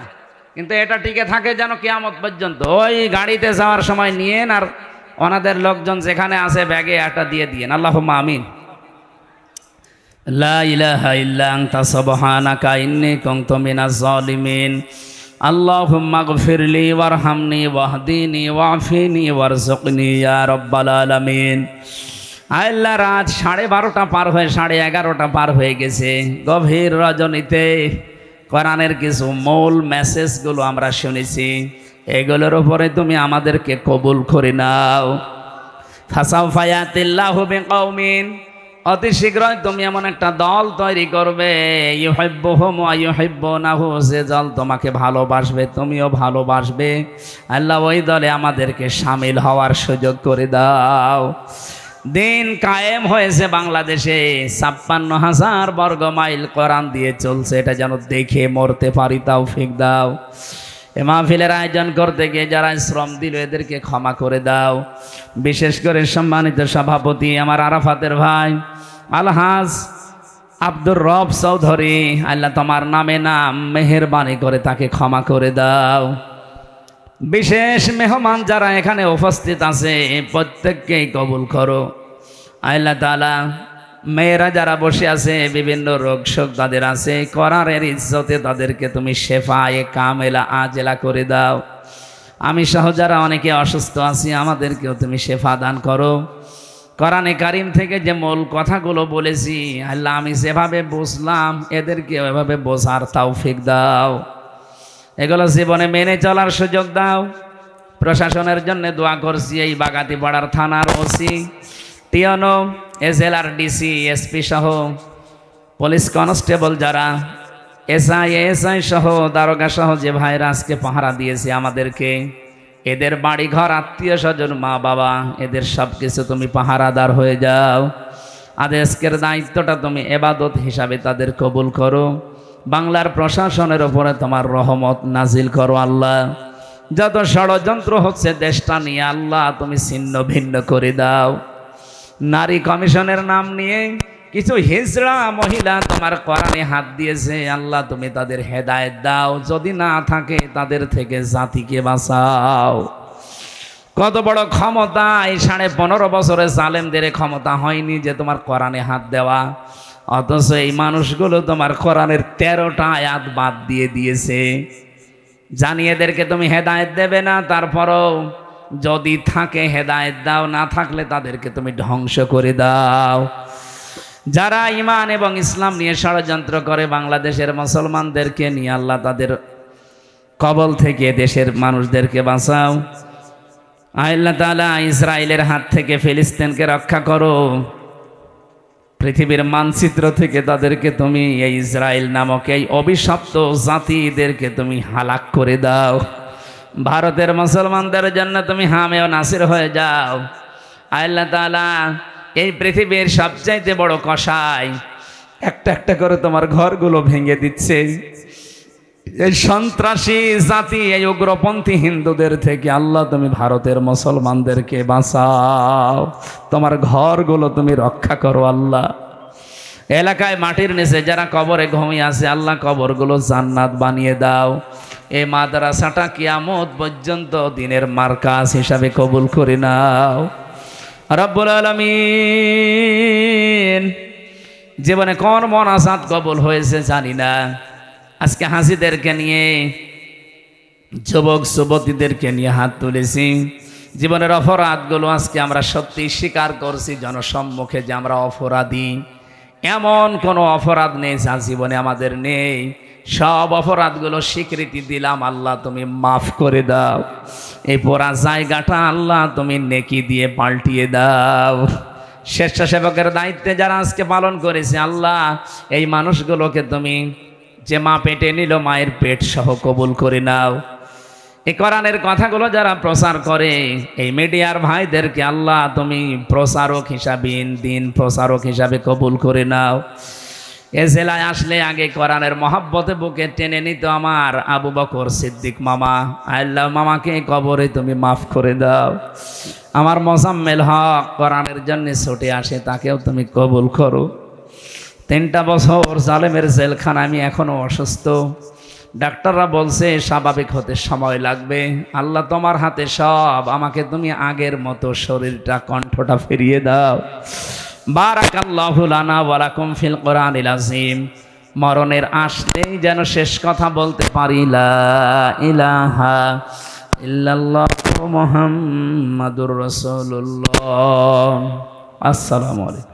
কিন্তু এটা টিকে থাকে যেন কিয়ামত পর্যন্ত। ওই গাড়িতে যাওয়ার সময় নিয়েন, আর ওনাদের লোকজন যেখানে আছে ব্যাগে একটা দিয়ে দিয়েন। আল্লাহুম্মা আমিন। লা ইলাহা ইল্লা আনতা সুবহানাকা ইন্নী কুনতু মিনাজ জালিমিন। আল্লাহুম্মা গফিরলি ওয়ারহামনি ওয়াহদিনি ওয়াফিনি ওয়ারযুকনি ইয়া রাব্বাল আলামিন। আল্লাহ, রাত 12:30 পার হয়ে 11:30 পার হয়ে গেছে। গভীর রজনীতে কোরআনের কিছু মূল মেসেজগুলো আমরা শুনেছি, এগুলোর উপরে তুমি আমাদেরকে কবুল করে নাও। ফাসাউফা ইয়াতিল্লাহু বিকওমিন, অতি শীঘ্রই তুমি এমন একটা দল তৈরি করবে, ইউহিব্বুহুম ওয়া ইউহিব্বুনাহু, যে দল তোমাকে ভালোবাসবে তুমিও ভালোবাসবে। আল্লাহ, ওই দলে আমাদেরকে শামিল হওয়ার সুযোগ করে দাও। দিন কায়েম হয়েছে বাংলাদেশে, 56,000 বর্গ মাইল কোরআন দিয়ে চলছে, এটা যেন দেখে মরতে পারি, তৌফিক দাও। এ মাহফিলের আয়োজন করতে গিয়ে যারা শ্রম দিল, এদেরকে ক্ষমা করে দাও। বিশেষ করে সম্মানিত সভাপতি আমার আরাফাতের ভাই আলহাজ আব্দুর রব চৌধুরী, আল্লাহ তোমার নামে নাম, মেহেরবানি করে তাকে ক্ষমা করে দাও। বিশেষ মেহমান যারা এখানে উপস্থিত আছে, প্রত্যেককেই কবুল করো আল্লাহ তাআলা। মেয়েরা যারা বসে আছে, বিভিন্ন রোগ শোক তাদের আছে, কোরআনের ইজ্জতে তাদেরকে তুমি শেফায়ে কামেলা আজেলা করে দাও। আমি সহ যারা অনেকে অসুস্থ আছি, আমাদেরকেও তুমি শেফা দান করো। কোরআনে কারিম থেকে যে মূল কথাগুলো বলেছি, আল্লাহ আমি যেভাবে বুঝলাম, এদেরকে ওইভাবে বোঝার তৌফিক দাও। এগুলো জীবনে মেনে চলার সুযোগ দাও। প্রশাসনের জন্য দোয়া করছি, এই বাগাতিপাড়ার থানার OC, TNO, SLR, DC, SP সহ পুলিশ কনস্টেবল যারা, এসআই সহ দারোগা সহ যে ভাইরা আজকে পাহারা দিয়েছে আমাদেরকে, এদের বাড়ি ঘর, আত্মীয় স্বজন, মা বাবা, এদের সব কিছু তুমি পাহারাদার হয়ে যাও। আজকের দায়িত্বটা তুমি ইবাদত হিসাবে তাদের কবুল করো। বাংলার প্রশাসনের ওপরে তোমার রহমত নাজিল করো আল্লাহ। যত ষড়যন্ত্র হচ্ছে দেশটা নিয়ে, আল্লাহ তুমি ছিন্ন ভিন্ন করে দাও। নারী কমিশনের নাম নিয়ে কিছু হিজড়া মহিলা তোমার কোরআনে হাত দিয়েছে, আল্লাহ তুমি তাদের হেদায়েত দাও। যদি না থাকে, তাদের থেকে জাতিকে বাঁচাও। কত বড় ক্ষমতা! এই 15.5 বছরে জালেমদের ক্ষমতা হয়নি যে তোমার কোরআনে হাত দেওয়া, অথচ এই মানুষগুলো তোমার কোরআনের 13টা আয়াত বাদ দিয়ে দিয়েছে। জানি এদেরকে তুমি হেদায়েত দেবে না, তারপরও যদি থাকে হেদায়েত দাও, না থাকলে তাদেরকে তুমি ধ্বংস করে দাও। যারা ঈমান এবং ইসলাম নিয়ে ষড়যন্ত্র করে বাংলাদেশের মুসলমানদেরকে নিয়ে, আল্লাহ তাদের কবল থেকে দেশের মানুষদেরকে বাঁচাও। আল্লাহ তাআলা ইসরায়েলের হাত থেকে ফিলিস্তিনকে রক্ষা করো। পৃথিবীর মানচিত্র থেকে তাদেরকে তুমি, এই ইসরায়েল নামক এই অভিশপ্ত জাতিদেরকে তুমি হালাক করে দাও। ভারতের মুসলমানদের জন্য তুমি হামে ও নাসির হয়ে যাও। আল্লাহ তাআলা এই পৃথিবীর সবচাইতে বড় কসাই, একটা একটা করে তোমার ঘরগুলো ভেঙে দিচ্ছে। এই সন্ত্রাসী জাতি, এই উগ্রপন্থী হিন্দুদের থেকে আল্লাহ তুমি ভারতের মুসলমানদেরকে বাঁচাও। তোমার ঘরগুলো তুমি রক্ষা করো আল্লাহ। এলাকায় মাটির নিচে যারা কবরে ঘুমিয়ে আছে, আল্লাহ কবরগুলো জান্নাত বানিয়ে দাও। এই মাদ্রাসাটা কিয়ামত পর্যন্ত দিনের মার্কাজ হিসাবে কবুল করে নাও রব্বুল আলামিন। জীবনে কোন মোনাজাত কবুল হয়েছে জানি না, আজকে হাসিদেরকে নিয়ে, যুবক যুবতীদেরকে নিয়ে হাত তুলেছি। জীবনের অপরাধগুলো আজকে আমরা সত্যি স্বীকার করছি জনসম্মুখে যে আমরা অপরাধী। এমন কোনো অপরাধ নেই যা জীবনে আমাদের নেই, সব অপরাধগুলো স্বীকৃতি দিলাম। আল্লাহ তুমি মাফ করে দাও। এই পুরা জায়গাটা আল্লাহ তুমি নেকি দিয়ে পাল্টিয়ে দাও। স্বেচ্ছাসেবকের দায়িত্বে যারা আজকে পালন করেছে, আল্লাহ এই মানুষগুলোকে তুমি, যে মা পেটে নিল, মায়ের পেট সহ কবুল করে নাও। এই কোরআনের কথাগুলো যারা প্রচার করে, এই মিডিয়ার ভাইদেরকে আল্লাহ তুমি প্রচারক হিসাবে, দিন প্রচারক হিসাবে কবুল করে নাও। এ জেলায় আসলে আগে কোরআনের মহাব্বতে বুকে টেনে নিত আমার আবু বকর সিদ্দিক মামা। আল্লাহ মামাকে কবরে তুমি মাফ করে দাও। আমার মোজাম্মেল হক কোরআনের জন্য ছুটে আসে, তাকেও তুমি কবুল করো। 3টা বছর জালেমের জেলখানা, আমি এখনো অসুস্থ। ডাক্তাররা বলছে স্বাভাবিক হতে সময় লাগবে। আল্লাহ তোমার হাতে সব, আমাকে তুমি আগের মতো শরীরটা, কণ্ঠটা ফিরিয়ে দাও। বারাকাল্লাহু লানা ওয়া লাকুম ফিল কোরআনিল আযীম। মরণের আসলেই যেন শেষ কথা বলতে পারি, লা ইলাহা ইল্লাল্লাহু মুহাম্মাদুর রাসূলুল্লাহ। আসসালামু আলাইকুম।